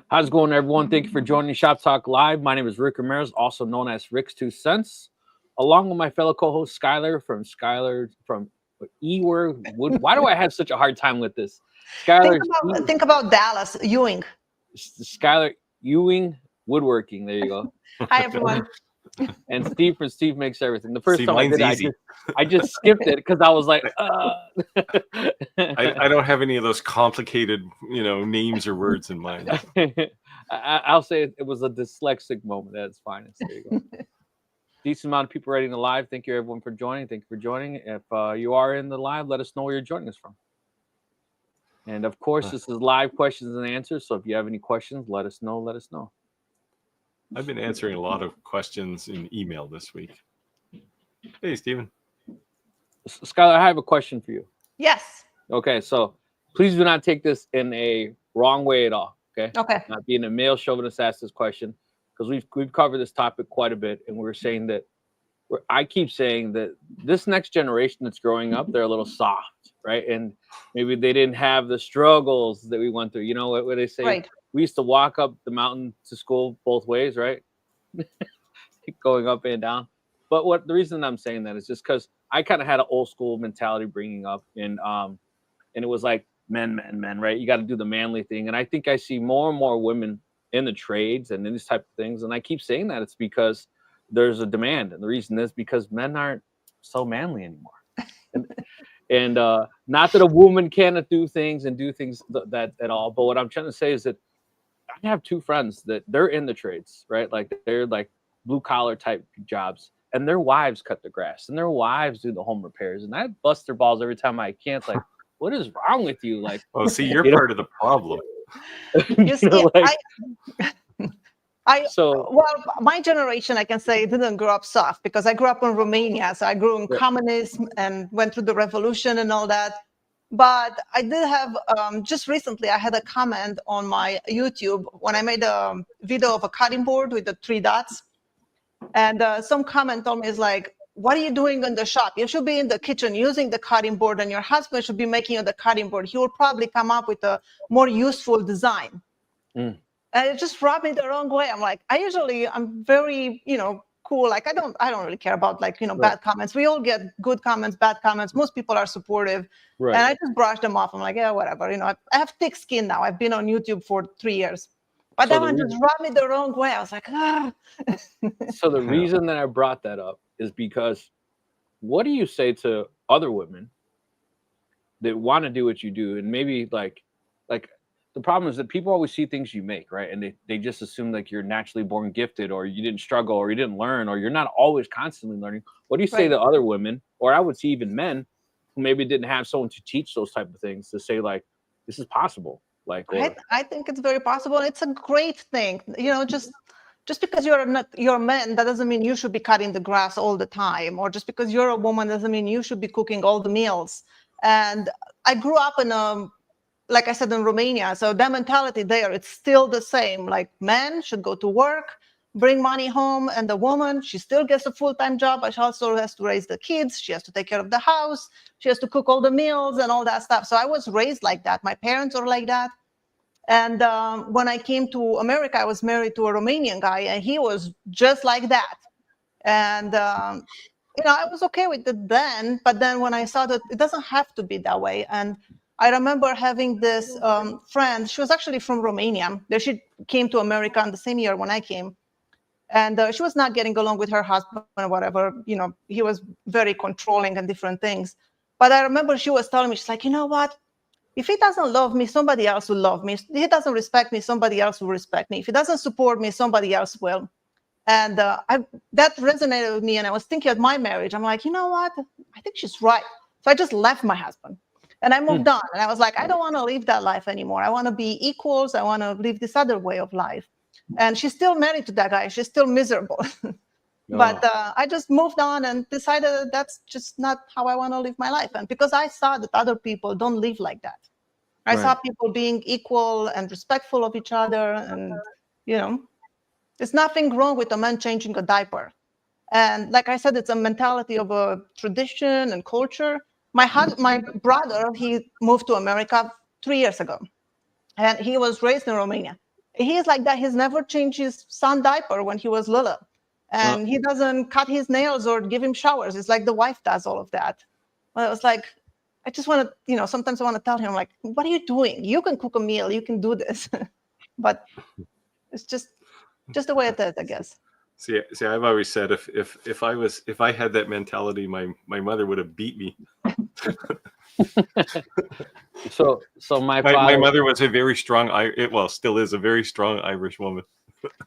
How's it going, everyone? Thank you for joining Shop Talk Live. My name is Rick Ramirez, also known as Rick's 2 Cents, along with my fellow co-host Skyler from E-Word Wood. Why do I have such a hard time with this? Skyler. Think about Dallas Ewing. Skyler Ewing Woodworking. There you go. Hi, everyone. And Steve from Steve Makes Everything. The first time I did it, I just skipped it because I was like, I don't have any of those complicated, names or words in mind. I'll say it was a dyslexic moment at its finest. There you go. Decent amount of people ready to live. Thank you, everyone, for joining. Thank you for joining. If you are in the live, let us know where you're joining us from. And of course, this is live questions and answers. So if you have any questions, let us know. Let us know. I've been answering a lot of questions in email this week. Hey, Steven. Skyler, I have a question for you. Yes. Okay, so please do not take this in a wrong way at all. Okay. Okay. Not being a male chauvinist asked this question, because we've covered this topic quite a bit, and we're saying that I keep saying that this next generation that's growing up, they're a little soft, right? And maybe they didn't have the struggles that we went through. You know what they say? Right. We used to walk up the mountain to school both ways, right? Going up and down. But the reason I'm saying that is just because I kind of had an old school mentality bringing up, and it was like men, right? You got to do the manly thing. And I think I see more and more women in the trades and in these type of things. And I keep saying that it's because there's a demand. And the reason is because men aren't so manly anymore. And not that a woman cannot do things that at all. But what I'm trying to say is that I have two friends that they're in the trades, right? Like they're like blue collar type jobs, and their wives cut the grass and their wives do the home repairs. And I bust their balls every time I can. It's like, what is wrong with you? Like, oh, see, you're part of the problem. Well, my generation, I can say, didn't grow up soft because I grew up in Romania. So I grew in communism and went through the revolution and all that. But I did have, just recently, I had a comment on my YouTube when I made a video of a cutting board with the 3 dots. And some comment told me, is like, what are you doing in the shop? You should be in the kitchen using the cutting board, and your husband should be making you the cutting board. He will probably come up with a more useful design. And it just rubbed me the wrong way. I'm like, I'm very, cool. Like, I don't really care about bad comments. We all get good comments, bad comments. Most people are supportive. Right. And I just brush them off. I'm like, yeah, whatever. I have thick skin now. I've been on YouTube for 3 years. But that one just rubbed me the wrong way. I was like, ah. So the reason that I brought that up is because what do you say to other women that want to do what you do? And maybe like the problem is that people always see things you make, right? And they just assume like you're naturally born gifted, or you didn't struggle, or you didn't learn, or you're not always constantly learning. What do you say to other women, or I would see even men who maybe didn't have someone to teach those type of things, to say like, this is possible? Like, I think it's very possible. It's a great thing. Just because you're a man, that doesn't mean you should be cutting the grass all the time. Or just because you're a woman doesn't mean you should be cooking all the meals. And I grew up like I said, in Romania. So that mentality there, it's still the same. Like, men should go to work, bring money home, and the woman, she still gets a full-time job, but she also has to raise the kids. She has to take care of the house. She has to cook all the meals and all that stuff. So I was raised like that. My parents are like that. And when I came to America, I was married to a Romanian guy, and he was just like that. And, I was okay with it then. But then when I saw that it doesn't have to be that way. And I remember having this friend. She was actually from Romania. She came to America in the same year when I came. And she was not getting along with her husband or whatever. He was very controlling and different things. But I remember she was telling me, she's like, you know what? If he doesn't love me, somebody else will love me. If he doesn't respect me, somebody else will respect me. If he doesn't support me, somebody else will. And that resonated with me. And I was thinking of my marriage. I'm like, you know what? I think she's right. So I just left my husband. And I moved on. And I was like, I don't want to live that life anymore. I want to be equals. I want to live this other way of life. And she's still married to that guy. She's still miserable. But I just moved on and decided that that's just not how I want to live my life. And because I saw that other people don't live like that. I saw people being equal and respectful of each other. And, there's nothing wrong with a man changing a diaper. And like I said, it's a mentality of a tradition and culture. My brother, he moved to America 3 years ago. And he was raised in Romania. He's like that. He's never changed his son diaper when he was little. And he doesn't cut his nails or give him showers. It's like the wife does all of that. Well, it was like, I just want to, sometimes I want to tell him, like, what are you doing? You can cook a meal. You can do this. But it's just the way it is, I guess. See, I've always said if I had that mentality, my mother would have beat me. So my father, my mother was a very strong, still is a very strong Irish woman.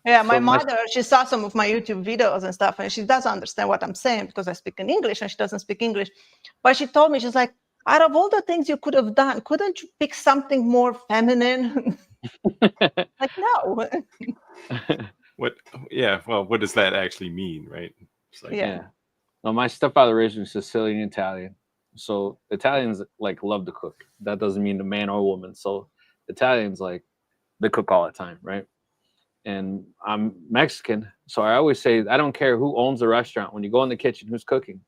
Yeah, my mother, she saw some of my YouTube videos and stuff, and she doesn't understand what I'm saying because I speak in English and she doesn't speak English. But she told me, she's like, out of all the things you could have done, couldn't you pick something more feminine? Like, no. What does that actually mean, right? It's like, yeah. No, my stepfather originally Sicilian Italian. So Italians like love to cook. That doesn't mean a man or woman. So Italians like they cook all the time, right? And I'm Mexican, so I always say I don't care who owns the restaurant. When you go in the kitchen, who's cooking?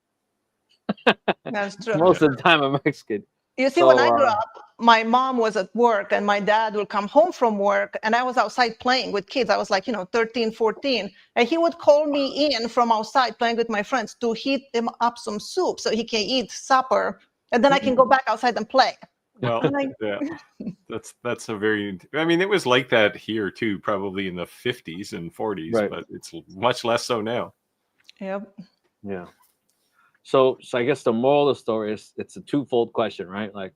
That's true. Most of the time, I'm Mexican. You see, when I grew up, my mom was at work and my dad would come home from work and I was outside playing with kids. I was like, 13, 14. And he would call me in from outside playing with my friends to heat him up some soup so he can eat supper. And then I can go back outside and play. Well, yeah, that's a very, it was like that here too, probably in the 50s and 40s, right. But it's much less so now. Yep. Yeah. So I guess the moral of the story is it's a twofold question, right? Like,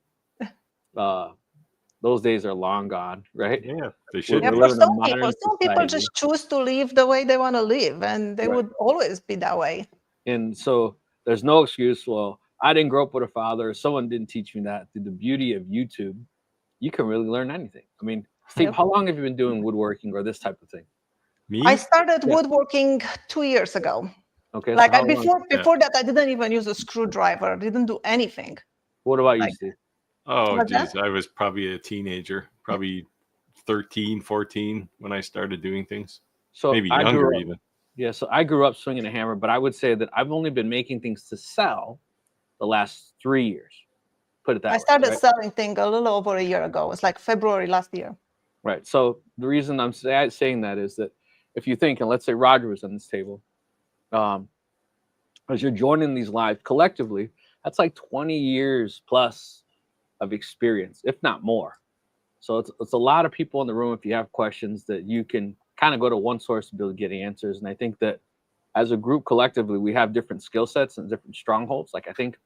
those days are long gone, right? Yeah, they should. Yeah, for some people just choose to live the way they want to live, and they would always be that way. And so there's no excuse. Well, I didn't grow up with a father. Someone didn't teach me that. Through the beauty of YouTube, you can really learn anything. I mean, Steve, how long have you been doing woodworking or this type of thing? Me? I started woodworking 2 years ago. Okay. Like before that, I didn't even use a screwdriver. I didn't do anything. What about you, Steve? Oh, geez. I was probably a teenager, probably 13, 14 when I started doing things. So maybe younger even. Yeah. So I grew up swinging a hammer, but I would say that I've only been making things to sell the last 3 years. Put it that way. I started selling things a little over a year ago. It's like February last year. Right. So the reason I'm saying that is that if you think, and let's say Roger was on this table, as you're joining these live collectively, that's like 20 years plus of experience, if not more. So it's a lot of people in the room. If you have questions that you can kind of go to one source to be able to get answers. And I think that as a group collectively, we have different skill sets and different strongholds. Like I think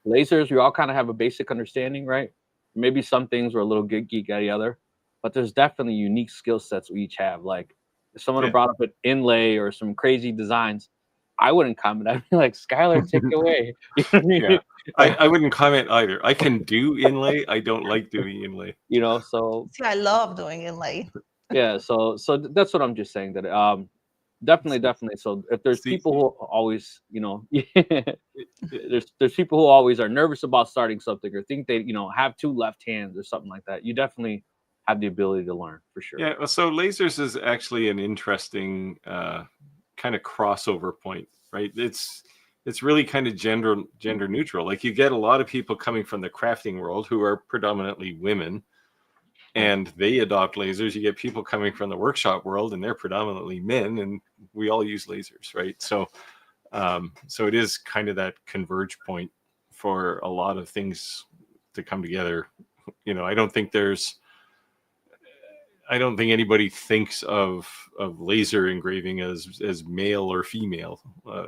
lasers, we all kind of have a basic understanding, right? Maybe some things were a little geek at the other, but there's definitely unique skill sets we each have. Like if someone had brought up an inlay or some crazy designs, I wouldn't comment. I'd be like, Skyler, take it away. You know what I mean? Yeah. I wouldn't comment either. I can do inlay. I don't like doing inlay. So see, I love doing inlay. Yeah, so that's what I'm just saying. That definitely. So if there's people who always, there's people who always are nervous about starting something or think they, have two left hands or something like that. You definitely have the ability to learn for sure. Yeah. So lasers is actually an interesting kind of crossover point, right? It's really kind of gender neutral. Like you get a lot of people coming from the crafting world who are predominantly women and they adopt lasers. You get people coming from the workshop world and they're predominantly men and we all use lasers, right? So it is kind of that converge point for a lot of things to come together. I don't think anybody thinks of laser engraving as male or female.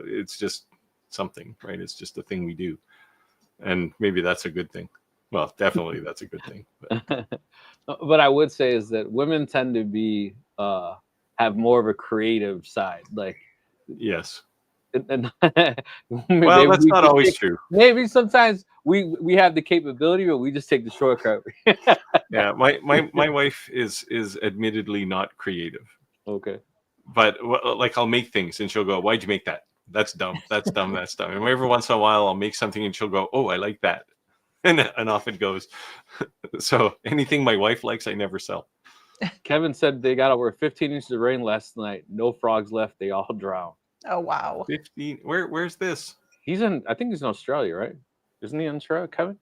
It's just something, right? It's just a thing we do. And maybe that's a good thing. Well, definitely that's a good thing. But I would say is that women tend to be have more of a creative side. Like yes. And well, that's not always true. Maybe sometimes we have the capability, but we just take the shortcut. Yeah, my wife is admittedly not creative. Okay. But like I'll make things and she'll go, "Why'd you make that? That's dumb. That's dumb. That's dumb." And every once in a while I'll make something and she'll go, "Oh, I like that." And off it goes. So anything my wife likes, I never sell. Kevin said they got over 15 inches of rain last night. No frogs left. They all drowned. Oh, wow. 15. Where's this? I think he's in Australia, right? Isn't he in Australia, Kevin?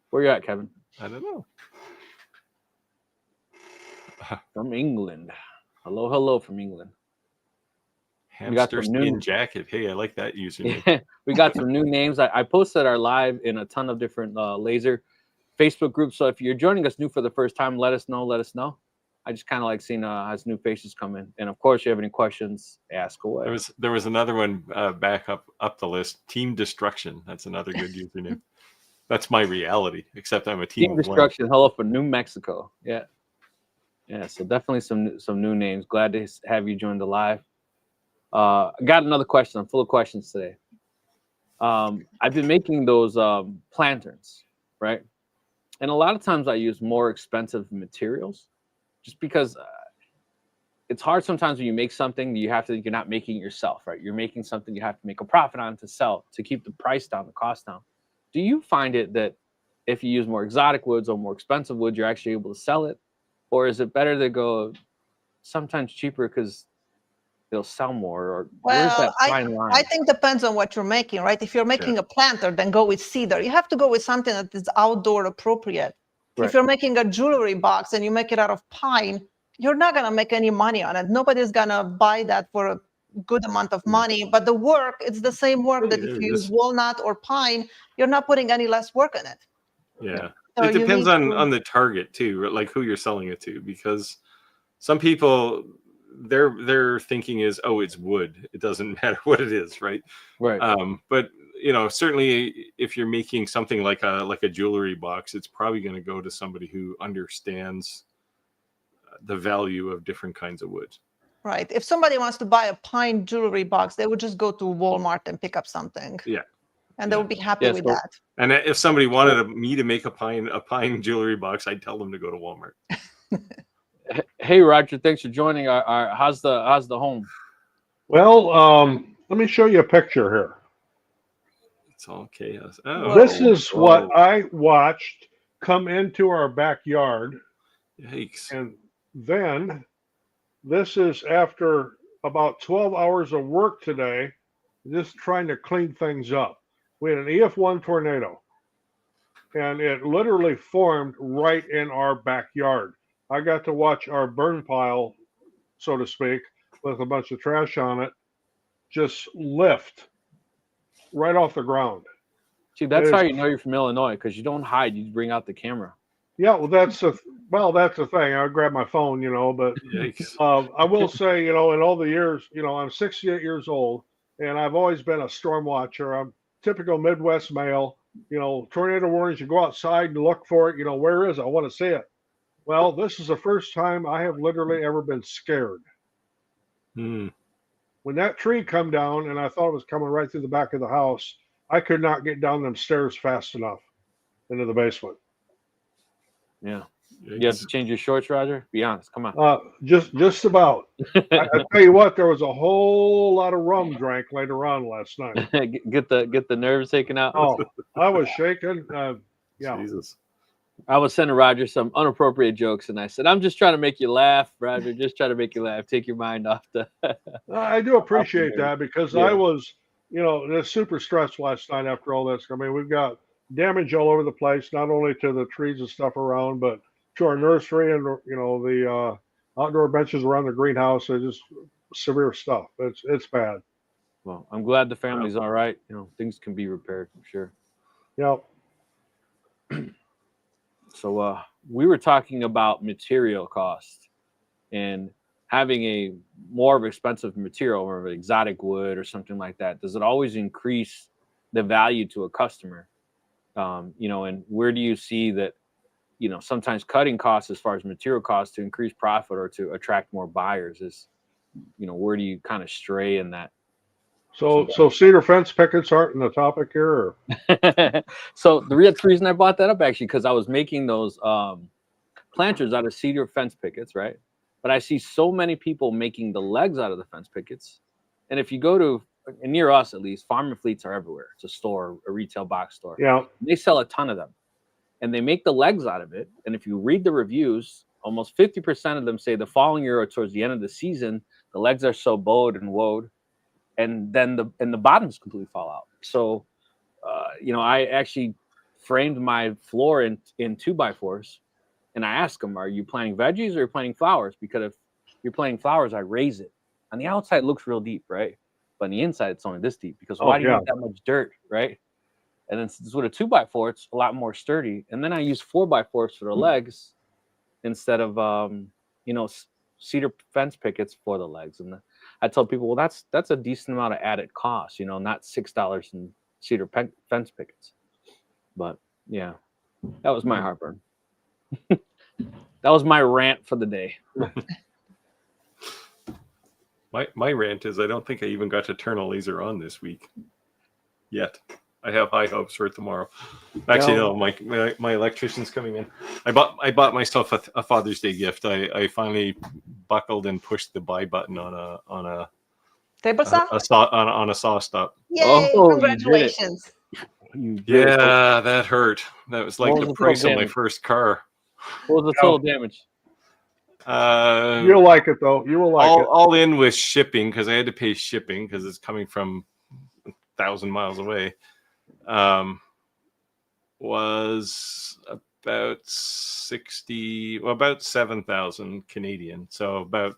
Where you at, Kevin? I don't know. from England. Hello from England. Hamster skin jacket. Hey, I like that username. We got some new names. I posted our live in a ton of different laser Facebook groups. So if you're joining us new for the first time, let us know. I just kind of like seeing as new faces come in. And of course, you have any questions, ask away. There was another one back up the list. Team Destruction. That's another good username. That's my reality, except I'm a team Destruction. Hello from New Mexico. Yeah. So definitely some new names. Glad to have you join the live. I got another question. I'm full of questions today. I've been making those planterns, right? And a lot of times I use more expensive materials just because it's hard sometimes when you make something you're not making it yourself, right? You're making something you have to make a profit on to sell, to keep the price down, the cost down. Do you find it that if you use more exotic woods or more expensive wood, you're actually able to sell it? Or is it better to go sometimes cheaper because they'll sell more? Or where's that fine line? I think depends on what you're making, right? If you're making a planter, then go with cedar. You have to go with something that is outdoor appropriate. Right. If you're making a jewelry box and you make it out of pine, you're not going to make any money on it. Nobody's going to buy that for a good amount of money. But the work, it's the same work that if you use walnut or pine, you're not putting any less work in it. Yeah. So it depends on the target too, like who you're selling it to, because some people, their thinking is, oh, it's wood. It doesn't matter what it is, right? Right. But certainly if you're making something like a jewelry box, it's probably going to go to somebody who understands the value of different kinds of wood. Right. If somebody wants to buy a pine jewelry box, they would just go to Walmart and pick up something. Yeah. And they would be happy with that. And if somebody wanted me to make a pine jewelry box, I'd tell them to go to Walmart. Hey, Roger, thanks for joining. How's the home? Well, let me show you a picture here. It's all chaos. Oh, this is what I watched come into our backyard. Yikes. And then this is after about 12 hours of work today, just trying to clean things up. We had an EF1 tornado, and it literally formed right in our backyard. I got to watch our burn pile, so to speak, with a bunch of trash on it, just lift right off the ground. See, that's how you know you're from Illinois, because you don't hide; you bring out the camera. Yeah, well, that's the thing. I grab my phone, but I will say, in all the years, I'm 68 years old, and I've always been a storm watcher. I'm typical Midwest male. Tornado warnings. You go outside and look for it. Where is it? I want to see it. Well, this is the first time I have literally ever been scared. When that tree come down, and I thought it was coming right through the back of the house, I could not get down them stairs fast enough into the basement. Yeah. You have to change your shorts, Roger? Be honest. Come on. Just about. I tell you what, there was a whole lot of rum drank later on last night. Get the nerves taken out. Oh, I was shaking. Yeah. Jesus. I was sending Roger some inappropriate jokes, and I said, "I'm just trying to make you laugh, Roger. Just trying to make you laugh. Take your mind off the." I do appreciate that, because I was, super stressed last night after all this. I mean, we've got damage all over the place, not only to the trees and stuff around, but to our nursery and the outdoor benches around the greenhouse. It's just severe stuff. It's bad. Well, I'm glad the family's all right. Things can be repaired, I'm sure. Yep. So we were talking about material cost and having a more of expensive material, or of exotic wood or something like that. Does it always increase the value to a customer? And where do you see that, sometimes cutting costs as far as material costs to increase profit or to attract more buyers is, where do you kind of stray in that? So cedar fence pickets aren't in the topic here? Or? So the reason I brought that up, actually, because I was making those planters out of cedar fence pickets, right? But I see so many people making the legs out of the fence pickets. And if you go to, near us at least, Farm and Fleets are everywhere. It's a store, a retail box store. Yeah. They sell a ton of them. And they make the legs out of it. And if you read the reviews, almost 50% of them say the following year or towards the end of the season, the legs are so bowed and woed, and then the bottoms completely fall out. So, I actually framed my floor in 2x4s And I ask them, are you planting veggies or are you planting flowers? Because if you're planting flowers, I raise it. On the outside, it looks real deep, right? But on the inside, it's only this deep. Because why do you need that much dirt, right? And then with a 2x4, it's a lot more sturdy. And then I use 4x4s for the legs instead of, cedar fence pickets for the legs. And I tell people, well, that's a decent amount of added cost, not $6 in cedar fence pickets. But yeah, that was my heartburn. That was my rant for the day. My rant is I don't think I even got to turn a laser on this week yet. I have high hopes for tomorrow. Actually, no, my electrician's coming in. I bought myself a Father's Day gift. I finally buckled and pushed the buy button on a table saw? On a saw stop. Yay! Congratulations. Yeah, that hurt. That was like the price of my first car. What was the total damage? You'll like it though. You will like it. All in with shipping, because I had to pay shipping because it's coming from 1,000 miles away. Was about about 7,000 Canadian. So about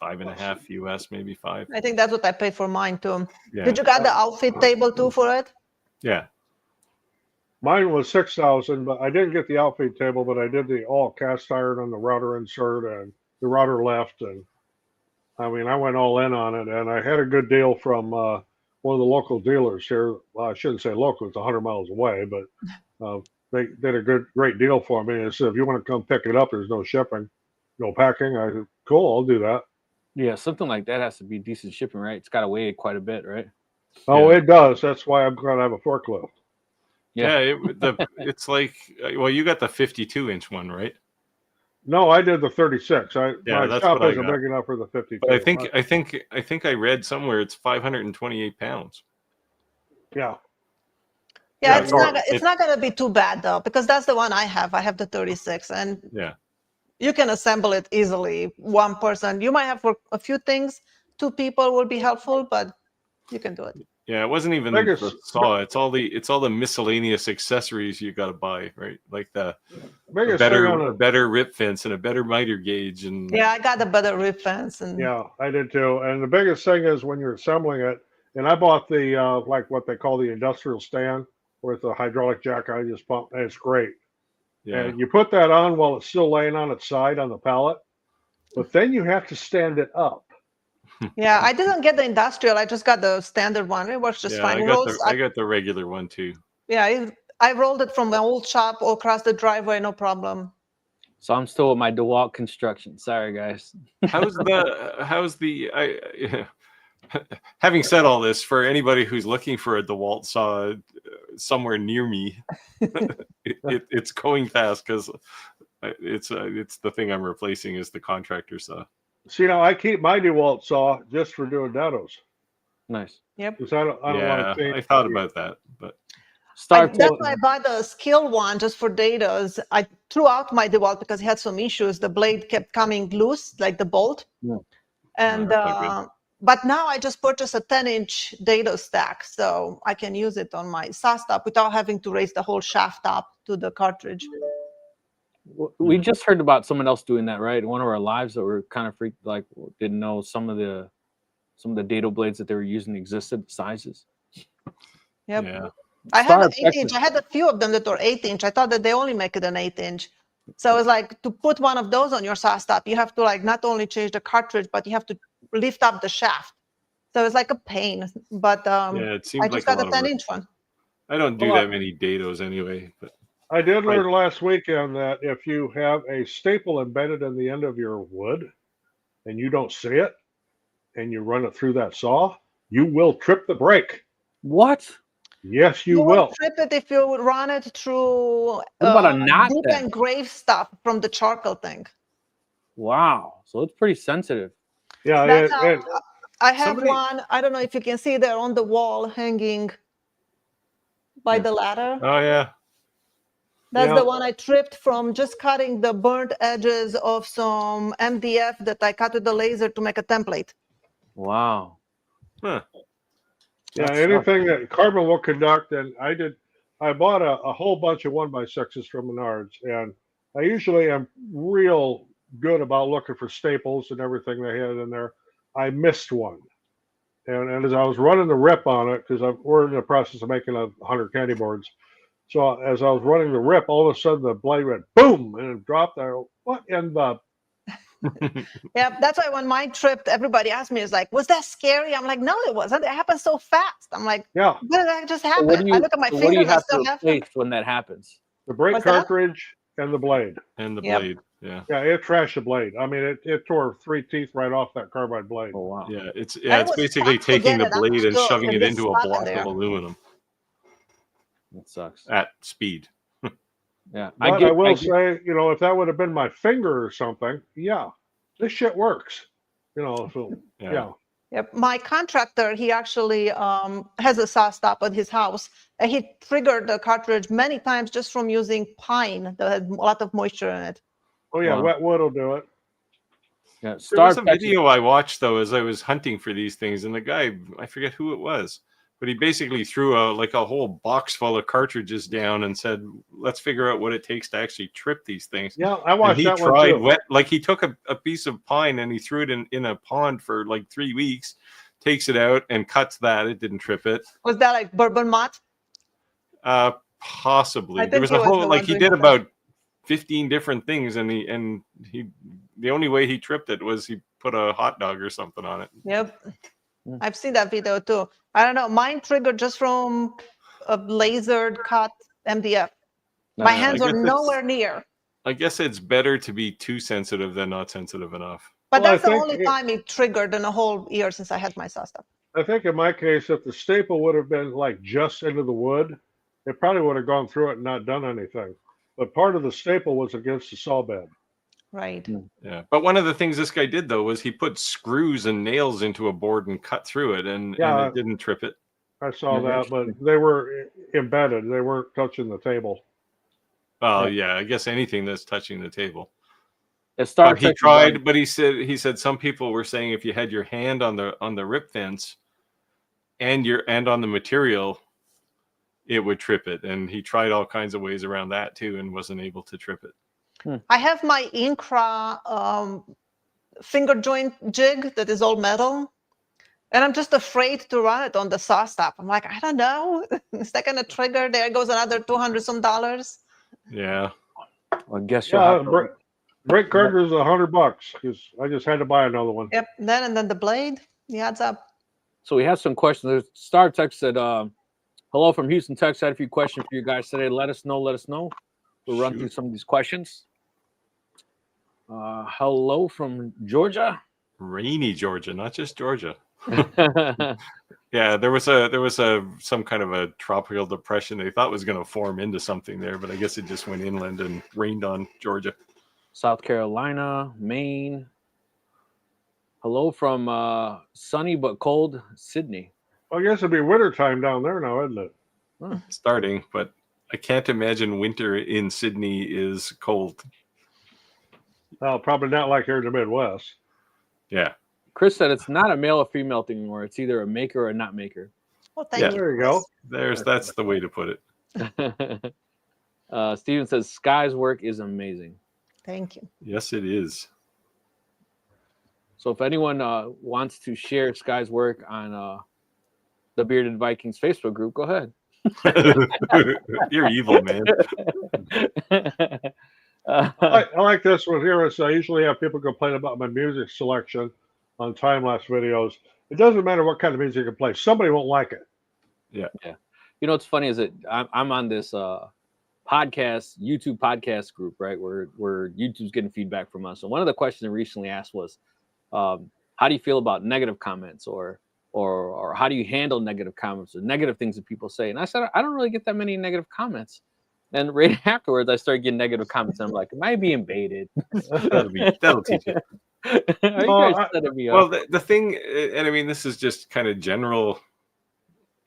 5.5 US, maybe 5. I think that's what I paid for mine too. Yeah. Did you got the outfit table too for it? Yeah. Mine was 6,000, but I didn't get the outfit table, but I did the all cast iron on the router insert and the router left. And I mean, I went all in on it, and I had a good deal from one of the local dealers here. Well, I shouldn't say local; it's 100 miles away, but they did a great deal for me. And said, if you want to come pick it up, there's no shipping, no packing. I said, cool, I'll do that. Yeah, something like that has to be decent shipping, right? It's got to weigh quite a bit, right? Oh, it does. That's why I'm going to have a forklift. Yeah, it's like, well, you got the 52-inch one, right? No, I did the 36. My that's shop what isn't big enough for the 52. But I think I read somewhere it's 528 pounds. Yeah. Yeah, it's not going to be too bad though, because that's the one I have. I have the 36, and you can assemble it easily. One person, you might have for a few things. 2 people will be helpful, but you can do it. Yeah, it wasn't even the saw. It's all the miscellaneous accessories you got to buy, right? Like a better rip fence and a better miter gauge, and I got a better rip fence, and I did too. And the biggest thing is when you're assembling it, and I bought the like what they call the industrial stand with the hydraulic jack. I just pump, and it's great. Yeah, and you put that on while it's still laying on its side on the pallet, but then you have to stand it up. Yeah, I didn't get the industrial. I just got the standard one. It works just fine. I got the regular one too. Yeah, I rolled it from my old shop all across the driveway, no problem. So I'm still with my DeWalt construction. Sorry, guys. Having said all this, for anybody who's looking for a DeWalt saw somewhere near me, it's going fast because it's the thing I'm replacing is the contractor saw. See, now I keep my DeWalt saw just for doing dados. Nice. Yep. Because I don't want to. I thought about that, but that's why I bought the skill one just for dados. I threw out my DeWalt because it had some issues. The blade kept coming loose, like the bolt. Yeah. And but now I just purchased a 10-inch dado stack, so I can use it on my saw stop without having to raise the whole shaft up to the cartridge. We just heard about someone else doing that, right? One of our lives that were kind of freaked, like didn't know some of the dado blades that they were using existed sizes. Yep. Yeah. I have an 8-inch. I had a few of them that were 8-inch. I thought that they only make it an 8-inch. So it's like to put one of those on your saw stop, you have to like not only change the cartridge, but you have to lift up the shaft. So it's like a pain. But it seems I just got a 10-inch one. I don't do that many dados anyway, but I did learn last weekend that if you have a staple embedded in the end of your wood and you don't see it and you run it through that saw, you will trip the brake. What? Yes, you will. Trip it if you run it through what about a knot deep engraved stuff from the charcoal thing. Wow. So it's pretty sensitive. Yeah. I have one. I don't know if you can see there on the wall hanging by the ladder. Oh, yeah. That's the one I tripped from just cutting the burnt edges of some MDF that I cut with the laser to make a template. Wow. Huh. Yeah, anything that carbon will conduct, and I bought a whole bunch of 1x6s from Menards, and I usually am real good about looking for staples and everything they had in there. I missed one. And as I was running the rip on it, because we're in the process of making 100 candy boards. So as I was running the rip, all of a sudden the blade went boom and it dropped there. What in the? Yeah, that's why when mine tripped, everybody asked me, "Is like, was that scary?" I'm like, "No, it wasn't. It happened so fast." I'm like, Yeah. "What did that just So happen?" what do you, I look at my so what do you fingers. I have still to have. replace when that happens? The brake What's that? cartridge and the blade. And the Yep. blade. Yeah. Yeah, it trashed the blade. I mean, it tore 3 teeth right off that carbide blade. Oh wow. Yeah. It's I was basically tough to taking get the it out blade and still, shoving and it get into a stuck in block there. of aluminum That sucks. at speed. Yeah. But I will say, you know, if that would have been my finger or something, yeah, this shit works. You know, so yeah. Yep. My contractor, he actually has a saw stop at his house, and he triggered the cartridge many times just from using pine that had a lot of moisture in it. Oh yeah, Wow. wet wood will do it. Yeah. There was a video I watched though as I was hunting for these things, and the guy, I forget who it was, but he basically threw a whole box full of cartridges down and said, "Let's figure out what it takes to actually trip these things." Yeah, I watched that one tried too. like he took a piece of pine and he threw it in a pond for like 3 weeks, takes it out and cuts that. It didn't trip it. Was that like bourbon mott? Possibly. I There think was he a was whole the like one he doing did that. about 15 different things, and he the only way he tripped it was he put a hot dog or something on it. Yep. I've seen that video too. I don't know. Mine triggered just from a lasered cut MDF. My hands were nowhere near. I guess it's better to be too sensitive than not sensitive enough. But Well, that's the only time it triggered in a whole year since I had my saw stop. I think in my case, if the staple would have been like just into the wood, it probably would have gone through it and not done anything. But part of the staple was against the saw bed. Right. Yeah. But one of the things this guy did though was he put screws and nails into a board and cut through it, and it didn't trip it. I saw that, but they were embedded. They weren't touching the table. Well, yeah, I guess anything that's touching the table. But he tried, but he said some people were saying if you had your hand on the rip fence and on the material, it would trip it. And he tried all kinds of ways around that too and wasn't able to trip it. I have my Incra finger joint jig that is all metal, and I'm just afraid to run it on the saw stop. I'm like, I don't know. Is that going to trigger? There goes another $200 some. Yeah. I guess brake cartridge is $100 because I just had to buy another one. Yep. And then the blade, he adds up. So we have some questions. There's Star Text said, hello from Houston, Texas. I had a few questions for you guys today. Let us know. We'll run through some of these questions. Hello from Georgia. Rainy Georgia, not just Georgia. Yeah, there was some kind of a tropical depression they thought was going to form into something there, but I guess it just went inland and rained on Georgia. South Carolina, Maine. Hello from sunny but cold Sydney. Well, I guess it'd be wintertime down there now, isn't it? Starting, but I can't imagine winter in Sydney is cold. Well, probably not like here in the Midwest. Yeah. Chris said it's not a male or female thing anymore. It's either a maker or a not maker. Well, thank you. There you go. That's the way to put it. Steven says Sky's work is amazing. Thank you. Yes, it is. So if anyone wants to share Sky's work on the Bearded Vikings Facebook group, go ahead. You're evil, man. I like this one here. I usually have people complain about my music selection on time-lapse videos. It doesn't matter what kind of music you play. Somebody won't like it. Yeah. You know what's funny is that I'm on this YouTube podcast group, right? Where YouTube's getting feedback from us. And one of the questions I recently asked was, how do you feel about negative comments or how do you handle negative comments or negative things that people say? And I said, I don't really get that many negative comments. And right afterwards, I started getting negative comments. And I'm like, am I being baited? That'll teach you. Well, the thing, and I mean, this is just kind of general.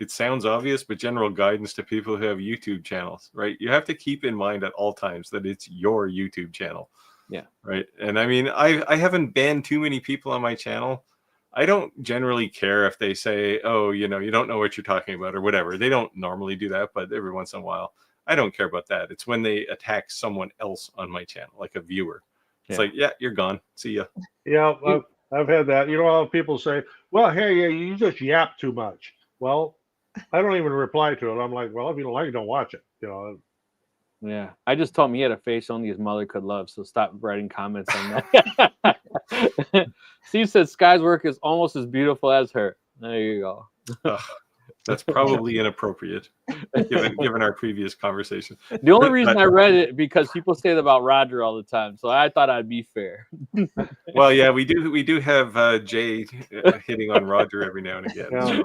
It sounds obvious, but general guidance to people who have YouTube channels, right? You have to keep in mind at all times that it's your YouTube channel. Yeah. Right. And I mean, I haven't banned too many people on my channel. I don't generally care if they say, oh, you don't know what you're talking about or whatever. They don't normally do that, but every once in a while. I don't care about that. It's when they attack someone else on my channel, like a viewer. It's like, yeah, you're gone. See ya. Yeah, I've had that. You know how people say, well, hey, you just yap too much. Well, I don't even reply to it. I'm like, well, if you don't like it, don't watch it. You know. Yeah, I just told him he had a face only his mother could love, so stop writing comments on that. Steve said Sky's work is almost as beautiful as her. There you go. That's probably inappropriate, given our previous conversation. The only reason I read it because people say that about Roger all the time, so I thought I'd be fair. Well, yeah, we do have Jay hitting on Roger every now and again. Yeah. So,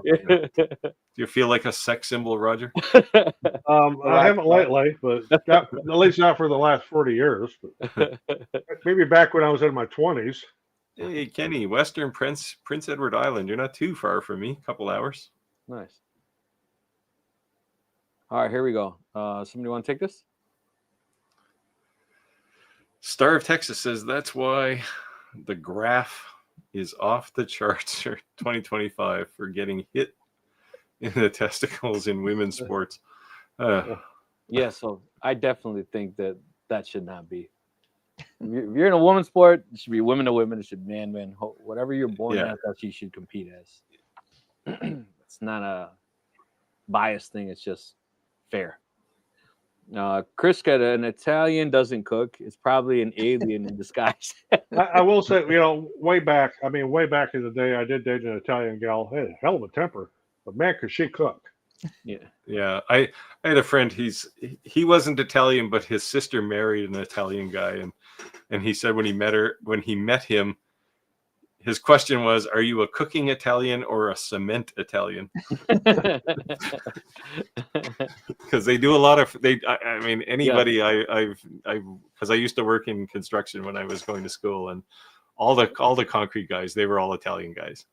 do you feel like a sex symbol, Roger? I haven't lately, but at least not for the last 40 years. But maybe back when I was in my 20s. Hey, Kenny, Western Prince Edward Island. You're not too far from me. A couple hours. Nice. All right, here we go. Somebody want to take this? Star of Texas says that's why the graph is off the charts for 2025 for getting hit in the testicles in women's sports. Yeah, so I definitely think that should not be. If you're in a women's sport, it should be women to women. It should be man. Whatever you're born as, that's what you should compete as. It's not a biased thing. It's just fair. Chris got an Italian doesn't cook. It's probably an alien in disguise. I will say, way back in the day, I did date an Italian gal. Had a hell of a temper, but man, could she cook. Yeah. I had a friend. He wasn't Italian, but his sister married an Italian guy, and he said when he met him, his question was, "Are you a cooking Italian or a cement Italian?" Because they do a lot of anybody. Because I used to work in construction when I was going to school, and all the concrete guys, they were all Italian guys.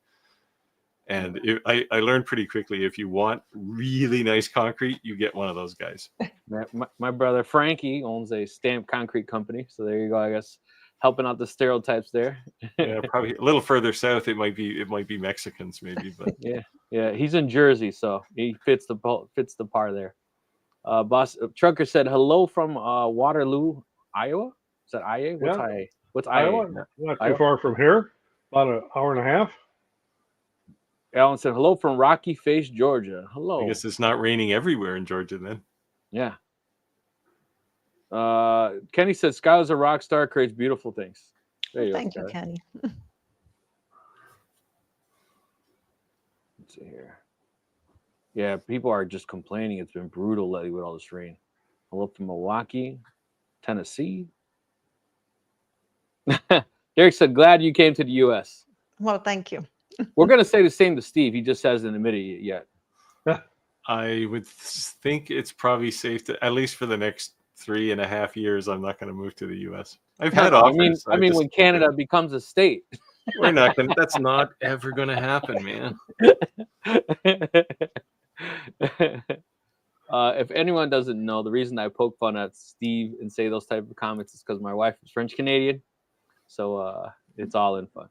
And I learned pretty quickly, if you want really nice concrete, you get one of those guys. My brother Frankie owns a stamped concrete company, so there you go. I guess helping out the stereotypes there. Yeah, probably a little further south, it might be Mexicans, maybe. But yeah, he's in Jersey, so he fits the par there. Boss Trucker said hello from Waterloo, Iowa. Is that IA? What's IA? What's Iowa? IA? Not too far from here. About an hour and a half. Alan said hello from Rocky Face, Georgia. Hello. I guess it's not raining everywhere in Georgia then. Yeah. Kenny said Skyler's a rock star, creates beautiful things. There you go. Thank you, Kenny. Let's see here. Yeah, people are just complaining. It's been brutal lately with all this rain. Hello from Milwaukee, Tennessee. Derek said, glad you came to the U.S. Well, thank you. We're going to say the same to Steve. He just hasn't admitted it yet. I would think it's probably safe to, at least for the next 3.5 years, I'm not going to move to the U.S. I've had offers. I mean, when Canada becomes a state. We're not going to, that's not ever going to happen, man. If anyone doesn't know, the reason I poke fun at Steve and say those type of comments is because my wife is French Canadian. So it's all in fun.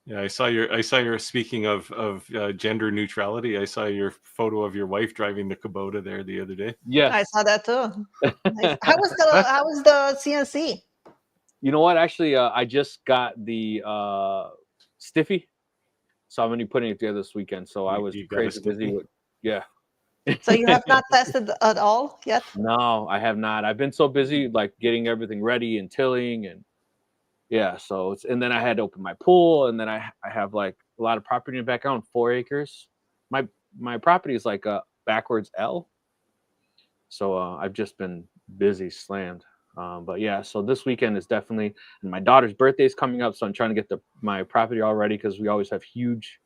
Yeah, I saw your speaking of gender neutrality. I saw your photo of your wife driving the Kubota there the other day. Yes, I saw that too. How was the CNC? You know what? Actually, I just got the stiffy, so I'm going to be putting it together this weekend. So I was crazy busy with So you have not tested at all yet? No, I have not. I've been so busy like getting everything ready and tilling and. Yeah, so and then I had to open my pool, and then I have like a lot of property in the background, 4 acres. My property is like a backwards L, so I've just been busy, slammed. But yeah, so this weekend is definitely, and my daughter's birthday is coming up, so I'm trying to get my property all ready because we always have huge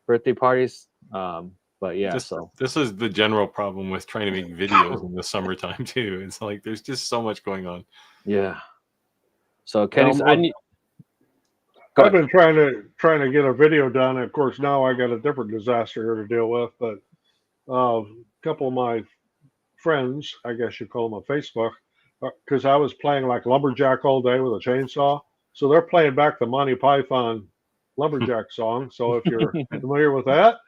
birthday parties. But yeah, this is the general problem with trying to make videos in the summertime too. It's like there's just so much going on. Yeah. So Kenny, I've been trying to get a video done. Of course, now I got a different disaster here to deal with. But a couple of my friends, I guess you call them on Facebook, because I was playing like lumberjack all day with a chainsaw. So they're playing back the Monty Python lumberjack song. So if you're familiar with that,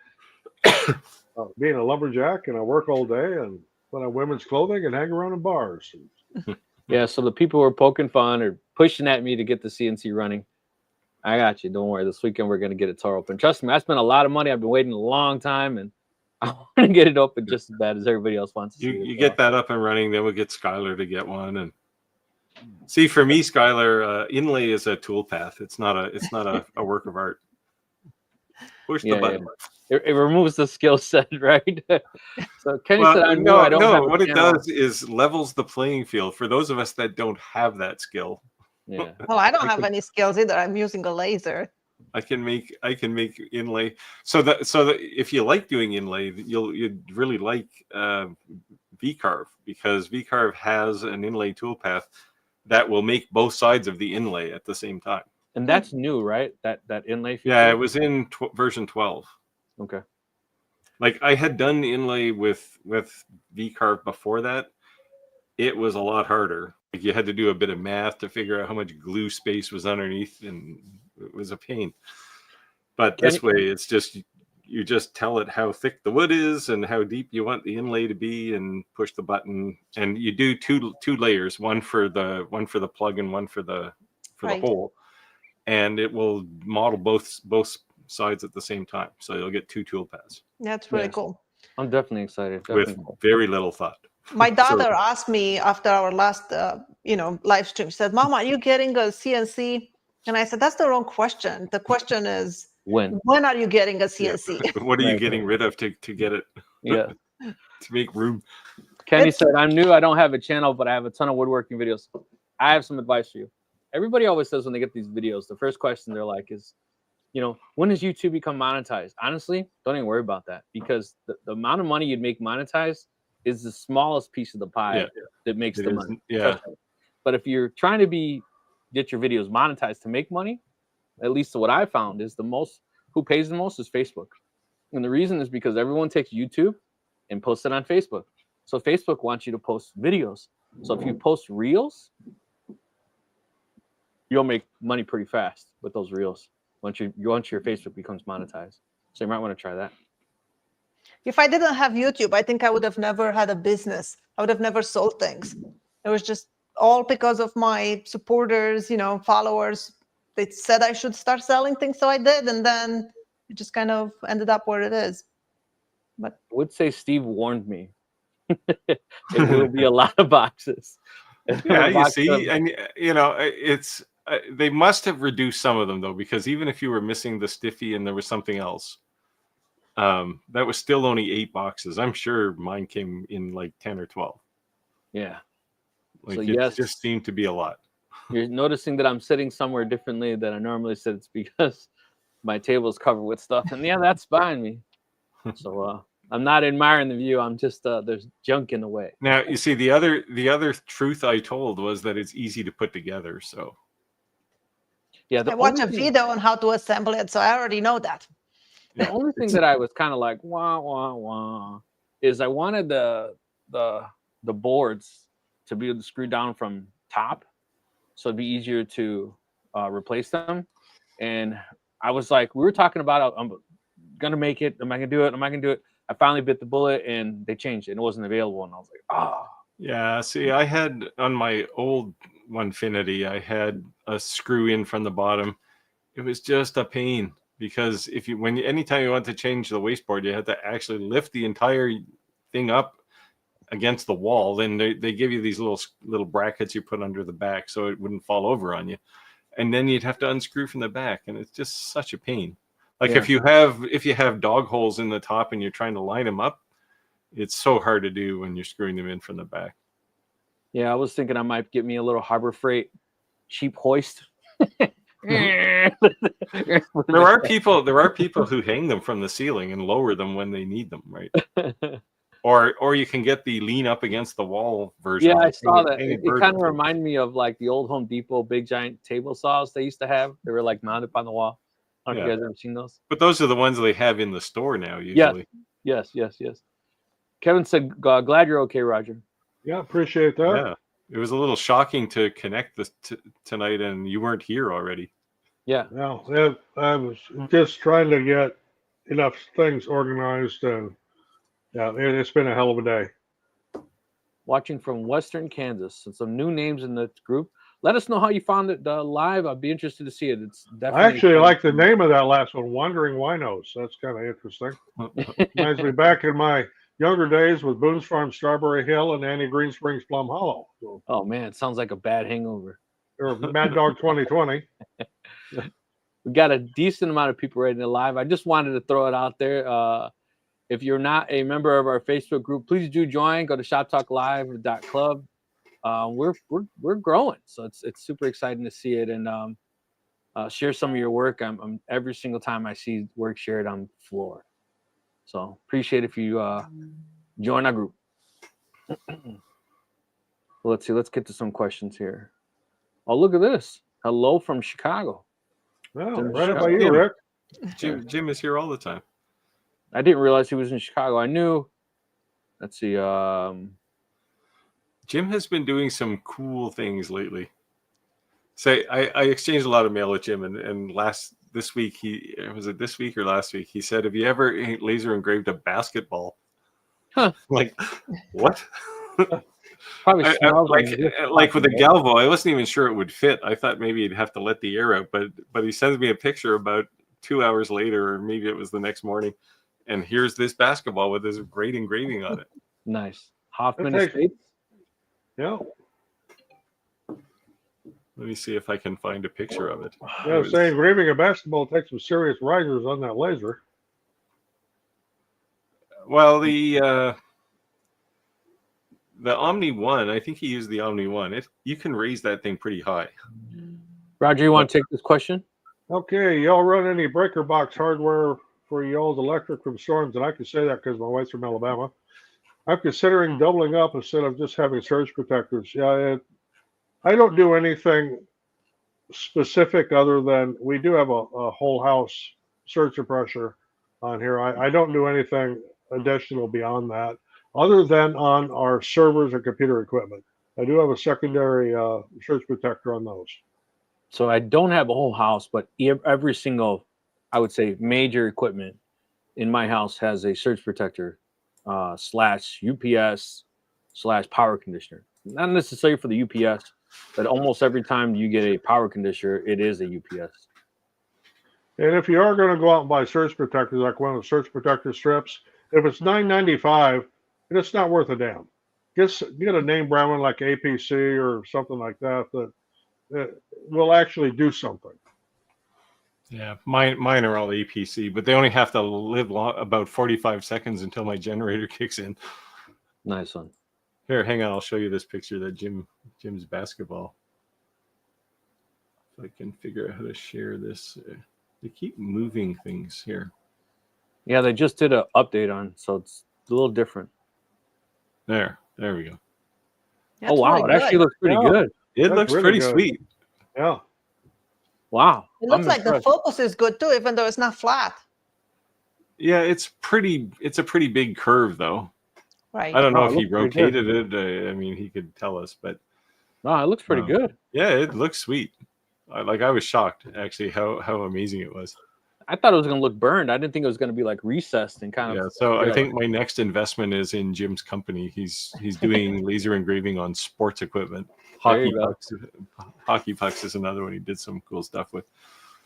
being a lumberjack and I work all day and put on women's clothing and hang around in bars. Yeah, so the people who are poking fun or pushing at me to get the CNC running, I got you. Don't worry. This weekend we're gonna get it tore open. Trust me, I spent a lot of money. I've been waiting a long time, and I want to get it open just as bad as everybody else wants to see it. You get that up and running, then we'll get Skyler to get one. And see, for me, Skyler, inlay is a toolpath. It's not a work of art. Push the button. It removes the skill set, right? So Kenny said, "I know I don't." No, what it does is levels the playing field for those of us that don't have that skill. Yeah. Well, I don't have any skills either. I'm using a laser. I can make inlay. So that if you like doing inlay, you'd really like VCarve, because VCarve has an inlay toolpath that will make both sides of the inlay at the same time. And that's new, right? That inlay feature? Yeah, it was in version 12. Okay. Like I had done inlay with VCarve before that. It was a lot harder. Like you had to do a bit of math to figure out how much glue space was underneath, and it was a pain. But this way, it's just you just tell it how thick the wood is and how deep you want the inlay to be, and push the button. And you do two layers, one for the plug and one for the hole, and it will model both sides at the same time. So you'll get two tool paths. That's really cool. I'm definitely excited. With very little thought. My daughter asked me after our last, live stream. She said, "Mom, are you getting a CNC?" And I said, "That's the wrong question. The question is when are you getting a CNC? Yeah. What are you getting rid of to get it? Yeah, to make room." Kenny said, "I'm new. I don't have a channel, but I have a ton of woodworking videos. I have some advice for you." Everybody always says when they get these videos, the first question they're like is, when does YouTube become monetized? Honestly, don't even worry about that, because the amount of money you'd make monetized is the smallest piece of the pie that makes the money. Yeah. But if you're trying to get your videos monetized to make money, at least what I found is who pays the most is Facebook. And the reason is because everyone takes YouTube and posts it on Facebook. So Facebook wants you to post videos. So if you post reels, you'll make money pretty fast with those reels once your Facebook becomes monetized. So you might want to try that. If I didn't have YouTube, I think I would have never had a business. I would have never sold things. It was just all because of my supporters, followers. They said I should start selling things, so I did, and then it just kind of ended up where it is. But I would say Steve warned me. It will be a lot of boxes. Yeah, you see, and it's they must have reduced some of them though, because even if you were missing the stiffy and there was something else, that was still only 8 boxes. I'm sure mine came in like 10 or 12. Yeah. Like So it just seemed to be a lot. You're noticing that I'm sitting somewhere differently than I normally sit. It's because my table is covered with stuff, and that's behind me. So I'm not admiring the view. I'm just there's junk in the way. Now you see the other truth I told was that it's easy to put together. So yeah, I watched a video on how to assemble it, so I already know that. The only thing that I was kind of like is I wanted the boards to be able to screw down from top, so it'd be easier to replace them. And I was like, we were talking about, I'm gonna make it. Am I gonna do it? Am I gonna do it? I finally bit the bullet, and they changed it, and it wasn't available. And I was like, oh. Yeah, see, I had on my old Onefinity, I had a screw in from the bottom. It was just a pain, because anytime you want to change the wasteboard, you had to actually lift the entire thing up against the wall. Then they give you these little brackets you put under the back so it wouldn't fall over on you, and then you'd have to unscrew from the back, and it's just such a pain. Like if you have dog holes in the top and you're trying to line them up, it's so hard to do when you're screwing them in from the back. Yeah, I was thinking I might get me a little Harbor Freight cheap hoist. There are people who hang them from the ceiling and lower them when they need them, right? Or you can get the lean up against the wall version. Yeah, I saw that. It kind of reminded me of like the old Home Depot big giant table saws they used to have. They were like mounted on the wall. I don't know if you guys ever seen those. But those are the ones they have in the store now, usually. Yes. Kevin said, glad you're okay, Roger. Yeah, appreciate that. Yeah, it was a little shocking to connect this tonight, and you weren't here already. Yeah. No, I was just trying to get enough things organized, and it's been a hell of a day. watching from Western Kansas. And some new names in the group. Let us know how you found it live. I'd be interested to see it. It's definitely. I actually like the name of that last one, Wandering Winos. That's kind of interesting. Reminds me back in my younger days with Boone's Farm, Strawberry Hill, and Annie Green Springs, Plum Hollow. So, oh man, it sounds like a bad hangover. or Mad Dog 2020. We got a decent amount of people right in the live. I just wanted to throw it out there. If you're not a member of our Facebook group, please do join. Go to ShopTalkLive.club. We're growing, so it's super exciting to see it and share some of your work. I'm every single time I see work shared, I'm floored. So appreciate if you join our group. Let's see. Let's get to some questions here. Oh, look at this. Hello from Chicago. Oh, right up by you, Rick. Jim is here all the time. I didn't realize he was in Chicago. I knew. Let's see. Jim has been doing some cool things lately. Say, I exchanged a lot of mail with Jim, and this week was it this week or last week? He said, "Have you ever laser engraved a basketball?" Huh. Like, what? Probably like with the Galvo, I wasn't even sure it would fit. I thought maybe you'd have to let the air out, but he sends me a picture about 2 hours later, or maybe it was the next morning, and here's this basketball with this great engraving on it. Nice. Hoffman Estates. Yeah. Let me see if I can find a picture of it. Yeah, saying engraving a basketball takes some serious risers on that laser. Well, the Omni 1, I think he used the Omni 1. You can raise that thing pretty high. Roger, you want to take this question? Okay, y'all run any breaker box hardware for y'all's electric from Storms? And I can say that because my wife's from Alabama. I'm considering doubling up instead of just having surge protectors. Yeah, I don't do anything specific other than we do have a whole house surge suppressor on here. I don't do anything additional beyond that, other than on our servers and computer equipment. I do have a secondary surge protector on those. So I don't have a whole house, but every single, I would say, major equipment in my house has a surge protector slash UPS slash power conditioner. Not necessarily for the UPS, but almost every time you get a power conditioner, it is a UPS. And if you are going to go out and buy surge protectors, like one of the surge protector strips, if it's $9.95, it's not worth a damn. Get a name brand one like APC or something like that that will actually do something. Yeah, mine are all APC, but they only have to live about 45 seconds until my generator kicks in. Nice one. Here, hang on. I'll show you this picture that Jim's basketball. If I can figure out how to share this. They keep moving things here. Yeah, they just did an update on, so it's a little different. There we go. That's oh, wow. really It actually looks pretty good. It looks really pretty good. sweet. Yeah. Wow. It looks like the focus is good too, even though it's not flat. Yeah, it's a pretty big curve, though. Right. I don't know Oh, if it he looks pretty rotated it. I mean, he could tell us, but No, it looks pretty good. yeah, it looks sweet. I was shocked actually how amazing it was. I thought it was going to look burned. I didn't think it was going to be like recessed and kind of. Yeah, so I think my next investment is in Jim's company. He's doing laser engraving on sports equipment. Hockey pucks is another one he did some cool stuff with.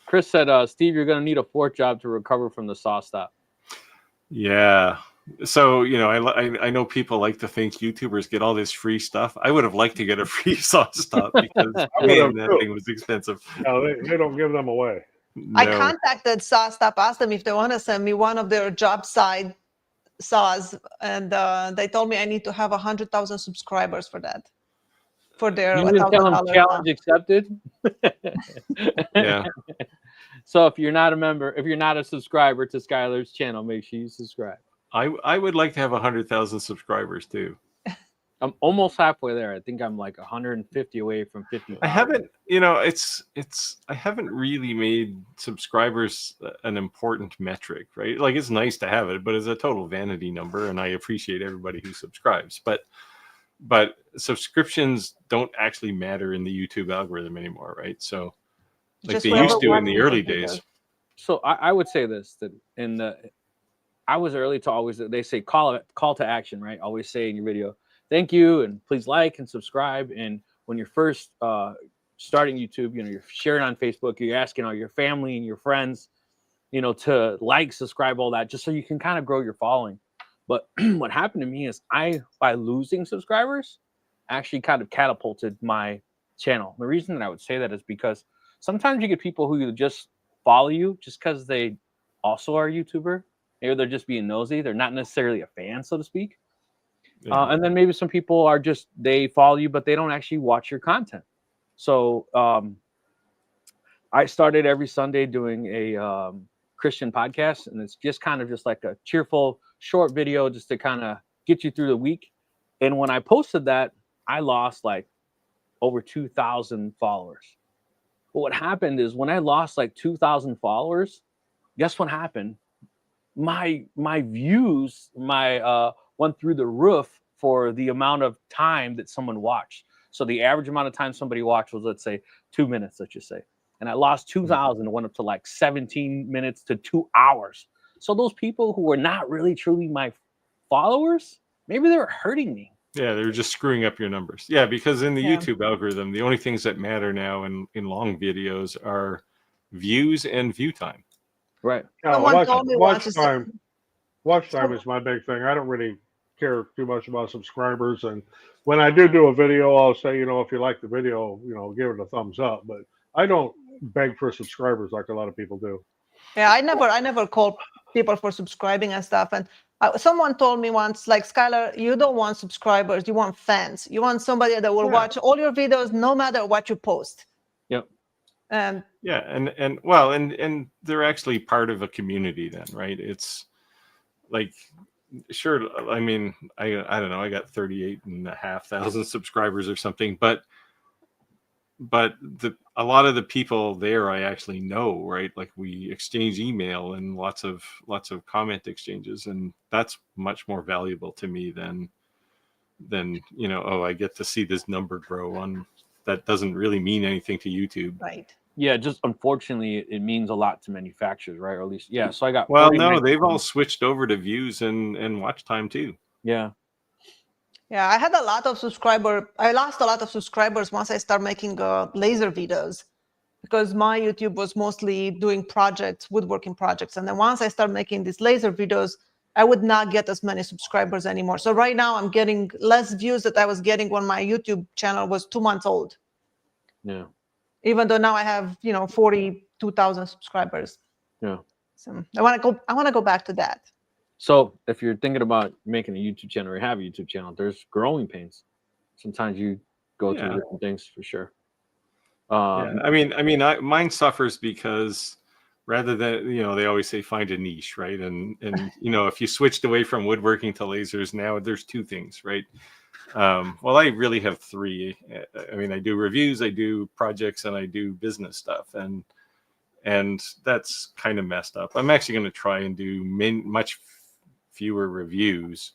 Chris said, Steve, you're going to need a fourth job to recover from the saw stop. Yeah. So, I know people like to think YouTubers get all this free stuff. I would have liked to get a free saw stop because that thing was expensive. No, they don't give them away. No. I contacted SawStop, asked them if they want to send me one of their job side saws, and they told me I need to have 100,000 subscribers for that. For their You didn't tell them challenge accepted. Yeah. So if you're not a subscriber to Skyler's channel, make sure you subscribe. I would like to have 100,000 subscribers too. I'm almost halfway there. I think I'm like 150 away from 50. I haven't, I haven't really made subscribers an important metric, right? Like it's nice to have it, but it's a total vanity number, and I appreciate everybody who subscribes. But subscriptions don't actually matter in the YouTube algorithm anymore, right? So like Just they used to in the early days. So I would say this, that I was early to always, they say call to action, right? Always say in your video. thank you, and please like and subscribe. And when you're first starting YouTube, you know, you're sharing on Facebook, you're asking all your family and your friends, you know, to like, subscribe, all that, just so you can kind of grow your following. But what happened to me is by losing subscribers, actually kind of catapulted my channel. The reason that I would say that is because sometimes you get people who just follow you just because they also are a YouTuber. Maybe they're just being nosy. They're not necessarily a fan, so to speak. Yeah. And then maybe some people are just, they follow you, but they don't actually watch your content. So I started every Sunday doing a Christian podcast, and it's just kind of just like a cheerful short video just to kind of get you through the week. And when I posted that, I lost like over 2,000 followers. But what happened is when I lost like 2,000 followers, guess what happened? My views went through the roof for the amount of time that someone watched. So the average amount of time somebody watched was, let's say, 2 minutes, let's just say. And I lost 2,000, it went up to like 17 minutes to 2 hours. So those people who were not really truly my followers, maybe they were hurting me. Yeah, they're just screwing up your numbers. Yeah, because in the Yeah. YouTube algorithm, the only things that matter now in long videos are views and view time. Right. Yeah, Someone told me once, watch time is my big thing. I don't really care too much about subscribers, and when I do a video, I'll say, you know, if you like the video, you know, give it a thumbs up. But I don't beg for subscribers like a lot of people do. Yeah, I never call people for subscribing and stuff. And someone told me once, like, Skyler, you don't want subscribers, you want fans. You want somebody that will watch all your videos no matter what you post. Yep. And yeah, and they're actually part of a community then, right? It's like, sure, I mean, I don't know, I got 38,500 subscribers or something, but a lot of the people there I actually know, right? Like we exchange email and lots of comment exchanges, and that's much more valuable to me than you know, oh, I get to see this number grow on. That doesn't really mean anything to YouTube. right. Yeah, just unfortunately, it means a lot to manufacturers, right? Or at least, yeah. So I got. Well, no, 49 they've all switched over to views and watch time too. Yeah. Yeah, I had a lot of subscribers. I lost a lot of subscribers once I started making laser videos, because my YouTube was mostly doing projects, woodworking projects. And then once I started making these laser videos, I would not get as many subscribers anymore. So right now I'm getting less views that I was getting when my YouTube channel was 2 months old. Yeah. Even though now I have, you know, 42,000 subscribers. Yeah. So I want to go back to that. So if you're thinking about making a YouTube channel or have a YouTube channel, there's growing pains. Sometimes you go through different things for sure. Yeah, I mean, mine suffers because rather than, you know, they always say find a niche, right? And you know, if you switched away from woodworking to lasers, now there's two things, right? Well, I really have three. I mean, I do reviews, I do projects, and I do business stuff, and that's kind of messed up. I'm actually going to try and do much fewer reviews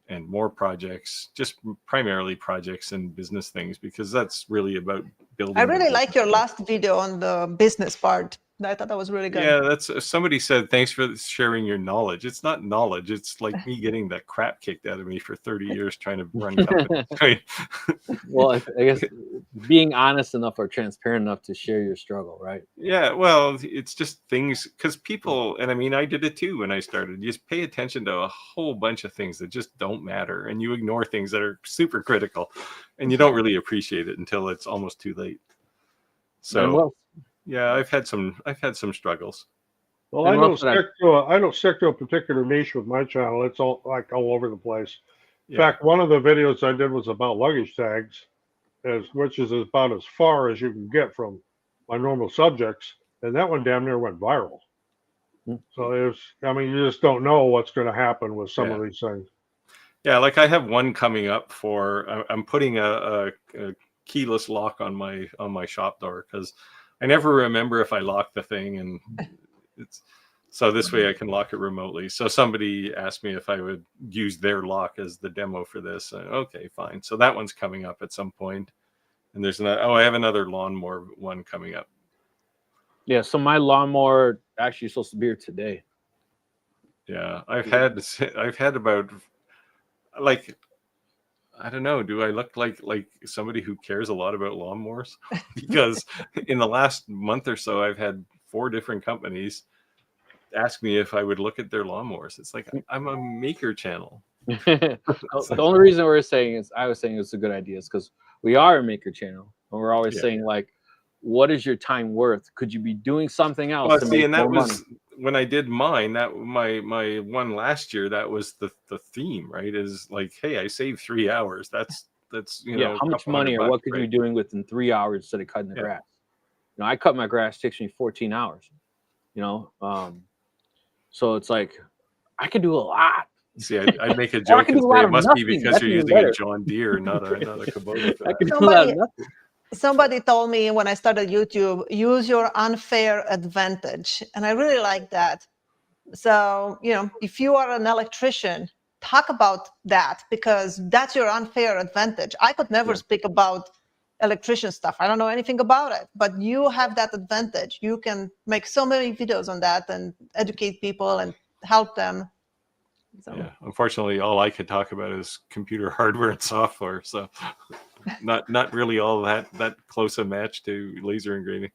and more projects, just primarily projects and business things, because that's really about building. I really like your last video on the business part. I thought that was really good. Yeah, that's somebody said, thanks for sharing your knowledge. It's not knowledge. It's like me getting the crap kicked out of me for 30 years trying to run companies. Right? Well, I guess being honest enough or transparent enough to share your struggle, right? Yeah, well, it's just things, because people, and I mean, I did it too when I started. You just pay attention to a whole bunch of things that just don't matter, and you ignore things that are super critical, and you don't really appreciate it until it's almost too late. So, yeah, I've had some struggles. Well, I don't stick to a particular niche with my channel. It's all over the place. In fact, one of the videos I did was about luggage tags, which is about as far as you can get from my normal subjects, and that one damn near went viral. So I mean, you just don't know what's going to happen with some of these things. Yeah, like I have one coming up for, I'm putting a keyless lock on my shop door, because I never remember if I lock the thing, and it's so this way I can lock it remotely. So somebody asked me if I would use their lock as the demo for this. Okay, fine. So that one's coming up at some point. And there's another, I have another lawnmower one coming up. Yeah, so my lawnmower actually is supposed to be here today. Yeah, I've had about, like, I don't know. Do I look like somebody who cares a lot about lawnmowers? Because in the last month or so, I've had 4 different companies ask me if I would look at their lawnmowers. It's like, I'm a maker channel. The only reason I was saying it's a good idea is because we are a maker channel, and we're always saying like, what is your time worth? Could you be doing something else? Well, to see, make and that more was money? when I did mine. That my one last year. That was the theme, right? Is like, hey, I saved 3 hours. That's How much money or what could you be doing within 3 hours instead of cutting the grass? I cut my grass, takes me 14 hours. So it's like I could do a lot. See, I'd make a joke and say it must be because you're using a John Deere, not a Kubota for that. Somebody told me when I started YouTube, use your unfair advantage. And I really like that. So, if you are an electrician, talk about that because that's your unfair advantage. I could never speak about electrician stuff. I don't know anything about it, but you have that advantage. You can make so many videos on that and educate people and help them. So. Yeah, unfortunately, all I can talk about is computer hardware and software. So not really all that close a match to laser engraving.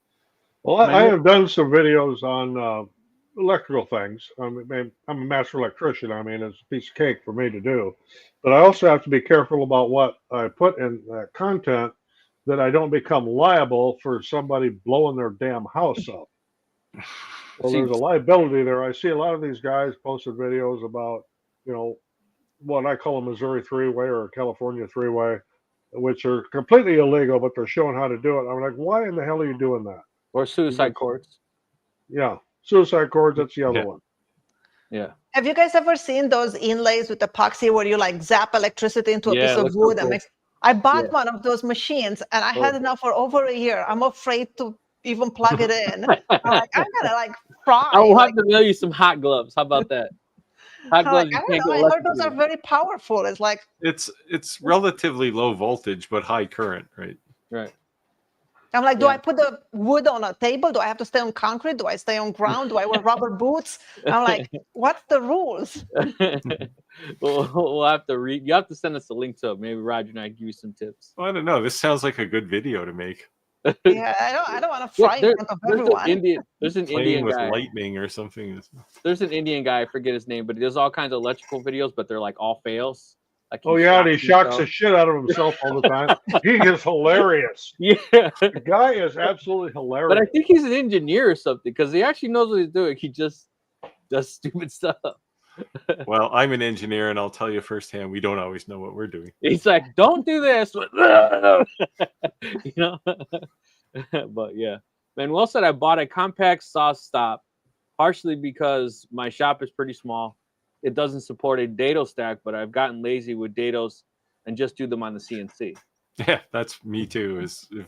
Well, I have done some videos on electrical things. I'm a master electrician. I mean, it's a piece of cake for me to do. But I also have to be careful about what I put in that content, that I don't become liable for somebody blowing their damn house up. Well, there's a liability there. I see a lot of these guys posted videos about, what I call a Missouri three-way or a California three-way, which are completely illegal, but they're showing how to do it. I'm like, why in the hell are you doing that? Or suicide cords. Yeah, suicide cords, that's the other one. Yeah. Have you guys ever seen those inlays with epoxy where you like zap electricity into a piece of wood? Cool. I bought one of those machines and I had it now for over a year. I'm afraid to even plug it in. I'm gonna fry. I'll have to mail you some hot gloves. How about that? Hot gloves. I heard those are very powerful. It's like it's relatively low voltage but high current, right? Right. I'm like, do I put the wood on a table? Do I have to stay on concrete? Do I stay on ground? Do I wear rubber boots? I'm like, what's the rules? We'll have to read. You have to send us a link to it. Maybe Roger and I give you some tips. Well, I don't know. This sounds like a good video to make. Yeah, I don't want to fry in front of everyone. There's an Playing Indian with guy. lightning or something. There's an Indian guy. I forget his name, but he does all kinds of electrical videos, but they're like all fails. Like and he shocks the shit out of himself all the time. He is hilarious. Yeah, the guy is absolutely hilarious. But I think he's an engineer or something because he actually knows what he's doing. He just does stupid stuff. Well, I'm an engineer, and I'll tell you firsthand, we don't always know what we're doing. He's like, "Don't do this," But yeah, Manuel said I bought a compact saw stop, partially because my shop is pretty small. It doesn't support a dado stack, but I've gotten lazy with dados and just do them on the CNC. Yeah, that's me too. Is if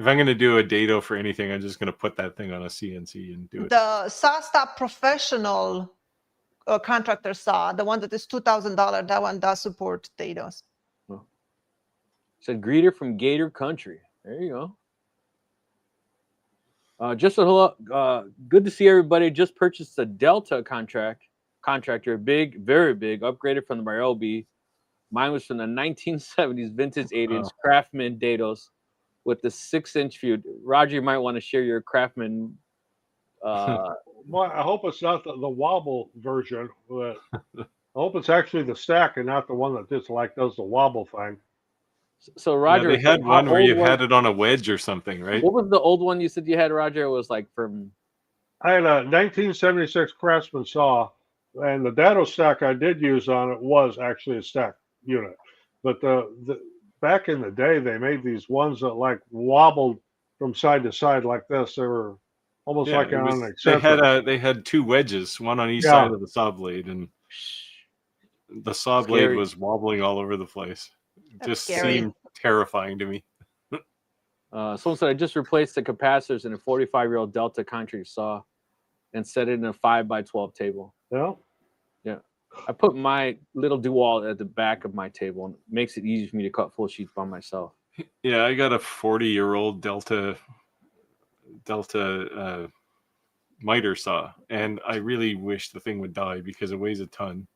I'm going to do a dado for anything, I'm just going to put that thing on a CNC and do it. The saw stop professional contractor saw, the one that is $2,000, that one does support dados. Oh. Said greeter from Gator Country. There you go. Just a hello. Good to see everybody. Just purchased a Delta contractor, big, very big, upgraded from the Ryobi. Mine was from the 1970s vintage 8-inch Craftsman dados with the 6-inch feud. Roger, you might want to share your Craftsman. Well, I hope it's not the wobble version. But I hope it's actually the stack and not the one that just does the wobble thing. So Roger, they had one where you had it on a wedge or something, right? What was the old one you said you had, Roger? It was like from. I had a 1976 Craftsman saw. And the dado stack I did use on it was actually a stack unit. But the back in the day, they made these ones that wobbled from side to side like this. They were almost like on an eccentric. They had 2 wedges, one on each side of the saw blade, and the saw blade was wobbling all over the place. It just seemed terrifying to me. Someone said I just replaced the capacitors in a 45-year-old Delta contractor saw and set it in a 5x12 table. Yeah. Yeah. I put my little DeWalt at the back of my table and it makes it easy for me to cut full sheets by myself. Yeah, I got a 40-year-old Delta miter saw, and I really wish the thing would die because it weighs a ton.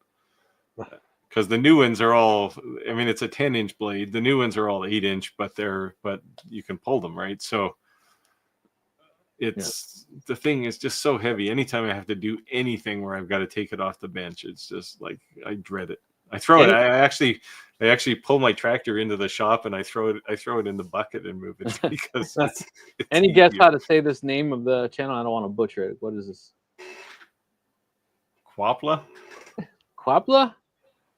because the new ones are all, I mean, it's a 10-inch blade. The new ones are all 8-inch, but you can pull them, right? So the thing is just so heavy. Anytime I have to do anything where I've got to take it off the bench, it's just like, I dread it. I throw it. I actually pull my tractor into the shop and I throw it in the bucket and move it because it's Any guess how to say this name of the channel? I don't want to butcher it. What is this? Quapla? Quapla?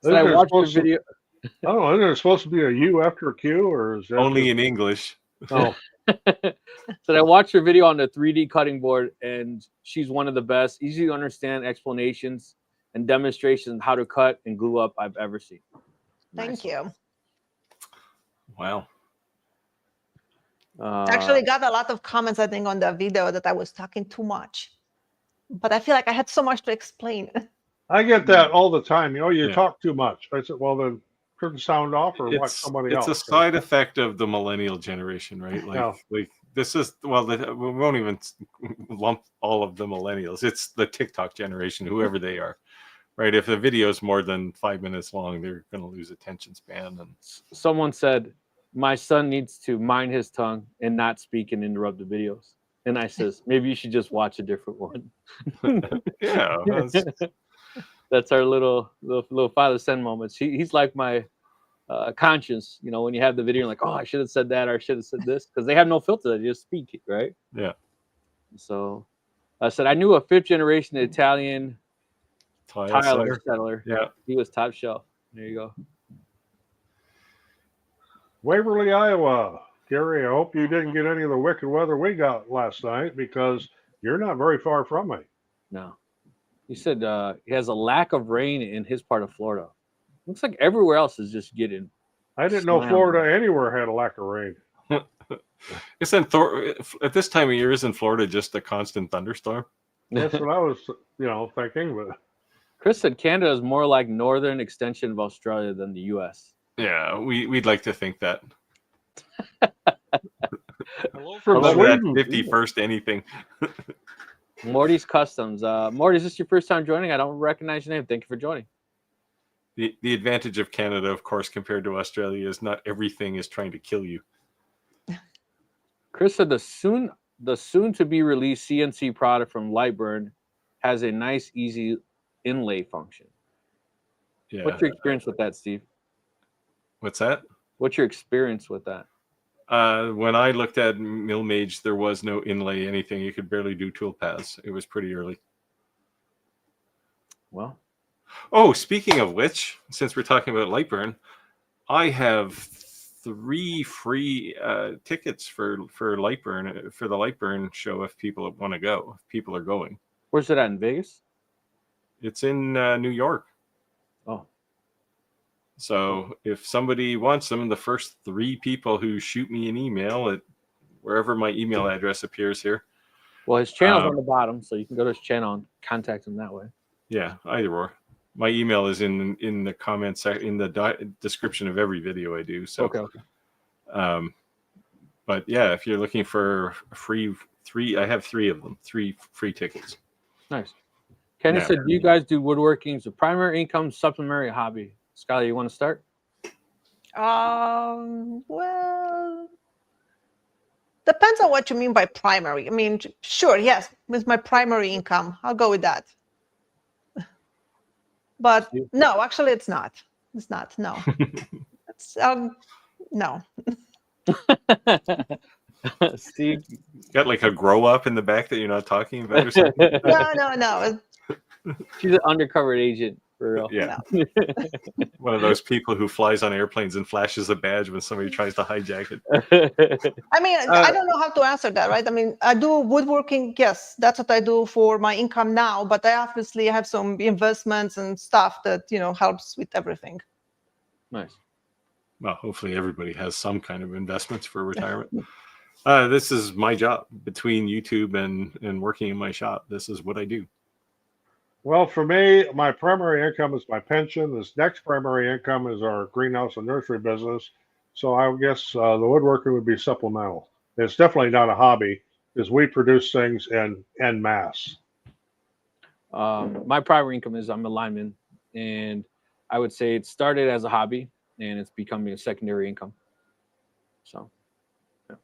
So I watched the video. I don't know. Isn't there supposed to be a U after a Q, or is that only in English? Oh. So I watched her video on the 3D cutting board, and she's one of the best, easy to understand explanations and demonstrations of how to cut and glue up I've ever seen. Thank you. Wow. Actually got a lot of comments, I think, on the video that I was talking too much. But I feel like I had so much to explain. I get that all the time. You talk too much. I said, well, then turn the sound off or watch somebody else. It's a side effect of the millennial generation, right? Like this is, well, we won't even lump all of the millennials. It's the TikTok generation, whoever they are, right? If the video is more than 5 minutes long, they're going to lose attention span. And someone said, my son needs to mind his tongue and not speak and interrupt the videos. And I says, maybe you should just watch a different one. Yeah. That's our little Father Son moments. He's like my conscience, when you have the video, you're like, oh, I should have said that, or I should have said this, because they have no filter. They just speak, right? Yeah. So I said, I knew a 5th generation Italian tile settler. Yeah. He was top shelf. There you go. Waverly, Iowa. Gary, I hope you didn't get any of the wicked weather we got last night, because you're not very far from me. No. He said he has a lack of rain in his part of Florida. Looks like everywhere else is just getting. I didn't know Florida anywhere had a lack of rain. Isn't at this time of year, isn't Florida just a constant thunderstorm? That's what I was, thinking. But Chris said Canada is more like northern extension of Australia than the U.S. Yeah, we'd like to think that. From that Sweden. 51st anything. Morty's Customs. Morty, is this your first time joining? I don't recognize your name. Thank you for joining. The advantage of Canada, of course, compared to Australia, is not everything is trying to kill you. Chris said the soon to be released CNC product from Lightburn has a nice, easy inlay function. Yeah. What's your experience with that, Steve? What's that? What's your experience with that? When I looked at Millmage, there was no inlay, anything. You could barely do tool paths. It was pretty early. Well. Oh, speaking of which, since we're talking about Lightburn, I have 3 free tickets for Lightburn, for the Lightburn show if people want to go, if people are going. Where's it at, in Vegas? It's in New York. Oh. So if somebody wants them, the first 3 people who shoot me an email at wherever my email address appears here. Well, his channel's on the bottom, so you can go to his channel and contact him that way. Yeah, either or. My email is in the comments, in the description of every video I do. So, okay. But yeah, if you're looking for free 3, I have 3 of them, 3 free tickets. Nice. Kenny said, do you guys do woodworking as a primary income, supplementary hobby? Skyler, you want to start? Well, depends on what you mean by primary. I mean, sure, yes, with my primary income, I'll go with that. But no, actually, it's not. It's not. No. It's no. Steve, got like a grow up in the back that you're not talking about or something? No. She's an undercover agent. For real. Yeah. No. One of those people who flies on airplanes and flashes a badge when somebody tries to hijack it. I mean, I don't know how to answer that, right? I mean, I do woodworking. Yes, that's what I do for my income now. But I obviously have some investments and stuff that, helps with everything. Nice. Well, hopefully everybody has some kind of investments for retirement. This is my job between YouTube and working in my shop. This is what I do. Well, for me, my primary income is my pension. This next primary income is our greenhouse and nursery business. So I guess the woodworking would be supplemental. It's definitely not a hobby because we produce things en masse. My primary income is I'm a lineman, and I would say it started as a hobby and it's becoming a secondary income. So, yeah.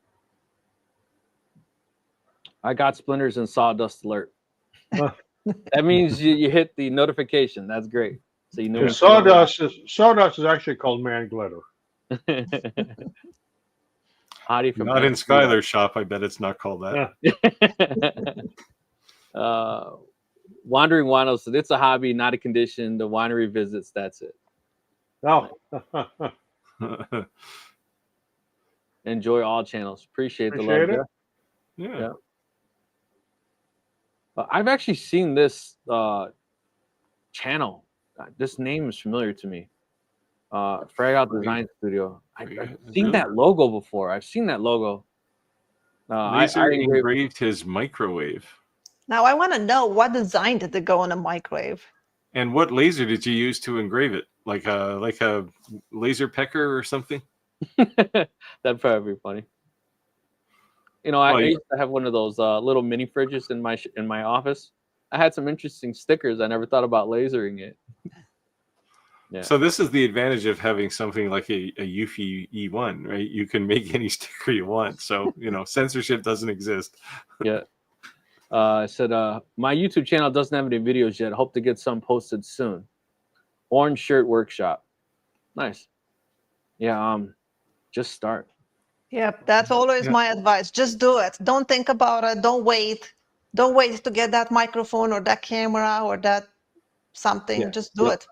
I got splinters and sawdust alert. That means you hit the notification. That's great. So you know. Yeah, sawdust is actually called man glitter. Hottie from Not in Skyler's shop. I bet it's not called that. Yeah. Wandering Wino said it's a hobby, not a condition. The winery visits, that's it. Oh. Enjoy all channels. Appreciate the love. It. Yeah. I've actually seen this channel. This name is familiar to me. Frag Out Design Studio. I've seen that logo before. I've seen that logo. Laser engraved his microwave. Now I want to know, what design did they go on a microwave? And what laser did you use to engrave it? Like a laser pecker or something? That'd probably be funny. You know, I used to have one of those little mini fridges in my office. I had some interesting stickers. I never thought about lasering it. Yeah. So this is the advantage of having something like a Eufy E1, right? You can make any sticker you want. So, you know, censorship doesn't exist. Yeah. I said, my YouTube channel doesn't have any videos yet. Hope to get some posted soon. Orange Shirt Workshop. Nice. Yeah. Just start. Yep, that's always my advice. Just do it. Don't think about it. Don't wait. Don't wait to get that microphone or that camera or that something. Yeah. Just do it.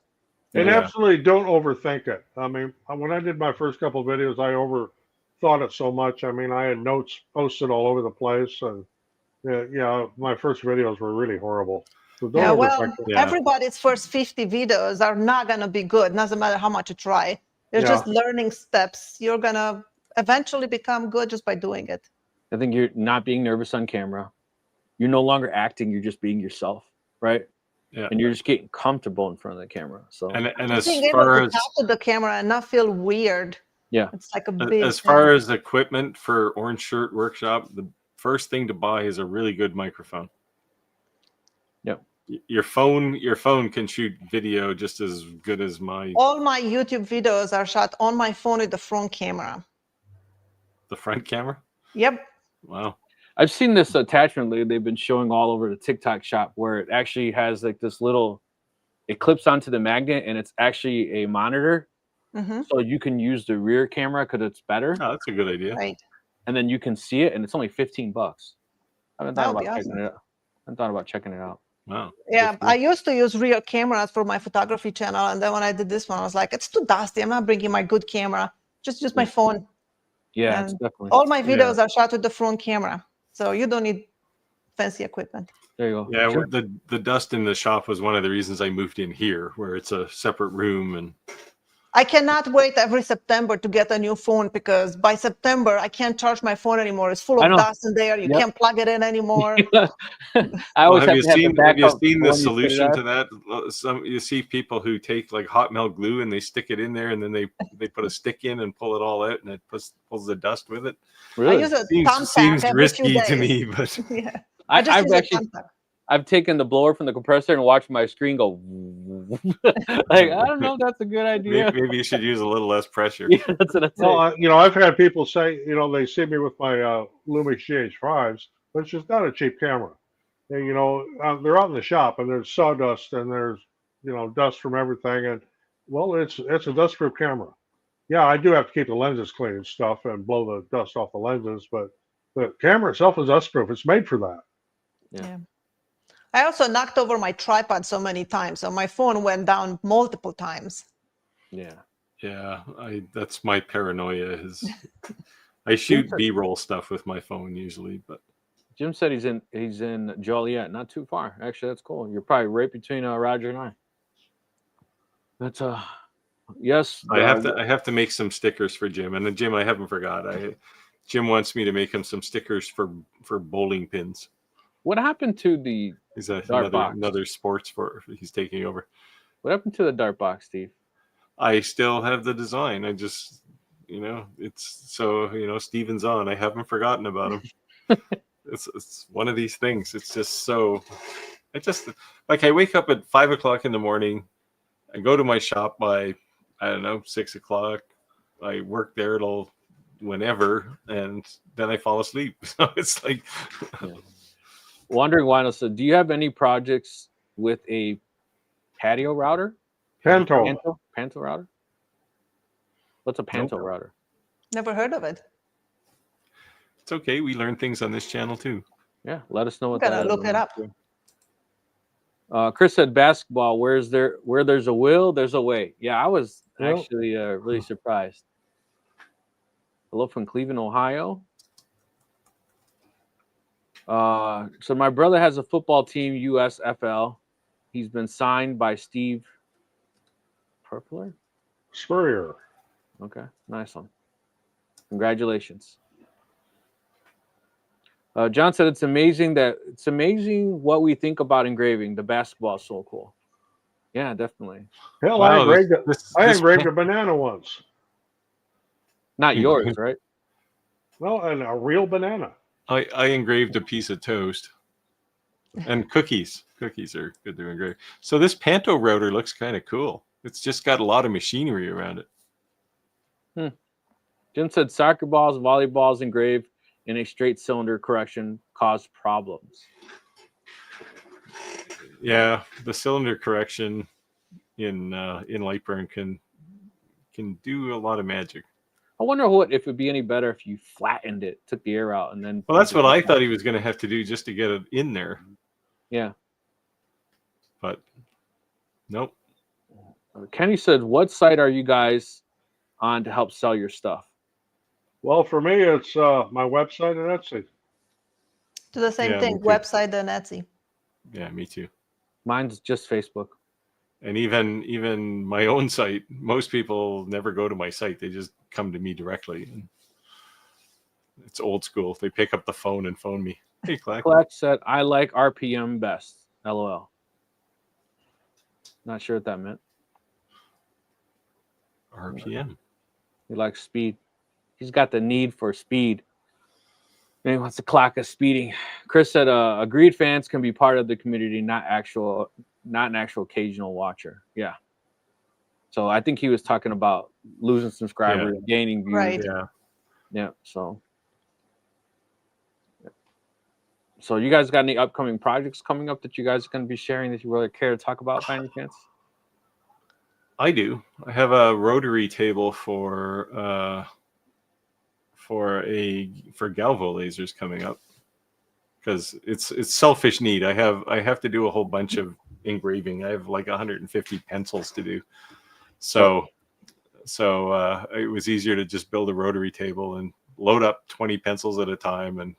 And absolutely don't overthink it. I mean, when I did my first couple of videos, I overthought it so much. I mean, I had notes posted all over the place, and my first videos were really horrible. So don't overthink it. Everybody's first 50 videos are not going to be good. Doesn't matter how much you try. They're just learning steps. You're going to eventually become good just by doing it. I think you're not being nervous on camera. You're no longer acting. You're just being yourself, right? Yeah. And you're just getting comfortable in front of the camera. So and as being far able as to talk to the camera and not feel weird. Yeah. It's like a big as far as equipment for Orange Shirt Workshop, the first thing to buy is a really good microphone. Yep. Your phone can shoot video just as good as my. All my YouTube videos are shot on my phone with the front camera. The front camera? Yep. Wow. I've seen this attachment they've been showing all over the TikTok shop where it actually has like this little, it clips onto the magnet and it's actually a monitor. Mm-hmm. So you can use the rear camera because it's better. Oh, that's a good idea. Right. And then you can see it and it's only $15. I haven't thought about checking it out. I haven't thought about checking it out. Wow. Yeah, I used to use rear cameras for my photography channel. And then when I did this one, I was like, it's too dusty. I'm not bringing my good camera. Just use my phone. Yeah, And it's definitely. all my videos are shot with the front camera. So you don't need fancy equipment. There you go. Yeah, Sure. the dust in the shop was one of the reasons I moved in here, where it's a separate room. And I cannot wait every September to get a new phone because by September I can't charge my phone anymore. It's full of dust in there. You can't plug it in anymore. I always have you seen the when solution to that? You see people who take like hot melt glue and they stick it in there and then they put a stick in and pull it all out and it pulls the dust with it. Really? I use a thumbtack seems every few risky days. to me, but Yeah. I've taken the blower from the compressor and watched my screen go. Like, I don't know if that's a good idea. Maybe you should use a little less pressure. Yeah, that's what I'm saying. Well, I've had people say, they see me with my Lumix GH5s, but it's just not a cheap camera. And, they're out in the shop and there's sawdust and there's, dust from everything. And, well, it's a dust-proof camera. Yeah, I do have to keep the lenses clean and stuff and blow the dust off the lenses, but the camera itself is dust-proof. It's made for that. Yeah. I also knocked over my tripod so many times, so my phone went down multiple times. Yeah. Yeah, that's my paranoia. I shoot B-roll stuff with my phone usually, but Jim said he's in Joliet, not too far. Actually, that's cool. You're probably right between Roger and I. That's yes. I have to make some stickers for Jim, and then Jim, I haven't forgot. Jim wants me to make him some stickers for bowling pins. What happened to the another sports he's taking over? What happened to the dart box, Steve? I still have the design. I just, it's so, Steven's on. I haven't forgotten about him. It's one of these things. It's just so, I wake up at 5 o'clock in the morning. I go to my shop by, I don't know, 6 o'clock. I work there till whenever, and then I fall asleep. So it's like, Wondering why. So, do you have any projects with a patio router? Panto. Panto router? What's a panto router? Never heard of it. it's okay. We learn things on this channel too. Yeah, let us know what I'm that gonna look it up. Chris said basketball. Where there's a will, there's a way. Yeah, I was actually really surprised. Hello from Cleveland, Ohio. So my brother has a football team, USFL. He's been signed by Steve Purpler. Spurrier. Okay, nice one. Congratulations. John said it's amazing what we think about engraving. The basketball is so cool. Yeah, definitely. Hell, Wow, I engraved a banana once. Not yours, right? No, and a real banana. I engraved a piece of toast and cookies. Cookies are good to engrave. So this Panto router looks kind of cool. It's just got a lot of machinery around it. Jim said soccer balls, volleyballs engraved in a straight cylinder correction cause problems. Yeah, the cylinder correction in Lightburn can do a lot of magic. I wonder if it'd be any better if you flattened it, took the air out, and then. Well, that's what I thought he was going to have to do just to get it in there. Yeah. But nope. Kenny said, "What site are you guys on to help sell your stuff?" Well, for me, it's my website and Etsy. Do the same thing, website and Etsy. Yeah, me too. Mine's just Facebook. And even my own site, most people never go to my site. They just come to me directly. It's old school. They pick up the phone and phone me. Hey, Clack. Clack said, "I like RPM best." LOL. Not sure what that meant. RPM. He likes speed. He's got the need for speed. And he wants to clock us speeding. Chris said, "Agreed. Fans can be part of the community, not an actual occasional watcher." Yeah. So I think he was talking about losing subscribers, gaining views. Right. Yeah. So you guys got any upcoming projects coming up that you guys are going to be sharing that you really care to talk about by any chance? I do. I have a rotary table for Galvo lasers coming up because it's selfish need. I have to do a whole bunch of engraving. I have like 150 pencils to do. So it was easier to just build a rotary table and load up 20 pencils at a time and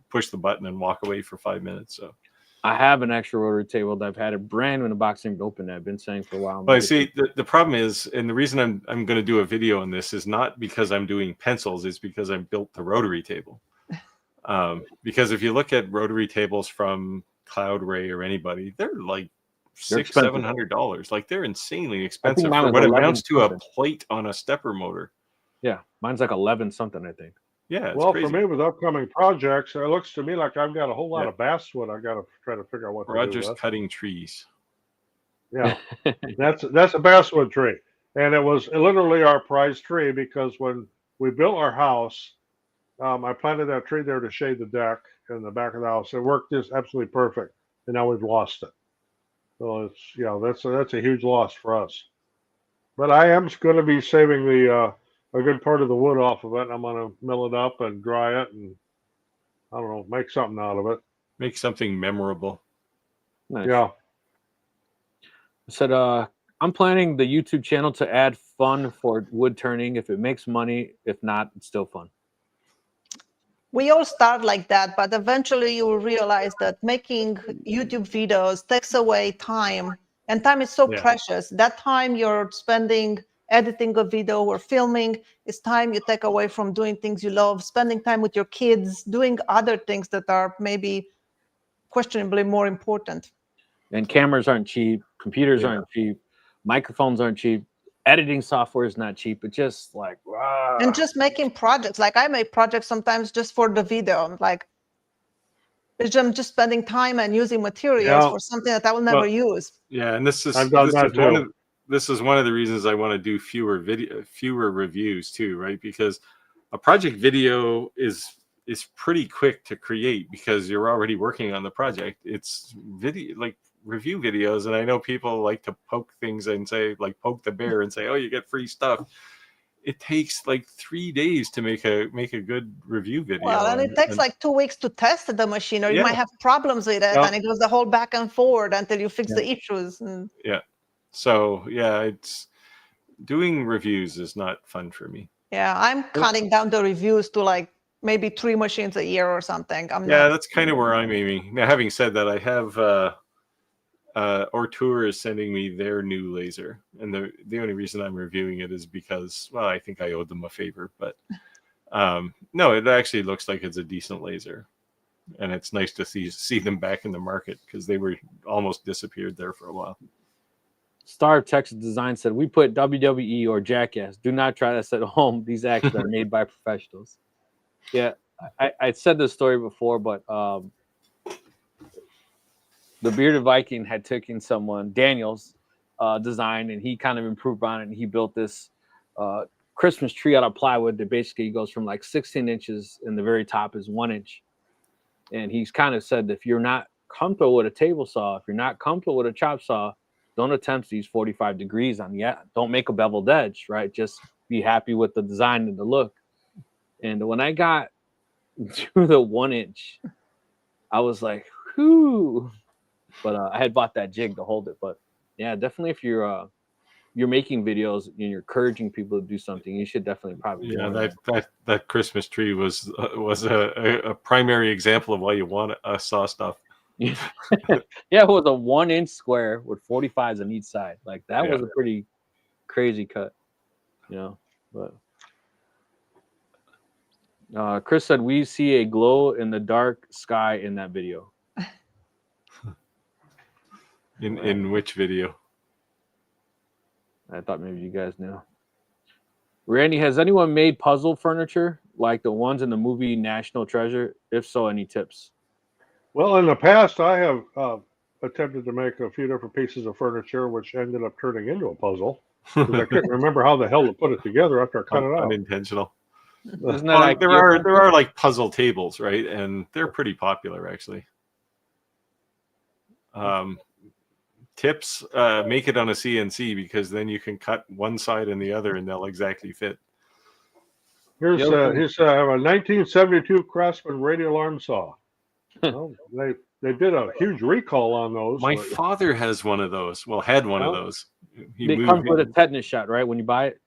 push the button and walk away for 5 minutes. So I have an extra rotary table that I've had it brand new in the box and open. I've been saying for a while. But see, the problem is, and the reason I'm going to do a video on this is not because I'm doing pencils, it's because I built the rotary table. Because if you look at rotary tables from Cloud Ray or anybody, they're like $600-700. Like they're insanely expensive for what amounts to a plate on a stepper motor. Yeah, mine's like 11 something, I think. Yeah, well, crazy. for me with upcoming projects, it looks to me like I've got a whole lot of basswood. I got to try to figure out what Roger's to do with. cutting trees. Yeah, that's a basswood tree, and it was literally our prized tree because when we built our house, I planted that tree there to shade the deck in the back of the house. It worked just absolutely perfect, and now we've lost it. So it's that's a huge loss for us. But I am going to be saving a good part of the wood off of it. I'm going to mill it up and dry it, and I don't know, make something out of it. Make something memorable. Nice. Yeah. I said, I'm planning the YouTube channel to add fun for wood turning. If it makes money, if not, it's still fun. We all start like that, but eventually you will realize that making YouTube videos takes away time, and time is so precious. That time you're spending editing a video or filming is time you take away from doing things you love, spending time with your kids, doing other things that are maybe questionably more important. And cameras aren't cheap, computers aren't cheap, microphones aren't cheap, editing software is not cheap. It's just like, wow. And just making projects. Like I make projects sometimes just for the video. Like I'm just spending time and using materials for something that I will never use. Yeah, and this is this is one of the reasons I want to do fewer reviews too, right? Because a project video is pretty quick to create because you're already working on the project. It's video, like review videos, and I know people like to poke things and say, like, poke the bear and say, oh, you get free stuff. It takes like 3 days to make a good review video. Well, and it takes like 2 weeks to test the machine, or you might have problems with it, and it goes the whole back and forward until you fix the issues. And... Yeah. So it's doing reviews is not fun for me. Yeah, I'm cutting down the reviews to like maybe 3 machines a year or something. That's kind of where I'm aiming. Now, having said that, I have Ortour is sending me their new laser, and the only reason I'm reviewing it is because, well, I think I owed them a favor. But no, it actually looks like it's a decent laser, and it's nice to see them back in the market because they were almost disappeared there for a while. Star of Texas Design said, we put WWE or Jackass. Do not try this at home. These acts are made by professionals. Yeah, I said this story before, but the Bearded Viking had taken someone, Daniel's design, and he kind of improved on it, and he built this Christmas tree out of plywood that basically goes from like 16 inches, and the very top is 1 inch. And he's kind of said that if you're not comfortable with a table saw, if you're not comfortable with a chop saw, don't attempt to use 45 degrees on the don't make a beveled edge, right? Just be happy with the design and the look. And when I got to the 1 inch, I was like, whew. But I had bought that jig to hold it. But yeah, definitely if you're making videos and you're encouraging people to do something, you should definitely probably that Christmas tree was a primary example of why you want to saw stuff. Yeah, it was a 1 inch square with 45s on each side. Like that was a pretty crazy cut, But Chris said we see a glow in the dark sky in that video. In which video? I thought maybe you guys knew. Randy, has anyone made puzzle furniture like the ones in the movie National Treasure? If so, any tips? Well, in the past, I have attempted to make a few different pieces of furniture, which ended up turning into a puzzle. Because I couldn't remember how the hell to put it together after I cut it out. Unintentional. Isn't that like there are like puzzle tables, right? And they're pretty popular, actually. Tips: make it on a CNC because then you can cut one side and the other, and they'll exactly fit. Here's I have a 1972 Craftsman radial arm saw. Well, they did a huge recall on those. My father has one of those. Well, had one of those. It comes with a tetanus shot, right? When you buy it.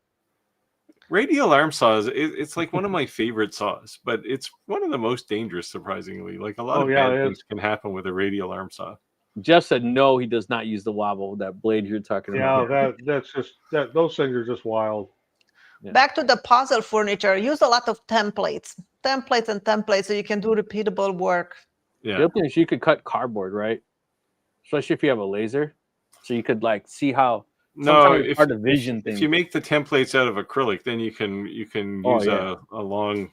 Radial arm saws. It's like one of my favorite saws, but it's one of the most dangerous, surprisingly. Like a lot of bad things can happen with a radial arm saw. Jeff said no, he does not use the wobble, that blade you're talking about. Yeah, that's just those things are just wild. Yeah. Back to the puzzle furniture, use a lot of templates so you can do repeatable work. Yeah. The other thing is you could cut cardboard, right? Especially if you have a laser. So you could like see how it's hard to vision things. If you make the templates out of acrylic, then you can use a long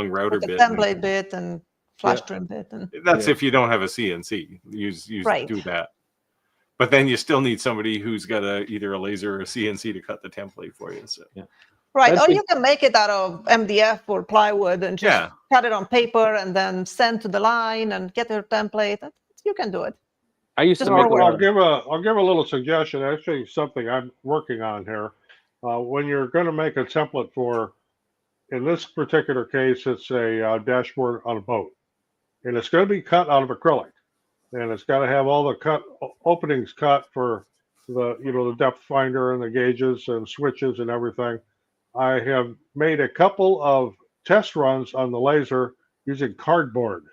router bit. Template bit and flash trim bit. And that's if you don't have a CNC. Do that. But then you still need somebody who's got either a laser or a CNC to cut the template for you. So right. Or you can make it out of MDF or plywood and just cut it on paper and then send to the line and get your template. You can do it. I used to I'll give a little suggestion. Actually, something I'm working on here. When you're going to make a template for, in this particular case, it's a dashboard on a boat, and it's going to be cut out of acrylic, and it's got to have all the openings cut for the depth finder and the gauges and switches and everything. I have made a couple of test runs on the laser using cardboard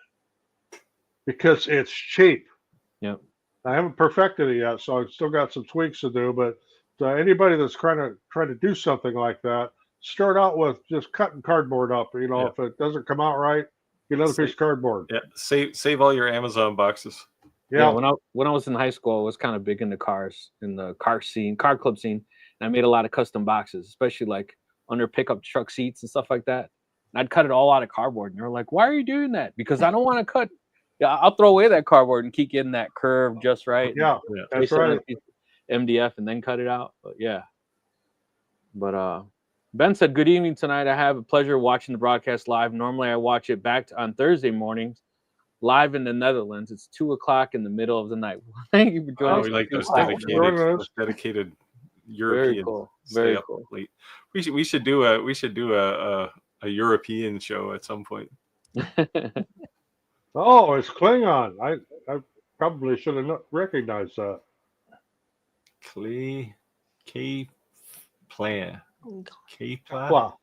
because it's cheap. Yep. I haven't perfected it yet, so I've still got some tweaks to do. But anybody that's trying to do something like that, start out with just cutting cardboard up. If it doesn't come out right, get another piece of cardboard. Yeah, save all your Amazon boxes. Yeah. When I was in high school, I was kind of big into cars, in the car club scene, and I made a lot of custom boxes, especially like under pickup truck seats and stuff like that. And I'd cut it all out of cardboard, and they're like, "Why are you doing that?" Because I don't want to cut. Yeah, I'll throw away that cardboard and keep getting that curve just right. Yeah, that's right. MDF and then cut it out. But yeah. But Ben said, "Good evening tonight. I have a pleasure watching the broadcast live. Normally I watch it back on Thursday mornings, live in the Netherlands. It's 2:00 in the middle of the night." Thank you for joining. We like those Wow. dedicated European. Very cool. Very cool. Late. We should do a European show at some point. Oh, it's Klingon. I probably should have recognized that. K-Plan. Wow.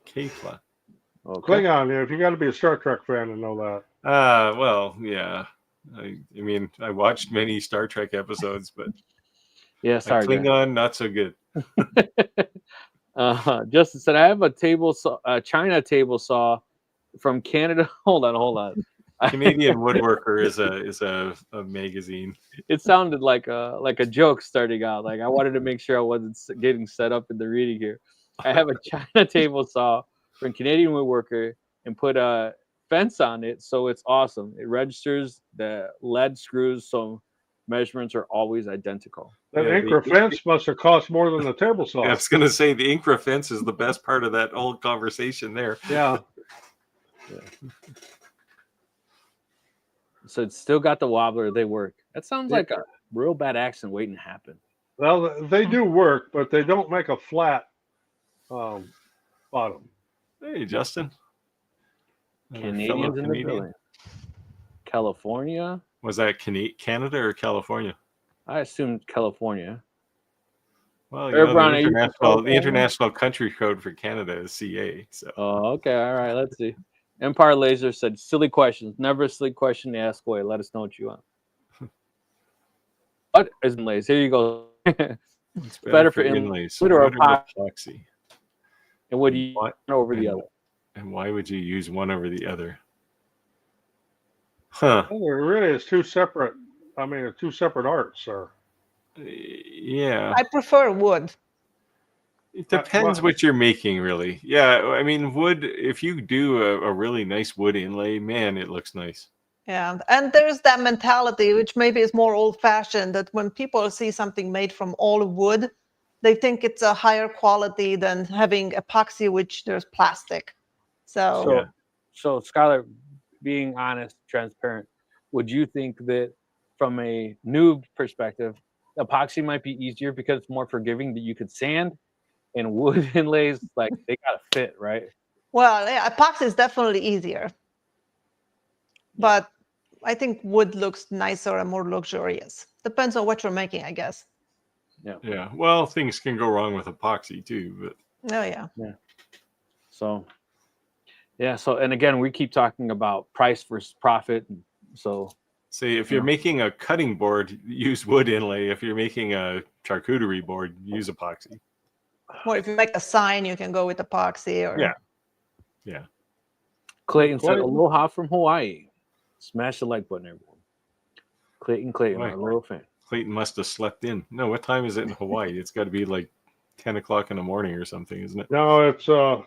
K-Plan. Okay. Klingon, yeah, if you got to be a Star Trek fan to know that. Well, yeah. I mean, I watched many Star Trek episodes, but Yeah, sorry. Klingon, not so good. Justin said, "I have a table saw, China table saw from Canada." Hold on. Canadian Woodworker is a magazine. It sounded like a joke starting out. Like I wanted to make sure I wasn't getting set up in the reading here. I have a China table saw from Canadian Woodworker and put a fence on it, so it's awesome. It registers the lead screws, so measurements are always identical. That Incra fence must have cost more than the table saw. I was going to say the Incra fence is the best part of that whole conversation there. Yeah. So it's still got the wobbler. They work. That sounds like a real bad accident waiting to happen. Well, they do work, but they don't make a flat bottom. Hey, Justin. Canadians in the building. California. Was that Canada or California? I assumed California. Well, the international country code for Canada is CA. So. Oh, okay. All right. Let's see. Empire Laser said, "Silly questions. Never a silly question to ask away. Let us know what you want." What is inlays? Here you go. It's better for inlays. Wood or epoxy. And would you one over the other? And why would you use one over the other? Huh. Well, there really is two separate arts, sir. Yeah. I prefer wood. It depends what you're making, really. Yeah, I mean, wood, if you do a really nice wood inlay, man, it looks nice. Yeah, and there's that mentality, which maybe is more old-fashioned, that when people see something made from all wood, they think it's a higher quality than having epoxy, which there's plastic. So Skyler, being honest, transparent, would you think that from a noob perspective, epoxy might be easier because it's more forgiving that you could sand, and wood inlays, like, they gotta fit, right? Well, yeah, epoxy is definitely easier, but I think wood looks nicer and more luxurious. Depends on what you're making, I guess. Yeah. Well, things can go wrong with epoxy too, but oh yeah. So and again, we keep talking about price versus profit. So say if you're making a cutting board, use wood inlay. If you're making a charcuterie board, use epoxy. Or if you make a sign, you can go with epoxy. Or yeah. Clayton said, "Aloha from Hawaii." Smash the like button, everyone. Clayton, Right. my little fan. Clayton must have slept in. No, what time is it in Hawaii? It's got to be like 10 o'clock in the morning or something, isn't it? No, it's 5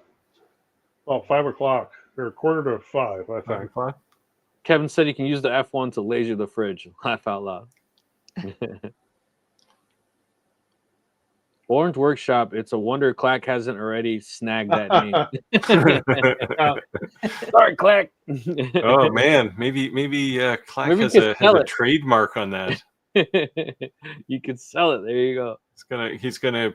o'clock or 4:45, I 5 think. o'clock? Kevin said he can use the F1 to laser the fridge. Laugh out loud. Orange Workshop. It's a wonder Clack hasn't already snagged that name. Sorry, Clack. Oh man, maybe Clack has a trademark on that. You could sell it. There you go. He's gonna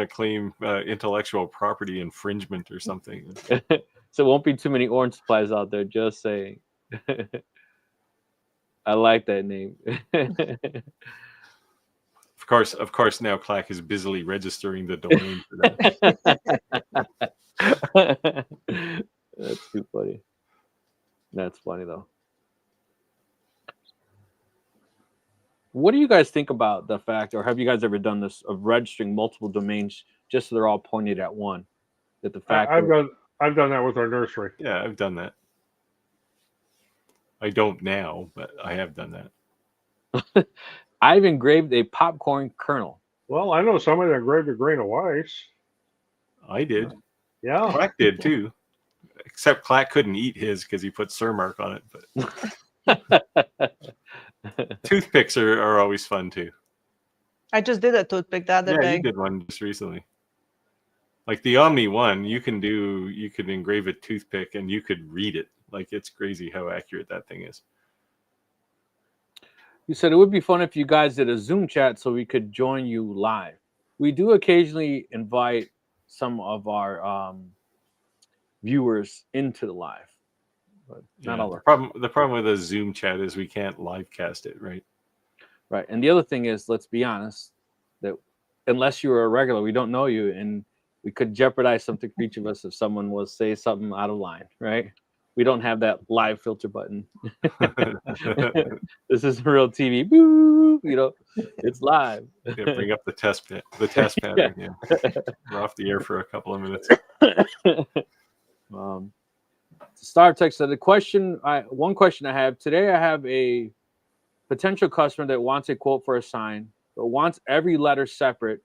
claim intellectual property infringement or something. So it won't be too many orange supplies out there. Just saying. I like that name. Of course. Now Clack is busily registering the domain for that. That's too funny. That's funny though. What do you guys think about the fact, or have you guys ever done this, of registering multiple domains just so they're all pointed at one? That the fact I've done that with our nursery. Yeah, I've done that. I don't now, but I have done that. I've engraved a popcorn kernel. Well, I know somebody that engraved a grain of rice. I did. Yeah. Clack did too. Except Clack couldn't eat his because he put Surmark on it. But toothpicks are always fun too. I just did a toothpick the other Yeah, day. you did one just recently. Like the Omni one, you could engrave a toothpick and you could read it. Like it's crazy how accurate that thing is. You said it would be fun if you guys did a Zoom chat so we could join you live. We do occasionally invite some of our viewers into the live, but not all. The problem with a Zoom chat is we can't live cast it, right? Right. And the other thing is, let's be honest, that unless you're a regular, we don't know you, and we could jeopardize something for each of us if someone was say something out of line, right? We don't have that live filter button. This is real TV. Boo, it's live. Yeah, bring up the test pattern. Yeah. We're off the air for a couple of minutes. Star Tech said one question I have today. I have a potential customer that wants a quote for a sign, but wants every letter separate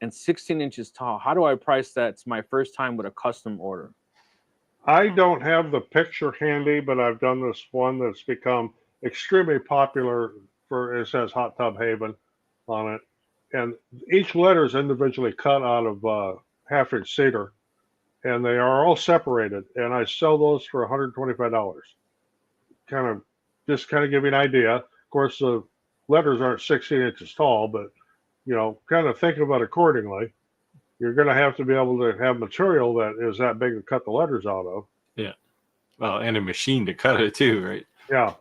and 16 inches tall. How do I price that? It's my first time with a custom order. I don't have the picture handy, but I've done this one that's become extremely popular. It says Hot Tub Haven on it, and each letter is individually cut out of 1/2-inch cedar, and they are all separated. And I sell those for $125. Kind of give you an idea. Of course, the letters aren't 16 inches tall, but kind of think about it accordingly. You're going to have to be able to have material that is that big to cut the letters out of. Yeah. Well, and a machine to cut it too, right? Yeah.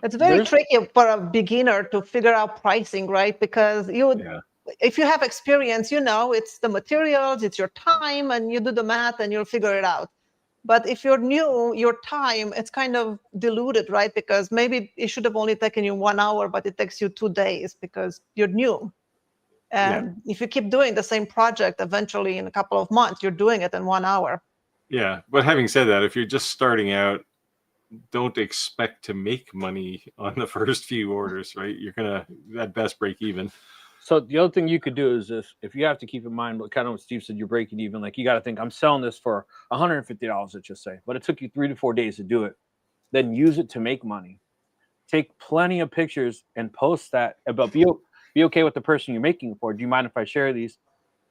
It's very tricky for a beginner to figure out pricing, right? Because if you have experience, it's the materials, it's your time, and you do the math and you'll figure it out. But if you're new, your time, it's kind of diluted, right? Because maybe it should have only taken you 1 hour, but it takes you 2 days because you're new. And if you keep doing the same project, eventually in a couple of months, you're doing it in 1 hour. Yeah. But having said that, if you're just starting out, don't expect to make money on the first few orders, right? You're going to at best break even. So the other thing you could do is if you have to keep in mind what Steve said, you're breaking even. Like you got to think, I'm selling this for $150, let's just say, but it took you 3 to 4 days to do it. Then use it to make money. Take plenty of pictures and post that. But be okay with the person you're making it for. Do you mind if I share these?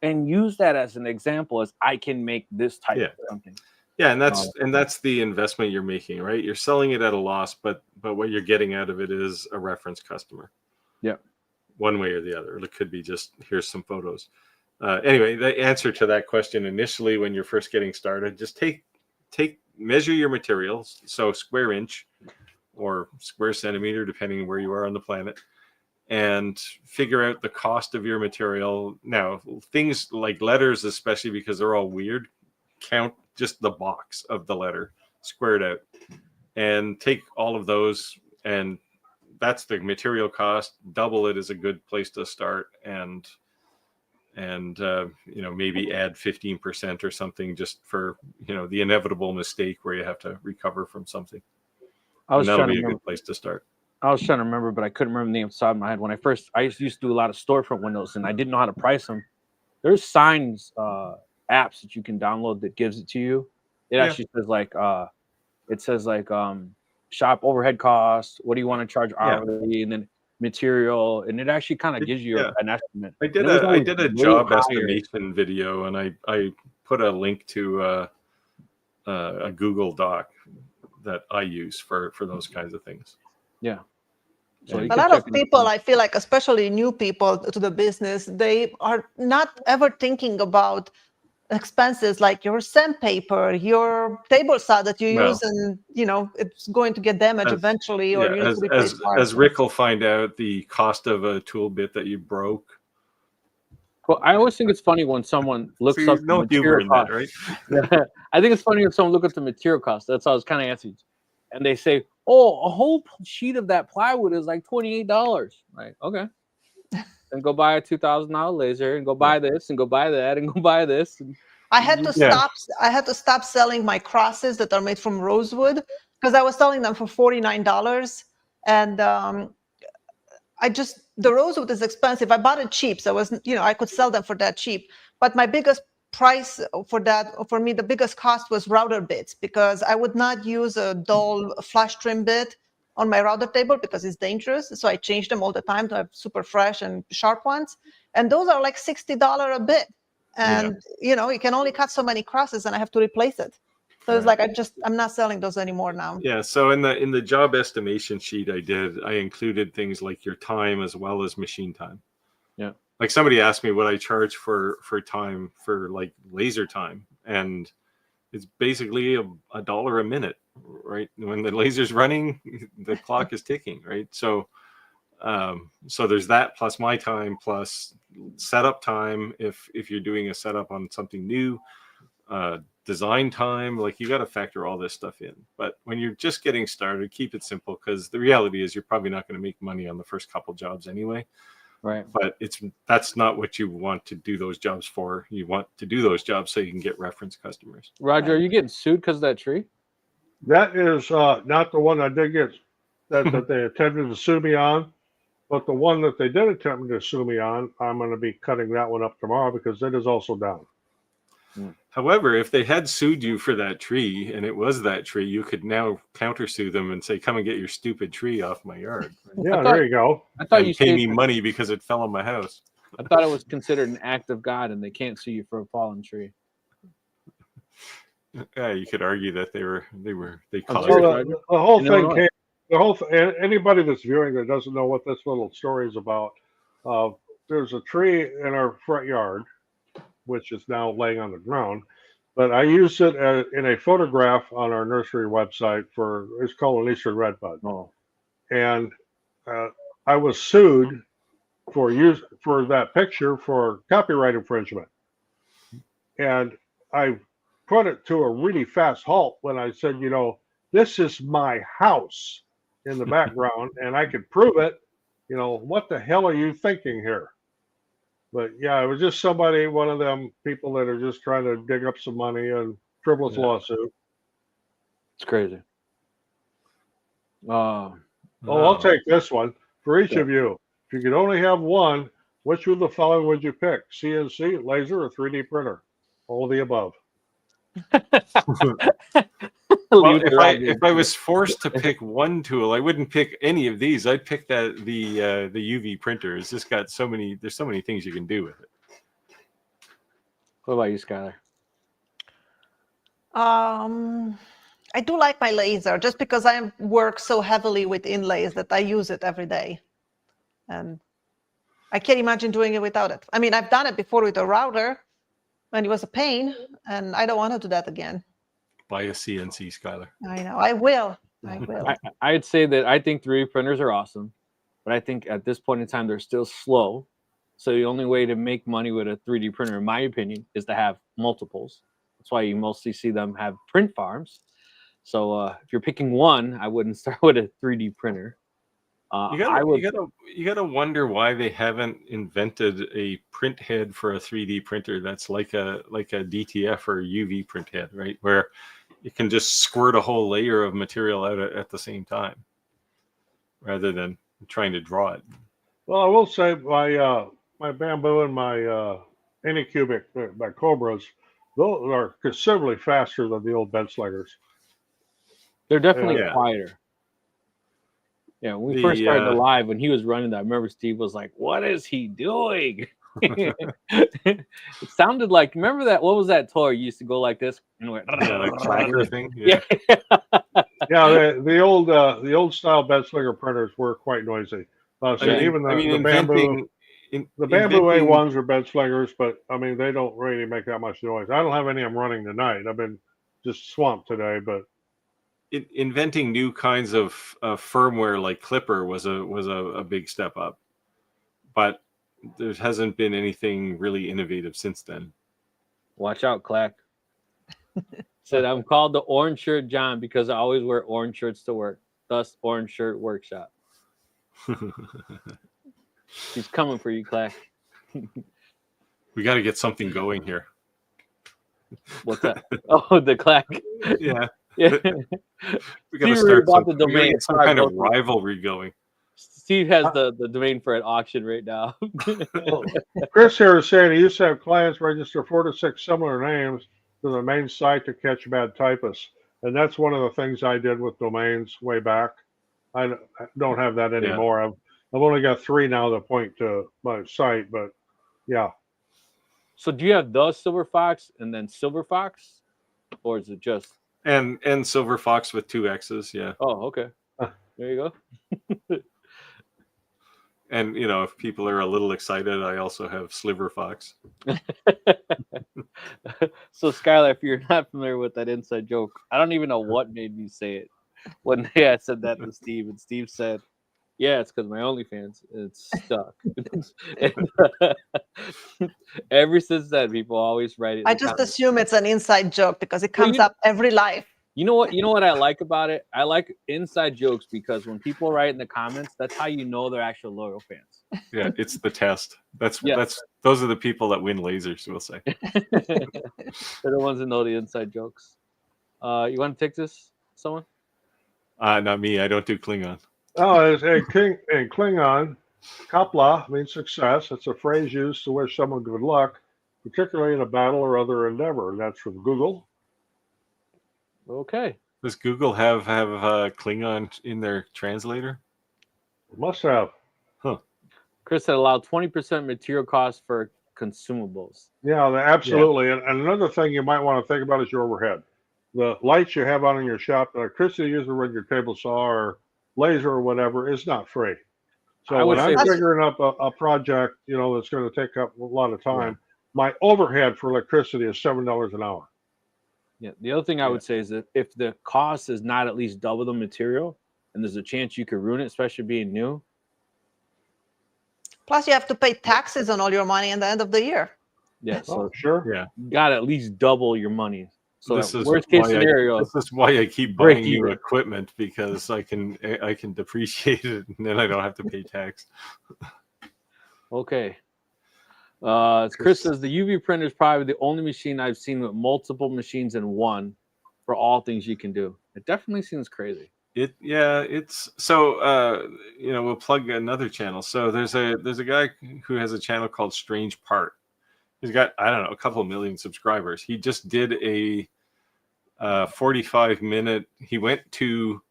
And use that as an example as I can make this type of something. Yeah, and that's the investment you're making, right? You're selling it at a loss, but what you're getting out of it is a reference customer. Yeah. One way or the other. It could be just here's some photos. Anyway, the answer to that question initially when you're first getting started, just measure your materials, so square inch or square centimeter, depending where you are on the planet, and figure out the cost of your material. Now, things like letters, especially because they're all weird, count just the box of the letter, square it out, and take all of those, and that's the material cost. Double it is a good place to start, and maybe add 15% or something just for the inevitable mistake where you have to recover from something. That'll be a good place to start. I was trying to remember, but I couldn't remember the name off the top of my head. When I used to do a lot of storefront windows, and I didn't know how to price them. There's signs apps that you can download that gives it to you. It actually says shop overhead costs. What do you want to charge hourly, and then material, and it actually kind of gives you an estimate. I did a job estimation video, and I put a link to a Google Doc that I use for those kinds of things. Yeah. So a lot of people, I feel like, especially new people to the business, they are not ever thinking about expenses like your sandpaper, your table saw that you use, and it's going to get damaged eventually, or you need to replace parts. As Rick will find out, the cost of a tool bit that you broke. Well, I always think it's funny when someone looks up the material cost. Right? I think it's funny when someone looks up the material cost. That's how I was kind of answering, and they say, "Oh, a whole sheet of that plywood is like $28." Like, okay. And go buy a $2,000 laser, and go buy this, and go buy that, and go buy this. I had to stop. I had to stop selling my crosses that are made from rosewood because I was selling them for $49, and the rosewood is expensive. I bought it cheap, so I could sell them for that cheap. But my biggest price for me, the biggest cost was router bits, because I would not use a dull flush trim bit on my router table because it's dangerous. So I change them all the time to have super fresh and sharp ones. And those are like $60 a bit. And, you know, you can only cut so many crosses and I have to replace it. So it's like, I'm not selling those anymore now. Yeah. So in the job estimation sheet I included things like your time as well as machine time. Yeah. Like somebody asked me what I charge for time for like laser time. And it's basically a dollar a minute, right? When the laser's running, the clock is ticking, right? So so there's that plus my time plus setup time if you're doing a setup on something new, design time, like you got to factor all this stuff in. But when you're just getting started, keep it simple, because the reality is you're probably not going to make money on the first couple jobs anyway. Right. But that's not what you want to do those jobs for. You want to do those jobs so you can get reference customers. Roger, are you getting sued because of that tree? That is not the one I did get that they attempted to sue me on, but the one that they did attempt to sue me on, I'm going to be cutting that one up tomorrow because it is also down. However, if they had sued you for that tree and it was that tree, you could now countersue them and say, "Come and get your stupid tree off my yard." Yeah, there you go. I thought you pay me money because it fell on my house. I thought it was considered an act of God, and they can't sue you for a fallen tree. Yeah, you could argue that they caused Well, it. the whole thing came. Anybody that's viewing that doesn't know what this little story is about, there's a tree in our front yard, which is now laying on the ground. But I used it in a photograph on our nursery website it's called an Eastern Redbud. Oh. And I was sued for that picture for copyright infringement. And I put it to a really fast halt when I said, you know, this is my house in the background and I could prove it. You know, what the hell are you thinking here? But yeah, it was just one of them people that are just trying to dig up some money and frivolous lawsuit. It's crazy. I'll take this one. For each of you, if you could only have one, which of the following would you pick? CNC, laser, or 3D printer? All of the above. Well, if I was forced to pick one tool, I wouldn't pick any of these. I'd pick the UV printer. It's just got there's so many things you can do with it. What about you, Skyler? I do like my laser just because I work so heavily with inlays that I use it every day. And I can't imagine doing it without it. I mean, I've done it before with a router and it was a pain, and I don't want to do that again. Buy a CNC, Skyler. I know. I will. I'd say that I think 3D printers are awesome, but I think at this point in time, they're still slow. So the only way to make money with a 3D printer, in my opinion, is to have multiples. That's why you mostly see them have print farms. So if you're picking one, I wouldn't start with a 3D printer. You gotta wonder why they haven't invented a print head for a 3D printer that's like a DTF or UV print head, right? Where you can just squirt a whole layer of material out at the same time, rather than trying to draw it. Well, I will say my bamboo and my Anycubic, my Cobras, those are considerably faster than the old bed slingers. They're definitely quieter. Yeah, when we first started the live, when he was running that, I remember Steve was like, "What is he doing?" It sounded like, remember that? What was that toy? You used to go like this and went, like tracker thing. Yeah. Yeah, the old style bed slinger printers were quite noisy. The bamboo A1s are bed slingers, but I mean they don't really make that much noise. I don't have any of them running tonight. I've been just swamped today, but. Inventing new kinds of firmware like Clipper was a big step up, but there hasn't been anything really innovative since then. Watch out, Clack. Said I'm called the Orange Shirt John because I always wear orange shirts to work. Thus, Orange Shirt Workshop. He's coming for you, Clack. We got to get something going here. What's that? Oh, the Clack. Yeah. Yeah. We got to start some kind of rivalry going. Steve has the domain for an auction right now. Chris here is saying he used to have clients register 4 to 6 similar names to the main site to catch bad typists. And that's one of the things I did with domains way back. I don't have that anymore. I've only got 3 now that point to my site, but yeah. So do you have the Silver Fox and then Silver Fox, or is it just and Silver Fox with 2 X's? Yeah. Oh, okay. There you go. And if people are a little excited, I also have Sliver Fox. So Skyler, if you're not familiar with that inside joke, I don't even know what made me say it. One day I said that to Steve, and Steve said, "Yeah, it's because my OnlyFans it's stuck." And, ever since then, people always write it. I just assume it's an inside joke because it comes up every live. You know what I like about it? I like inside jokes because when people write in the comments, that's how you know they're actual loyal fans. Yeah, it's the test. Those are the people that win lasers, we'll say. They're the ones that know the inside jokes. You want to take this, someone? Not me. I don't do Klingon. Oh, it's in Klingon, kapla means success. It's a phrase used to wish someone good luck, particularly in a battle or other endeavor. That's from Google. Okay. Does Google have Klingon in their translator? Must have. Huh. Chris said allow 20% material cost for consumables. Yeah, absolutely. Yeah. And another thing you might want to think about is your overhead. The lights you have on in your shop, the electricity you use to run your table saw or laser or whatever is not free. So when I'm figuring up a project, that's going to take up a lot of time, my overhead for electricity is $7 an hour. Yeah. The other thing I would say is that if the cost is not at least double the material, and there's a chance you could ruin it, especially being new. Plus, you have to pay taxes on all your money at the end of the year. Yeah. So sure. Yeah. You got to at least double your money. So this is worst case scenario. This is why I keep buying new equipment, because I can depreciate it and then I don't have to pay tax. Okay. Chris says the UV printer is probably the only machine I've seen with multiple machines in one for all things you can do. It definitely seems crazy. It's so we'll plug another channel. So there's a guy who has a channel called Strange Part. He's got, I don't know, a couple million subscribers. He just did a 45-minute. He went to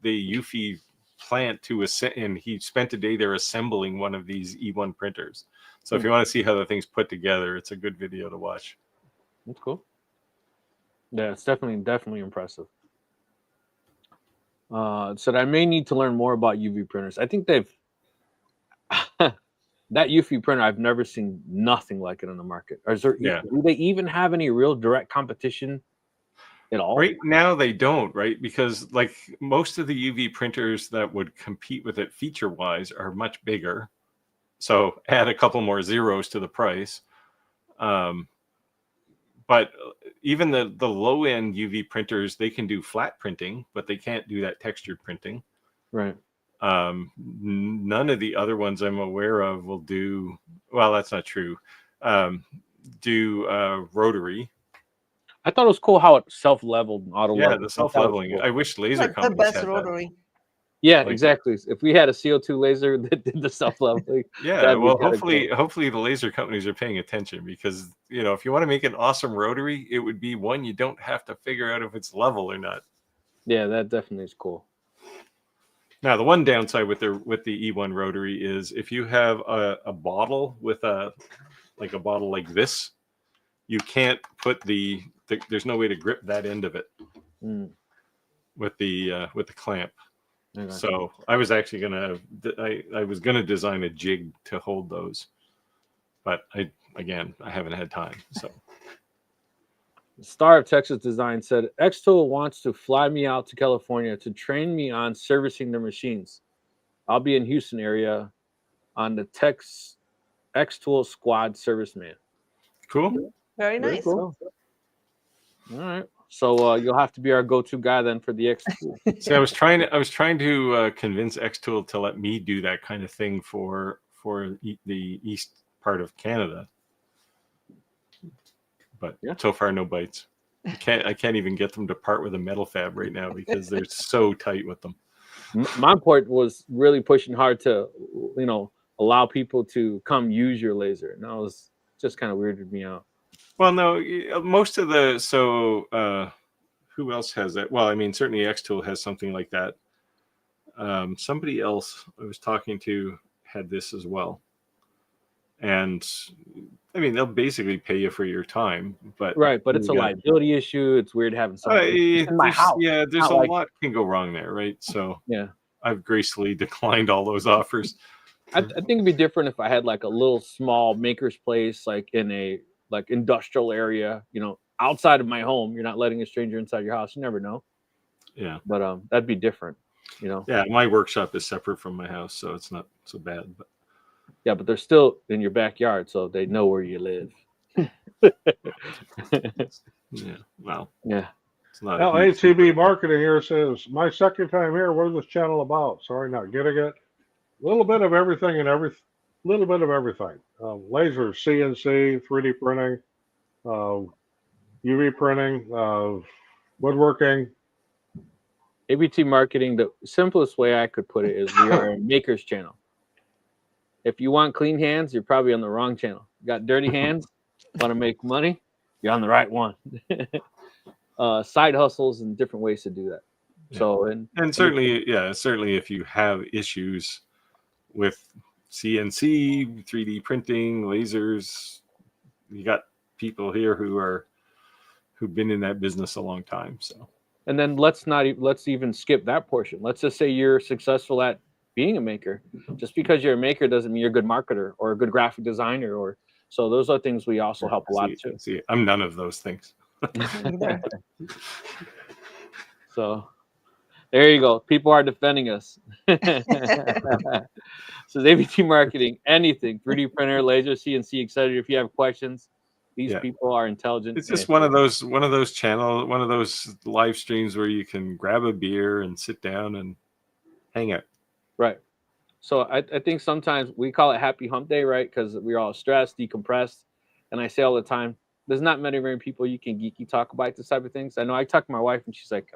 the UFI plant and he spent a day there assembling one of these E1 printers. So if you want to see how the thing's put together, it's a good video to watch. That's cool. Yeah, it's definitely impressive. So I may need to learn more about UV printers. I think they've that UV printer, I've never seen nothing like it on the market. Or is there, do they even have any real direct competition at all? Right now they don't, right? Because like most of the UV printers that would compete with it feature-wise are much bigger. So add a couple more zeros to the price. But even the low-end UV printers, they can do flat printing, but they can't do that textured printing. Right. None of the other ones I'm aware of will do, well, that's not true, do rotary. I thought it was cool how it self-leveled and auto-leveled. Yeah, the self-leveling. Cool. I wish laser companies the best had rotary. That. Yeah, exactly. If we had a CO2 laser that did the self-leveling. Yeah, well, hopefully the laser companies are paying attention, because, if you want to make an awesome rotary, it would be one you don't have to figure out if it's level or not. Yeah, that definitely is cool. Now, the one downside with the E1 rotary is if you have a bottle with a bottle like this, you can't put there's no way to grip that end of it with the clamp. So I was actually gonna design a jig to hold those, but I haven't had time. So Star of Texas Design said Xtool wants to fly me out to California to train me on servicing their machines. I'll be in Houston area on the Xtool squad serviceman. Cool. Very nice. Cool. All right. So you'll have to be our go-to guy then for the Xtool. See, I was trying to convince Xtool to let me do that kind of thing for the east part of Canada, but so far no bites. I can't even get them to part with a metal fab right now because they're so tight with them. My point was really pushing hard to allow people to come use your laser, and that was just kind of weirded me out. Well, no, most of who else has that? Well, I mean, certainly Xtool has something like that. somebody else I was talking to had this as well. And I mean, they'll basically pay you for your time, but Right, but it's a liability issue. It's weird having something in my house. Yeah, there's a lot can go wrong there, right? So yeah, I've gracefully declined all those offers. I think it'd be different if I had like a little small maker's place, like in a industrial area, outside of my home. You're not letting a stranger inside your house. You never know. Yeah, but that'd be different, Yeah, my workshop is separate from my house, so it's not so bad. But yeah, but they're still in your backyard, so they know where you live. Yeah, well, yeah. It's not. ATB Marketing here says, my second time here. What is this channel about? Sorry, not getting it. A little bit of everything and little bit of everything. Laser, CNC, 3D printing, UV printing, woodworking. ABT Marketing, the simplest way I could put it is we are a maker's channel. If you want clean hands, you're probably on the wrong channel. You got dirty hands, want to make money, you're on the right one. Side hustles and different ways to do that. Yeah. So and certainly if you have issues with CNC, 3D printing, lasers, you got people here who've been in that business a long time. So, and then let's even skip that portion. Let's just say you're successful at being a maker. Just because you're a maker doesn't mean you're a good marketer or a good graphic designer. So those are things we also help a lot too. See, I'm none of those things. So there you go. People are defending us. So ABT Marketing, anything, 3D printer, laser, CNC, etc. If you have questions, these people are intelligent. It's just one of those channels, one of those live streams where you can grab a beer and sit down and hang out. Right. So I think sometimes we call it happy hump day, right? Because we're all stressed, decompressed. And I say all the time, there's not many people you can geeky talk about this type of things. I know I talk to my wife and she's like,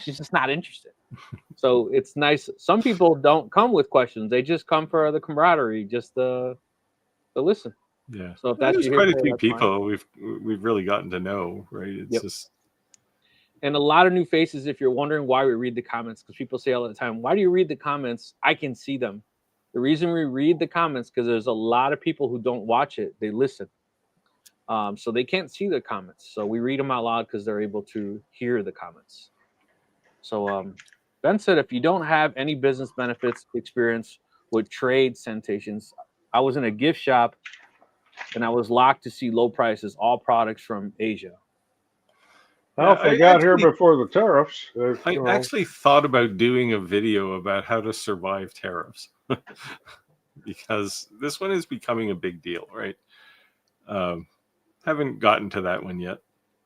she's just not interested. So it's nice. Some people don't come with questions. They just come for the camaraderie, just to listen. Yeah. So if that's quite a few people we've really gotten to know, right? It's just. And a lot of new faces, if you're wondering why we read the comments, because people say all the time, why do you read the comments? I can see them. The reason we read the comments, because there's a lot of people who don't watch it, they listen. So they can't see the comments. So we read them out loud because they're able to hear the comments. So Ben said, if you don't have any business benefits experience with trade citations, I was in a gift shop and I was locked to see low prices, all products from Asia. Well, if they got here before the tariffs. I actually thought about doing a video about how to survive tariffs because this one is becoming a big deal, right? Haven't gotten to that one yet.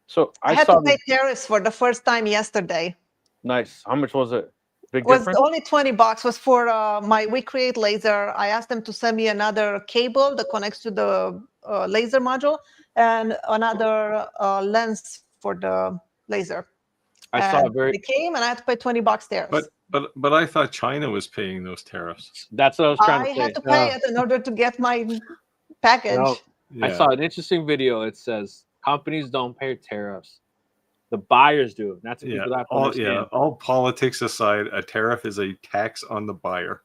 So I had to pay tariffs for the first time yesterday. Nice. How much was it? Big difference? Only $20. Was for my We Create laser. I asked them to send me another cable that connects to the laser module and another lens for the laser. They came and I had to pay $20 tariffs. But I thought China was paying those tariffs. That's what I was trying to say. I had to pay it in order to get my package. Well, I saw an interesting video. It says companies don't pay tariffs. The buyers do. That's what people have to understand. All politics aside, a tariff is a tax on the buyer.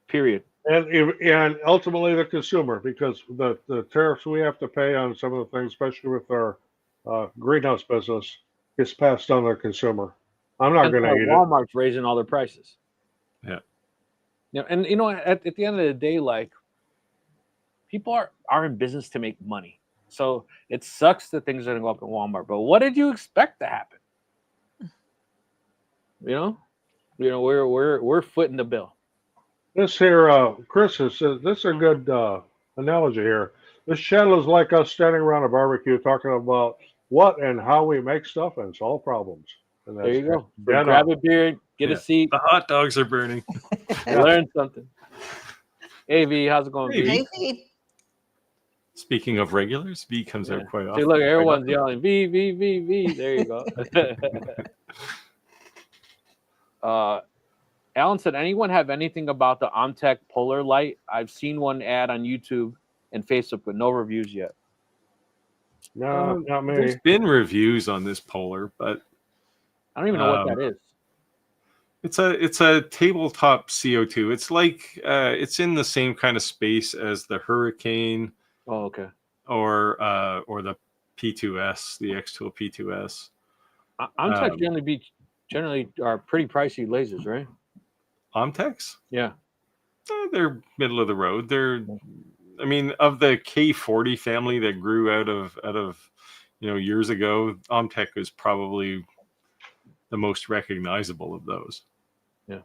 Period. And ultimately the consumer, because the tariffs we have to pay on some of the things, especially with our greenhouse business, gets passed on to the consumer. I'm not going to eat Walmart's raising all their prices. Yeah. And at the end of the day, like, people are in business to make money. So it sucks that things are going to go up at Walmart. But what did you expect to happen? We're footing the bill. This here, Chris says, this is a good analogy here. This channel is like us standing around a barbecue talking about what and how we make stuff and solve problems. And there you go. Grab a beer, get a seat. The hot dogs are burning. Learn something. Hey, V, how's it going, V? Hey, V. Speaking of regulars, V comes out quite often. See, look, everyone's yelling, V, V, V, V. There you go. Alan said, anyone have anything about the Omtech Polar Light? I've seen one ad on YouTube and Facebook, but no reviews yet. No, not me. There's been reviews on this Polar, but I don't even know what that is. It's a tabletop CO2. It's like it's in the same kind of space as the Hurricane. Oh, okay. Or the P2S, the X-Tool P2S. Omtech generally are pretty pricey lasers, right? Omtechs? Yeah. They're middle of the road. I mean, of the K40 family that grew out of years ago, Omtech is probably the most recognizable of those. Yeah.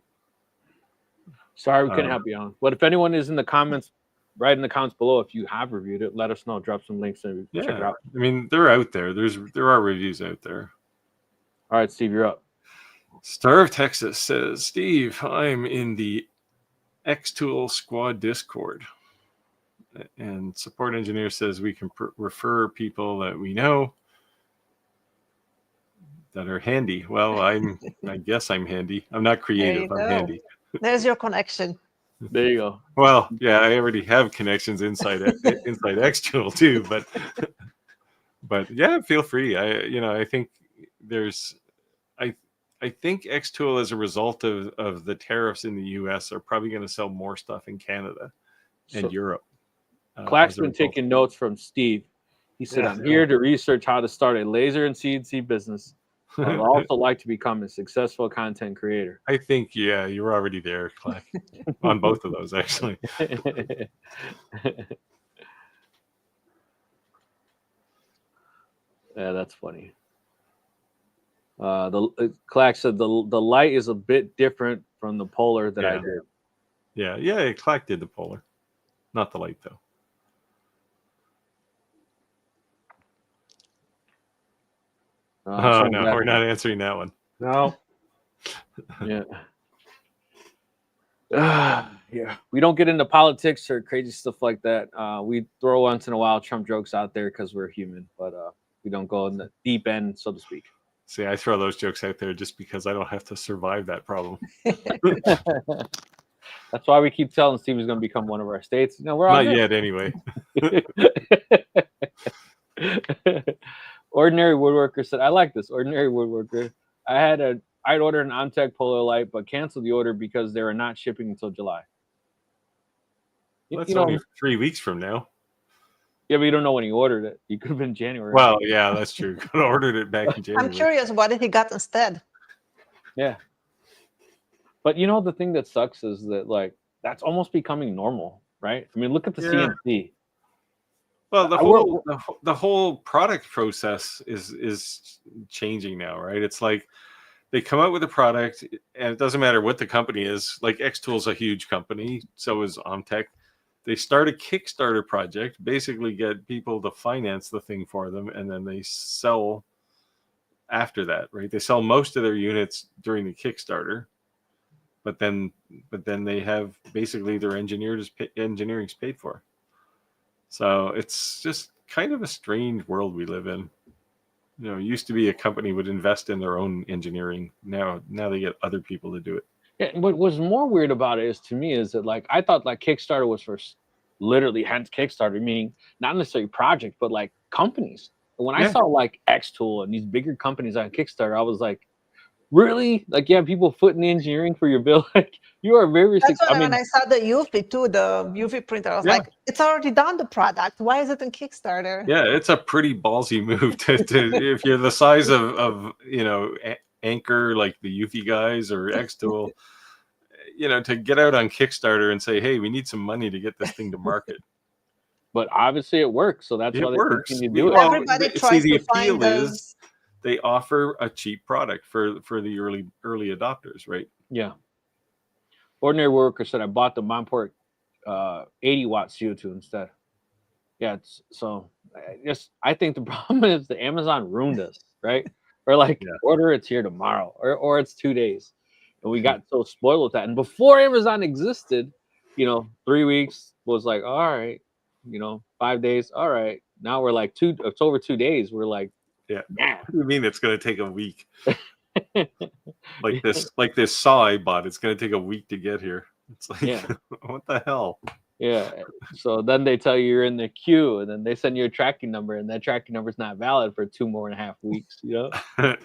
Sorry we couldn't help you on. But if anyone is in the comments, write in the comments below if you have reviewed it. Let us know. Drop some links and check it out. I mean, they're out there. There are reviews out there. All right, Steve, you're up. Star of Texas says, Steve, I'm in the X-Tool Squad Discord. And Support Engineer says we can refer people that we know that are handy. Well, I guess I'm handy. I'm not creative. I'm handy. There's your connection. There you go. Well, yeah, I already have connections inside X-Tool too, but yeah, feel free. I think I think X-Tool, as a result of the tariffs in the US, are probably going to sell more stuff in Canada and Europe. Clack's been taking notes from Steve. He said, I'm here to research how to start a laser and CNC business. I would also like to become a successful content creator. I think, yeah, you're already there, Clack, on both of those, actually. Yeah, that's funny. Clack said the light is a bit different from the polar that I did. Yeah, Clack did the polar, not the light though. Oh no, we're not answering that one. No. Yeah. Yeah. We don't get into politics or crazy stuff like that. We throw once in a while Trump jokes out there because we're human, but we don't go in the deep end, so to speak. See, I throw those jokes out there just because I don't have to survive that problem. That's why we keep telling Steve he's going to become one of our states. We're all not yet, anyway. Ordinary Woodworker said, I like this. Ordinary Woodworker. I'd ordered an Omtech Polar Light, but canceled the order because they were not shipping until July. That's only 3 weeks from now. Yeah, but you don't know when he ordered it. You could have been January. Well, yeah, that's true. Could have ordered it back in January. I'm curious, what did he got instead? Yeah. But the thing that sucks is that that's almost becoming normal, right? I mean, look at the CNC. Well, the whole product process is changing now, right? It's like they come out with a product, and it doesn't matter what the company is. Like X-Tool's a huge company, so is Omtech. They start a Kickstarter project, basically get people to finance the thing for them, and then they sell after that, right? They sell most of their units during the Kickstarter, but then they have basically their engineering's paid for. So it's just kind of a strange world we live in. It used to be a company would invest in their own engineering. Now they get other people to do it. Yeah, what was more weird about it is that I thought Kickstarter was for literally hence Kickstarter, meaning not necessarily project, but companies. And when I saw X-Tool and these bigger companies on Kickstarter, I was like, really? You have people footing the engineering for your bill? You are very. That's why when I saw the UV too, the UV printer, I was like, it's already done, the product. Why is it in Kickstarter? Yeah, it's a pretty ballsy move to if you're the size of Anchor, like the UV guys, or X-Tool, to get out on Kickstarter and say, hey, we need some money to get this thing to market. But obviously it works, so that's why they continue to do it. Everybody tries to find those. They offer a cheap product for the early adopters, right? Yeah. Ordinary Worker said I bought the Montport 80-watt CO2 instead. Yeah, I think the problem is the Amazon ruined us, right? Or order it's here tomorrow, or it's 2 days, and we got so spoiled with that. And before Amazon existed, 3 weeks was all right, 5 days, all right. Now we're it's over 2 days. We're yeah. What do you mean it's going to take a week? this saw I bought, it's going to take a week to get here. It's what the hell? Yeah. So then they tell you're in the queue, and then they send you a tracking number, and that tracking number is not valid for 2.5 more weeks. Yeah, a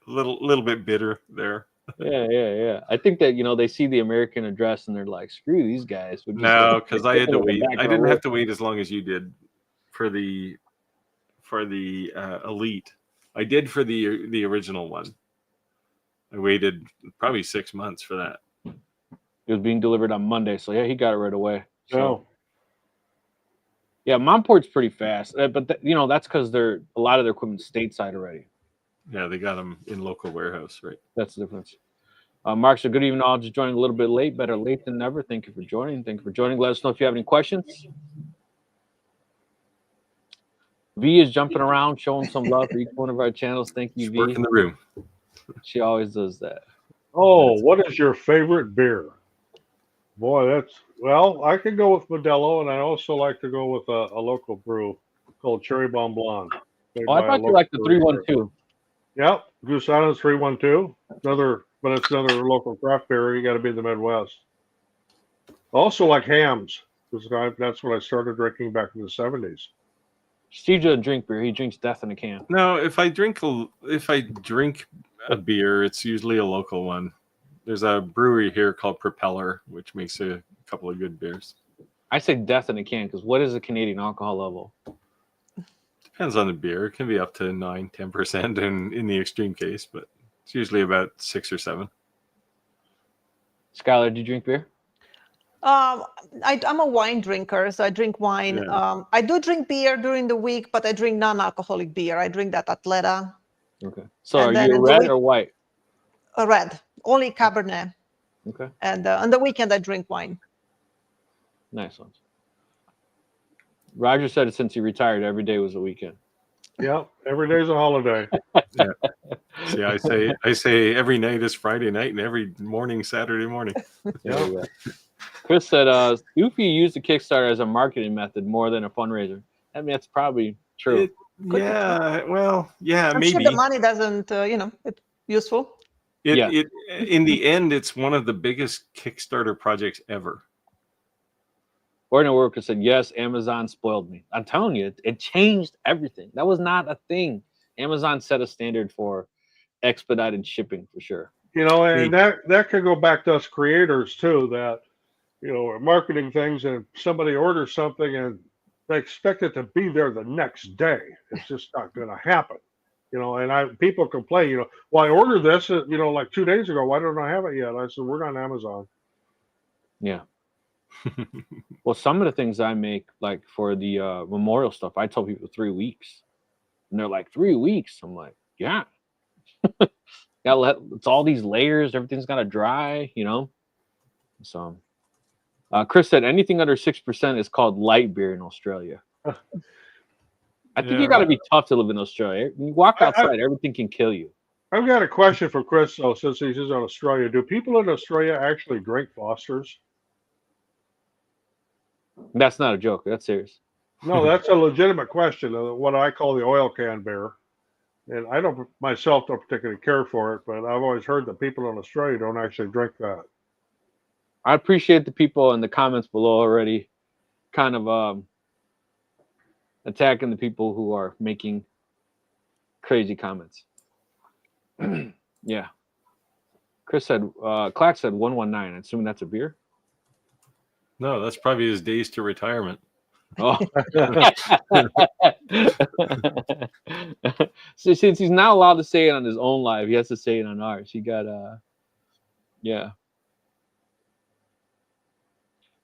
little bit bitter there. Yeah. I think that they see the American address and they're like, screw these guys. No, because I had to wait. I didn't have to wait as long as you did for the Elite. I did for the original one. I waited probably 6 months for that. It was being delivered on Monday, so yeah, he got it right away. So. Oh. Yeah, Montport's pretty fast, but that's because a lot of their equipment's stateside already. Yeah, they got them in local warehouse, right? That's the difference. Mark said, good evening all. Just joining a little bit late. Better late than never. Thank you for joining. Let us know if you have any questions. V is jumping around, showing some love for each one of our channels. Thank you, V. Work in the room. She always does that. Oh, what is your favorite beer? Boy, I could go with Modelo, and I also like to go with a local brew called Cherry Bomb Blonde. Oh, I thought you liked the 312. Yep, Goose Island 312. But it's another local craft beer. You got to be in the Midwest. Also like Hams, because that's what I started drinking back in the 70s. Steve doesn't drink beer. He drinks death in a can. No, if I drink a beer, it's usually a local one. There's a brewery here called Propeller, which makes a couple of good beers. I say death in a can because what is the Canadian alcohol level? Depends on the beer. It can be up to 9-10% in the extreme case, but it's usually about 6 or 7. Skyler, do you drink beer? I'm a wine drinker, so I drink wine. Yeah. I do drink beer during the week, but I drink non-alcoholic beer. I drink that Atleta. Okay. So are you red or white? A red, only Cabernet. Okay. And on the weekend, I drink wine. Nice ones. Roger said since he retired, every day was a weekend. Yeah, every day's a holiday. Yeah. See, I say every night is Friday night and every morning Saturday morning. Yeah. Chris said, Goofy used the Kickstarter as a marketing method more than a fundraiser. I mean, that's probably true. Maybe. I'm sure the money doesn't, it's useful. In the end, it's one of the biggest Kickstarter projects ever. Ordinary Worker said, yes, Amazon spoiled me. I'm telling you, it changed everything. That was not a thing. Amazon set a standard for expedited shipping for sure. And that could go back to us creators too, that, we're marketing things and somebody orders something and they expect it to be there the next day. It's just not going to happen. And people complain, well, I ordered this, like 2 days ago. Why don't I have it yet? I said, we're on Amazon. Yeah. Well, some of the things I make, like for the memorial stuff, I tell people 3 weeks. And they're like, 3 weeks? I'm like, yeah. It's all these layers. Everything's got to dry, So Chris said anything under 6% is called light beer in Australia. I think you got to be tough to live in Australia. You walk outside, everything can kill you. I've got a question for Chris, though, since he's in Australia. Do people in Australia actually drink Foster's? That's not a joke. That's serious. No, that's a legitimate question. What I call the oil can beer. And I don't particularly care for it, but I've always heard that people in Australia don't actually drink that. I appreciate the people in the comments below already kind of attacking the people who are making crazy comments. Yeah. Chris said, Clack said 119. I'm assuming that's a beer. No, that's probably his days to retirement. Oh. So since he's not allowed to say it on his own live, he has to say it on ours. He got yeah.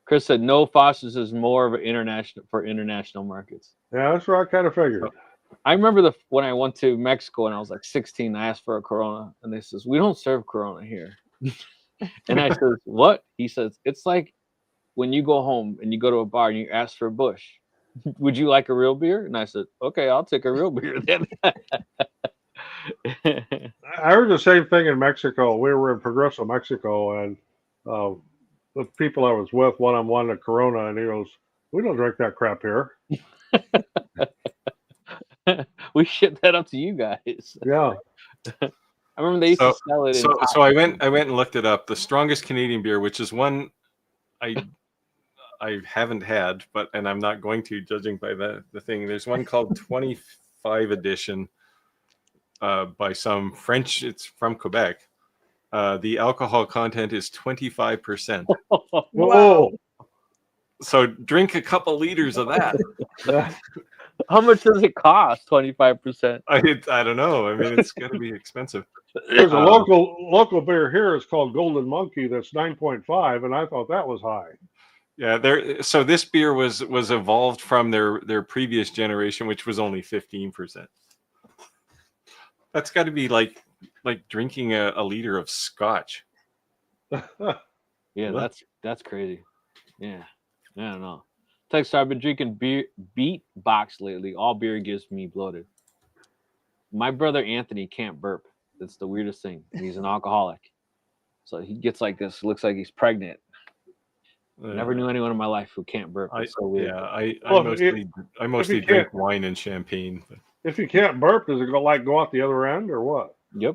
Chris said no, Foster's is more of an international markets. Yeah, that's what I kind of figured. I remember when I went to Mexico and I was like 16, I asked for a Corona and they says, we don't serve Corona here. And I said, what? He says, it's like when you go home and you go to a bar and you ask for a Busch, would you like a real beer? And I said, okay, I'll take a real beer then. I heard the same thing in Mexico. We were in Progreso, Mexico, and the people I was with, one-on-one at Corona, and he goes, we don't drink that crap here. We shipped that up to you guys. Yeah. I remember they used to sell it. So I went and looked it up. The strongest Canadian beer, which is one I haven't had, and I'm not going to, judging by the thing. There's one called 25 edition by some French. It's from Quebec. the alcohol content is 25%. Whoa. So drink a couple liters of that. How much does it cost? 25%. I don't know. I mean, it's going to be expensive. There's a local beer here. It's called Golden Monkey. That's 9.5, and I thought that was high. Yeah, so this beer was evolved from their previous generation, which was only 15%. That's got to be like drinking a liter of scotch. Yeah, that's crazy. Yeah, I don't know. Text, I've been drinking beet box lately. All beer gives me bloated. My brother Anthony can't burp. That's the weirdest thing. He's an alcoholic, so he gets like this. Looks like he's pregnant. Never knew anyone in my life who can't burp. It's so weird. Yeah, I mostly drink wine and champagne. But... If you can't burp, does it go out the other end or what? Yep.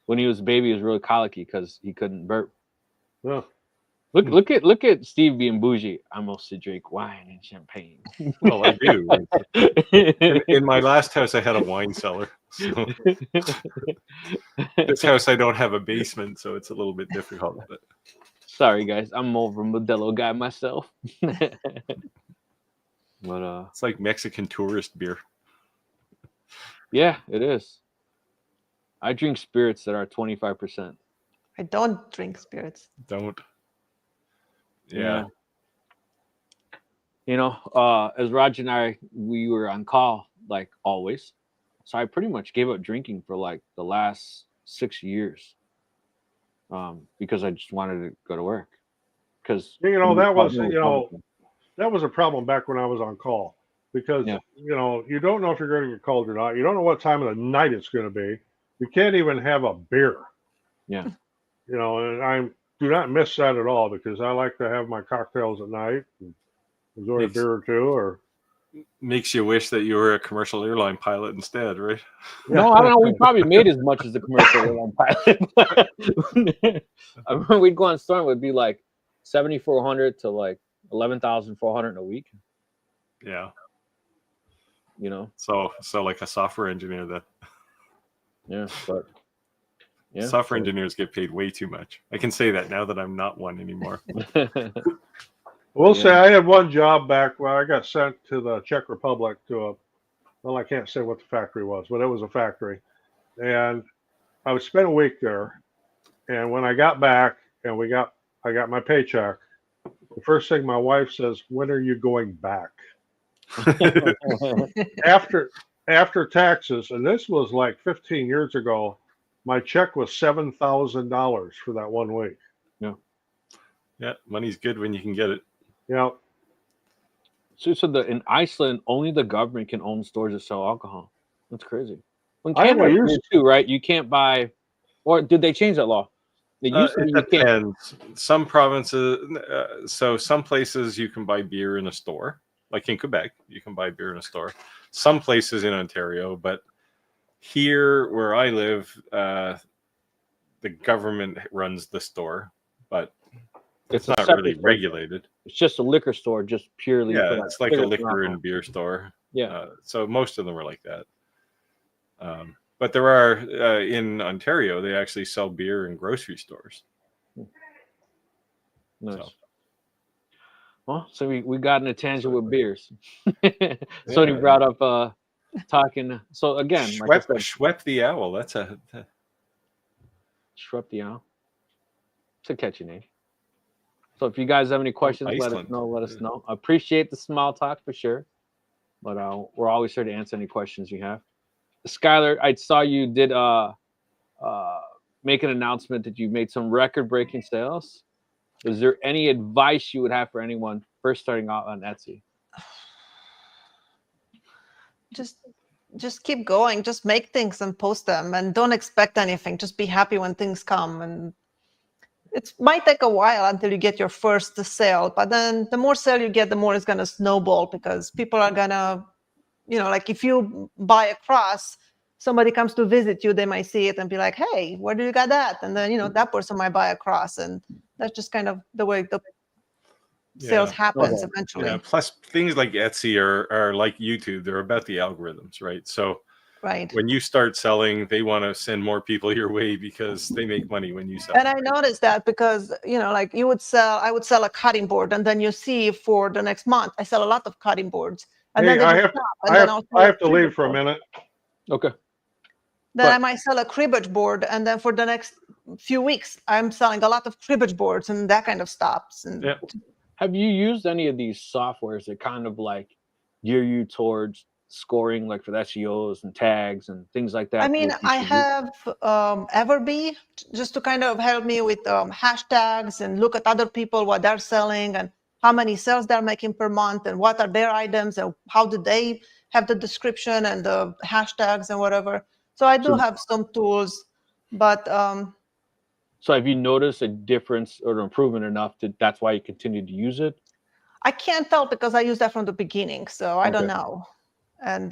When he was a baby, he was really colicky because he couldn't burp. Yeah. Look at Steve being bougie. I mostly drink wine and champagne. Well, I do. In my last house, I had a wine cellar. So. This house, I don't have a basement, so it's a little bit difficult. But... Sorry, guys. I'm more of a Modelo guy myself. But it's like Mexican tourist beer. Yeah, it is. I drink spirits that are 25%. I don't drink spirits. Don't. Yeah. You know, as Raj and I, we were on call like always. So I pretty much gave up drinking for like the last 6 years. Because I just wanted to go to work. Because that was a problem back when I was on call. Because you don't know if you're going to get called or not. You don't know what time of the night it's going to be. You can't even have a beer. Yeah. And I do not miss that at all because I like to have my cocktails at night and enjoy a beer or two. Or makes you wish that you were a commercial airline pilot instead, right? No, I don't know. We probably made as much as the commercial airline pilot. I remember we'd go on storm. It would be like 7,400 to like 11,400 a week. Yeah. So like a software engineer that. Yeah, but software engineers get paid way too much. I can say that now that I'm not one anymore. We'll say I had one job back where I got sent to the Czech Republic to I can't say what the factory was, but it was a factory. And I would spend a week there. And when I got back and I got my paycheck, the first thing my wife says, "When are you going back?" After taxes, and this was like 15 years ago, my check was $7,000 for that 1 week. Yeah, money's good when you can get it. Yeah. So in Iceland, only the government can own stores that sell alcohol. That's crazy. In Canada too, right? You can't buy, or did they change that law? It depends. Some provinces, so some places you can buy beer in a store. Like in Quebec, you can buy beer in a store. Some places in Ontario, but here where I live, the government runs the store, but it's not really regulated. It's just a liquor store, just purely. Yeah, it's like a liquor and beer store. Yeah. So most of them are like that. But there are in Ontario, they actually sell beer in grocery stores. Nice. So we got in a tangent with beers. Somebody brought up talking. So again, Schwepp the Owl. That's Schwepp the Owl. It's a catchy name. So if you guys have any questions, let us know. I appreciate the small talk for sure. But we're always here to answer any questions you have. Skyler, I saw you did make an announcement that you made some record-breaking sales. Is there any advice you would have for anyone first starting out on Etsy? Just keep going. Just make things and post them, and don't expect anything. Just be happy when things come. And it might take a while until you get your first sale, but then the more sale you get, the more it's going to snowball because people are going to, like if you buy a cross, somebody comes to visit you, they might see it and be like, "Hey, where do you got that?" And then, that person might buy a cross, and that's just kind of the way the sales happens eventually. Yeah. Plus, things like Etsy are like YouTube. They're about the algorithms, right? So Right. When you start selling, they want to send more people your way because they make money when you sell. And I noticed that because, like I would sell a cutting board, and then you see for the next month, I sell a lot of cutting boards. And Hey, then they I just have, stop. And then I have to leave for a minute. Okay. Then But- I might sell a cribbage board, and then for the next few weeks, I'm selling a lot of cribbage boards and that kind of stops. And Yeah. Have you used any of these softwares that kind of like gear you towards scoring, like for the SEOs and tags and things like that? I mean, that you I should use? have Everbee just to kind of help me with hashtags and look at other people, what they're selling and how many sales they're making per month and what are their items and how do they have the description and the hashtags and whatever. So I do have some tools, but So have you noticed a difference or an improvement enough that's why you continue to use it? I can't tell because I used that from the beginning, so I don't Okay. know. And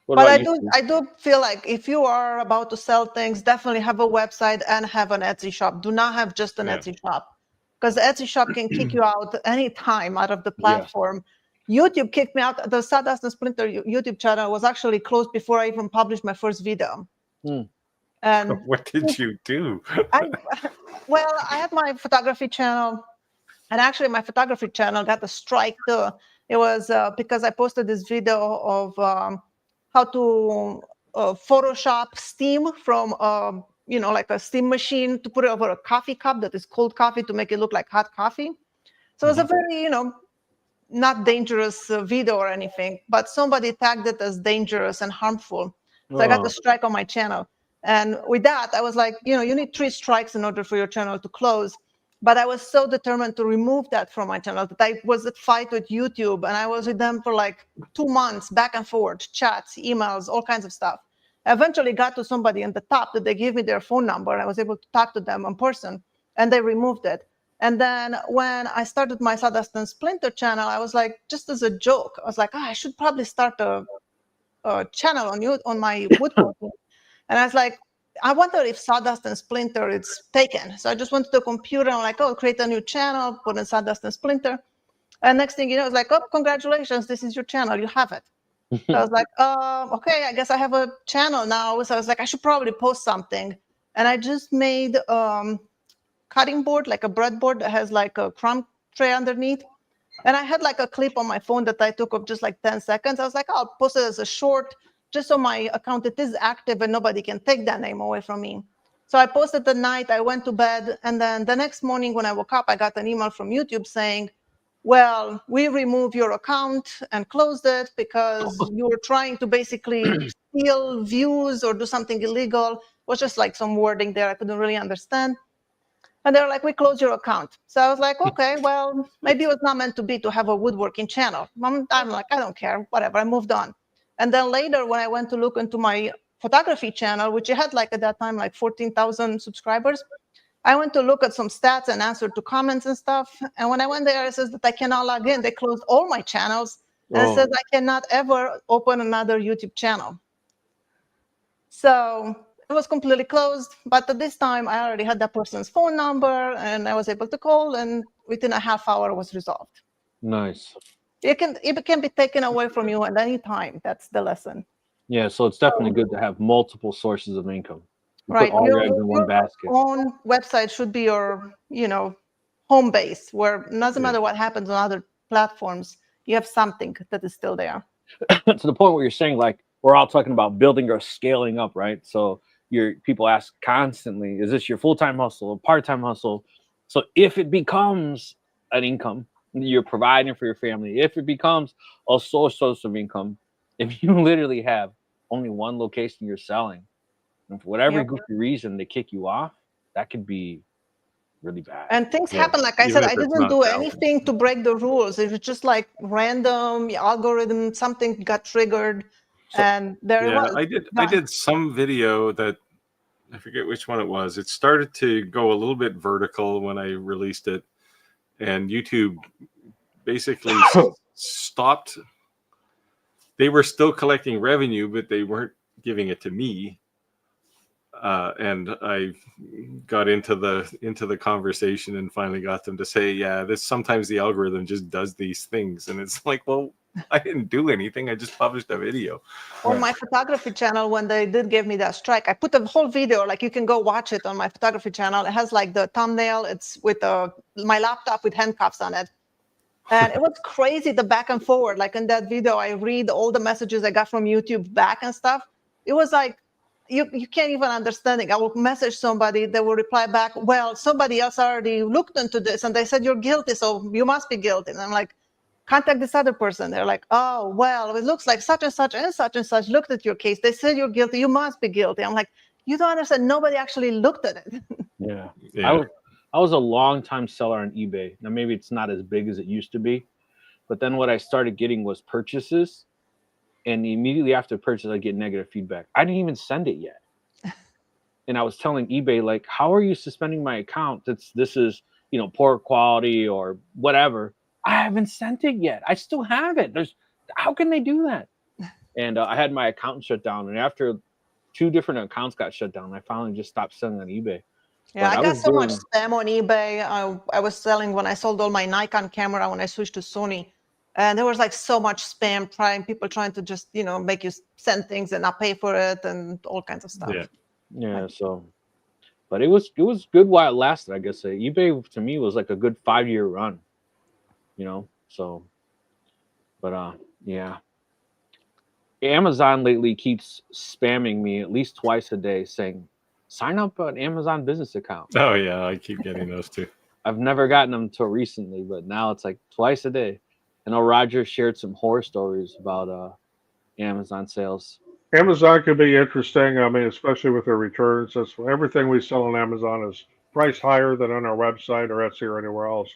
What but about you? I do feel like if you are about to sell things, definitely have a website and have an Etsy shop. Do not have just an Etsy shop, because the Etsy shop can kick you out anytime out of the platform. YouTube kicked me out. The Sawdust and Splinter YouTube channel was actually closed before I even published my first video. And What did you do? I had my photography channel, and actually my photography channel got a strike too. It was because I posted this video of how to Photoshop steam from like a steam machine to put it over a coffee cup that is cold coffee to make it look like hot coffee. So it's a very not dangerous video or anything, but somebody tagged it as dangerous and harmful. So I got a strike on my channel. And with that, I was like, you need 3 strikes in order for your channel to close. But I was so determined to remove that from my channel that I was at fight with YouTube, and I was with them for like 2 months, back and forth, chats, emails, all kinds of stuff. I eventually got to somebody in the top that they gave me their phone number, and I was able to talk to them in person, and they removed it. And then when I started my Sawdust and Splinter channel, I was like, just as a joke, I was like, I should probably start a channel on my woodworking. And I was like, I wonder if Sawdust and Splinter is taken. So I just went to the computer and I'm like, create a new channel, put in Sawdust and Splinter. And next thing you know, it's like, congratulations, this is your channel, you have it. So I was like, okay, I guess I have a channel now. So I was like, I should probably post something. And I just made cutting board, like a breadboard that has like a crumb tray underneath. And I had like a clip on my phone that I took of just like 10 seconds. I was like, I'll post it as a short, just so my account it is active and nobody can take that name away from me. So I posted the night, I went to bed, and then the next morning when I woke up, I got an email from YouTube saying, well, we removed your account and closed it because you were trying to basically steal views or do something illegal. It was just like some wording there I couldn't really understand. And they were like, we closed your account. So I was like, okay, well, maybe it was not meant to be to have a woodworking channel. I'm like, I don't care, whatever, I moved on. And then later when I went to look into my photography channel, which I had like at that time, like 14,000 subscribers, I went to look at some stats and answered to comments and stuff. And when I went there, it says that I cannot log in. They closed all my channels. And it says I cannot ever open another YouTube channel. So it was completely closed. But at this time, I already had that person's phone number and I was able to call. And within a half hour, it was resolved. Nice. It can be taken away from you at any time. That's the lesson. Yeah, so it's definitely good to have multiple sources of income. Right. Put all your eggs in one basket. Your own website should be your, home base, where it doesn't matter what happens on other platforms, you have something that is still there. To the point where you're saying, like, we're all talking about building or scaling up, right? So people ask constantly, is this your full-time hustle or part-time hustle? So if it becomes an income, you're providing for your family, if it becomes a source of income, if you literally have only one location you're selling, and for whatever goofy reason they kick you off, that could be really bad. And things happen. Like I said, I didn't do anything to break the rules. It was just like random algorithm, something got triggered, and there it was. I did some video that I forget which one it was. It started to go a little bit vertical when I released it, and YouTube basically stopped. They were still collecting revenue, but they weren't giving it to me. And I got into the conversation and finally got them to say, sometimes the algorithm just does these things. And it's like, well, I didn't do anything. I just published a video. On my photography channel, when they did give me that strike, I put a whole video, like you can go watch it on my photography channel. It has like the thumbnail. It's with my laptop with handcuffs on it. And it was crazy, the back and forward. Like in that video, I read all the messages I got from YouTube back and stuff. It was like, you can't even understand it. I will message somebody, they will reply back, well, somebody else already looked into this and they said you're guilty, so you must be guilty. And I'm like, contact this other person. They're like, oh, well, it looks like such and such and such and such looked at your case. They said you're guilty, you must be guilty. I'm like, you don't understand, nobody actually looked at it. Yeah. I was a long time seller on eBay. Now maybe it's not as big as it used to be, but then what I started getting was purchases. And immediately after purchase, I get negative feedback. I didn't even send it yet. And I was telling eBay, like, how are you suspending my account? This is, poor quality or whatever. I haven't sent it yet. I still have it. How can they do that? And I had my account shut down. And after 2 different accounts got shut down, I finally just stopped selling on eBay. Yeah, I got so much spam on eBay. I was selling when I sold all my Nikon camera when I switched to Sony. And there was like so much spam, people trying to just, make you send things and not pay for it and all kinds of stuff. Yeah. So, but it was good while it lasted, I guess. eBay to me was like a good 5-year run, so, but yeah. Amazon lately keeps spamming me at least twice a day saying, sign up an Amazon business account. Oh yeah, I keep getting those too. I've never gotten them until recently, but now it's like twice a day. I know Roger shared some horror stories about Amazon sales. Amazon could be interesting. I mean, especially with their returns. That's everything we sell on Amazon is priced higher than on our website or Etsy or anywhere else,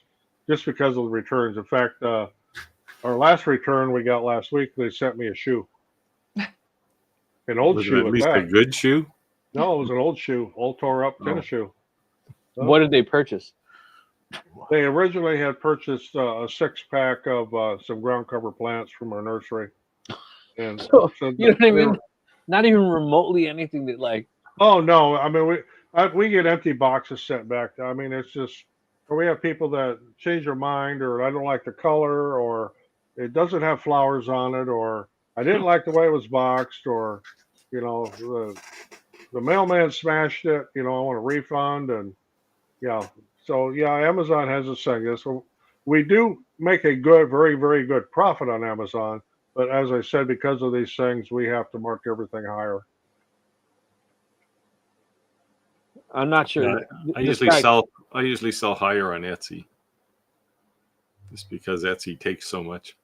just because of the returns. In fact, our last return we got last week, they sent me a shoe, an old shoe. At least a good shoe. No, it was an old shoe, all tore up tennis shoe. So, what did they purchase? They originally had purchased a 6-pack of some ground cover plants from our nursery, and so you don't even, not even remotely anything that like. Oh no! I mean, we get empty boxes sent back. I mean, it's just, or we have people that change their mind, or I don't like the color, or it doesn't have flowers on it, or I didn't like the way it was boxed, or the mailman smashed it. I want a refund, and So Amazon has this thing. So we do make a good, very, very good profit on Amazon, but as I said, because of these things, we have to mark everything higher. I'm not sure. I usually sell higher on Etsy, just because Etsy takes so much.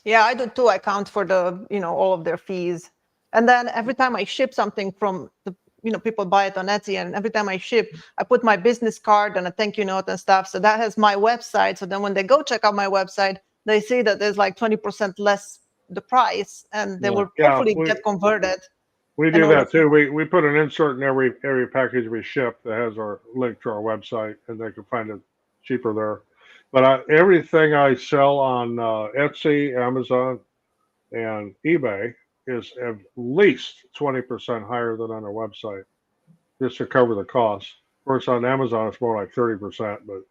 Yeah, I do too. I count for the all of their fees, and then every time I ship something from the people buy it on Etsy, and every time I ship, I put my business card and a thank you note and stuff. So that has my website. So then when they go check out my website, they see that there's like 20% less the price, and they will hopefully get converted. We do that too. We put an insert in every package we ship that has our link to our website, and they can find it cheaper there. But everything I sell on Etsy, Amazon, and eBay is at least 20% higher than on our website, just to cover the cost. Of course, on Amazon, it's more like 30%. But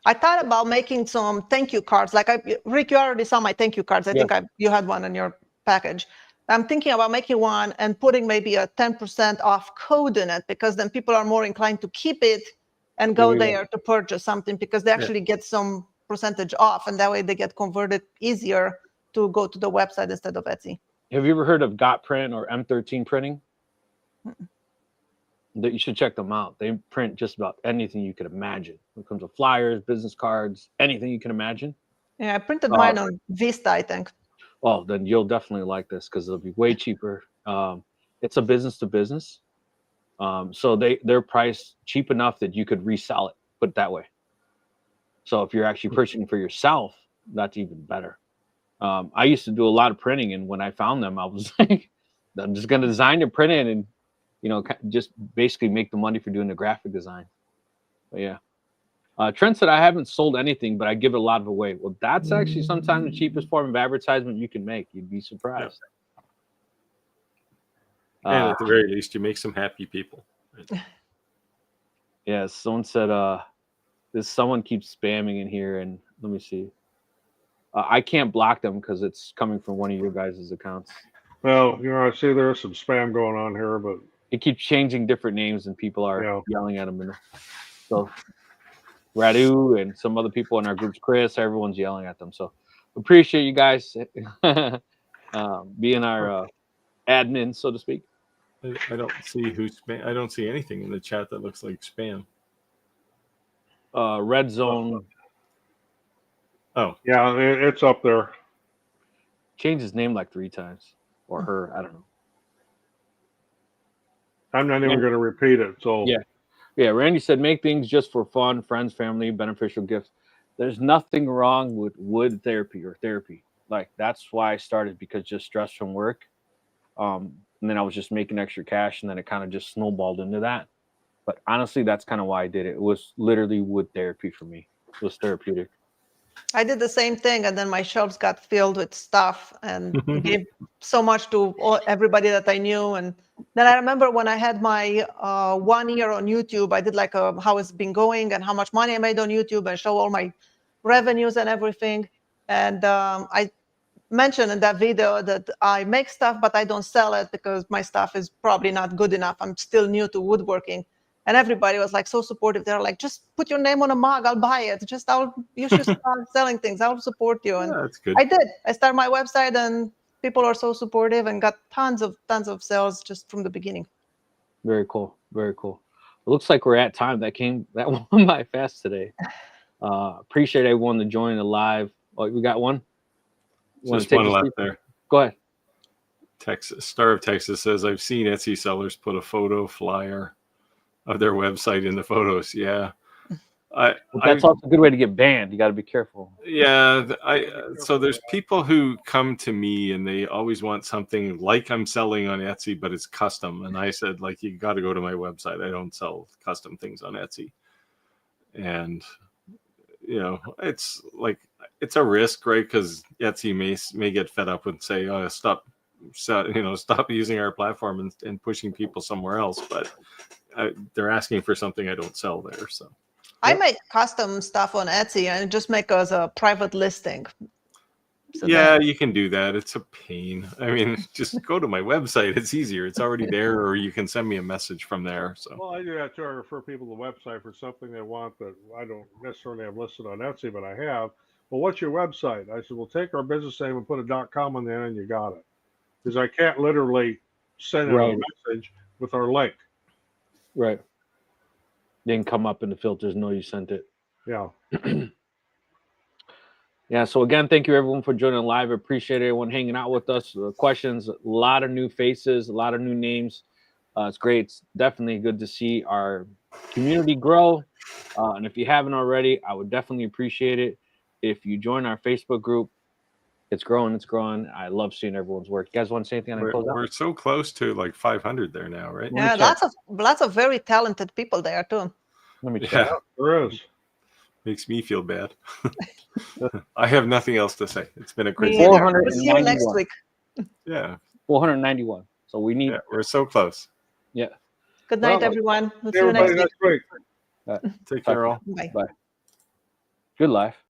I thought about making some thank you cards. Like Rick, you already saw my thank you cards. I think you had one in your package. I'm thinking about making one and putting maybe a 10% off code in it, because then people are more inclined to keep it and go there to purchase something, because they actually get some percentage off, and that way they get converted easier to go to the website instead of Etsy. Have you ever heard of Got Print or M13 printing? That you should check them out. They print just about anything you could imagine. When it comes to flyers, business cards, anything you can imagine. Yeah, I printed mine on Vista, I think. Well, then you'll definitely like this, because it'll be way cheaper. It's a business to business. So they're priced cheap enough that you could resell it, put it that way. So if you're actually purchasing for yourself, that's even better. I used to do a lot of printing, and when I found them, I was like, I'm just going to design and print it, and just basically make the money for doing the graphic design. But yeah, Trent said I haven't sold anything, but I give it a lot of away. Well, that's actually sometimes the cheapest form of advertisement you can make. You'd be surprised. And at the very least, you make some happy people. Yeah, someone said someone keeps spamming in here, and let me see. I can't block them because it's coming from one of your guys' accounts. Well, I see there's some spam going on here, but It keeps changing different names, and people are Yeah. yelling at them. And so Radu and some other people in our groups, Chris, everyone's yelling at them. So appreciate you guys being our admin, so to speak. I don't see who's spam. I don't see anything in the chat that looks like spam. Red Zone Oh, yeah, it's up there. changed his name like 3 times, or her. I don't know. I'm not even going to repeat it. So Yeah. Yeah, Randy said, make things just for fun, friends, family, beneficial gifts. There's nothing wrong with wood therapy or therapy. Like, that's why I started, because just stress from work. And then I was just making extra cash, and then it kind of just snowballed into that. But honestly, that's kind of why I did it. It was literally wood therapy for me. It was therapeutic. I did the same thing, and then my shelves got filled with stuff, and gave so much to everybody that I knew. And then I remember when I had my 1 year on YouTube, I did like how it's been going and how much money I made on YouTube, and show all my revenues and everything. And I mentioned in that video that I make stuff, but I don't sell it because my stuff is probably not good enough. I'm still new to woodworking. And everybody was like so supportive. They're like, just put your name on a mug, I'll buy it. You should start selling things. I'll support you. And yeah, that's good. I did. I started my website, and people are so supportive, and got tons of sales just from the beginning. Very cool. Very cool. It looks like we're at time. That went by fast today. Appreciate everyone to join the live. Oh, we got one. Just one left there. Go ahead. Texas Star of Texas says, I've seen Etsy sellers put a photo flyer of their website in the photos. Yeah. That's also a good way to get banned. You got to be careful. Yeah. So there's people who come to me and they always want something like I'm selling on Etsy, but it's custom. And I said, like, you got to go to my website. I don't sell custom things on Etsy. And, it's like, it's a risk, right? Because Etsy may get fed up and say, oh, stop using our platform and pushing people somewhere else. But they're asking for something I don't sell there. So I make custom stuff on Etsy, and just make as a private listing. So yeah, you can do that. It's a pain. I mean, just go to my website. It's easier. It's already there, or you can send me a message from there. So Well, I do that too. I refer people to the website for something they want that I don't necessarily have listed on Etsy, but I have. Well, what's your website? I said, well, take our business name and put a .com on there, and you got it. Because I can't literally send out a message with our link. Right. Didn't come up in the filters. No, you sent it. Yeah. Yeah. So again, thank you everyone for joining live. Appreciate everyone hanging out with us. Questions, a lot of new faces, a lot of new names. It's great. It's definitely good to see our community grow. And if you haven't already, I would definitely appreciate it if you join our Facebook group. It's growing. It's growing. I love seeing everyone's work. You guys want to say anything? we're so close to like 500 there now, right? yeah, lots of very talented people there too. Let me check. Yeah, There is. makes me feel bad. I have nothing else to say. It's been a Me crazy. either. 491. We'll see you next week. Yeah, 491. So we need. yeah, we're so close. Yeah. Good night, Well, everyone. We'll see you Everybody next week. next week. Take care, all. Bye. Bye. Good life.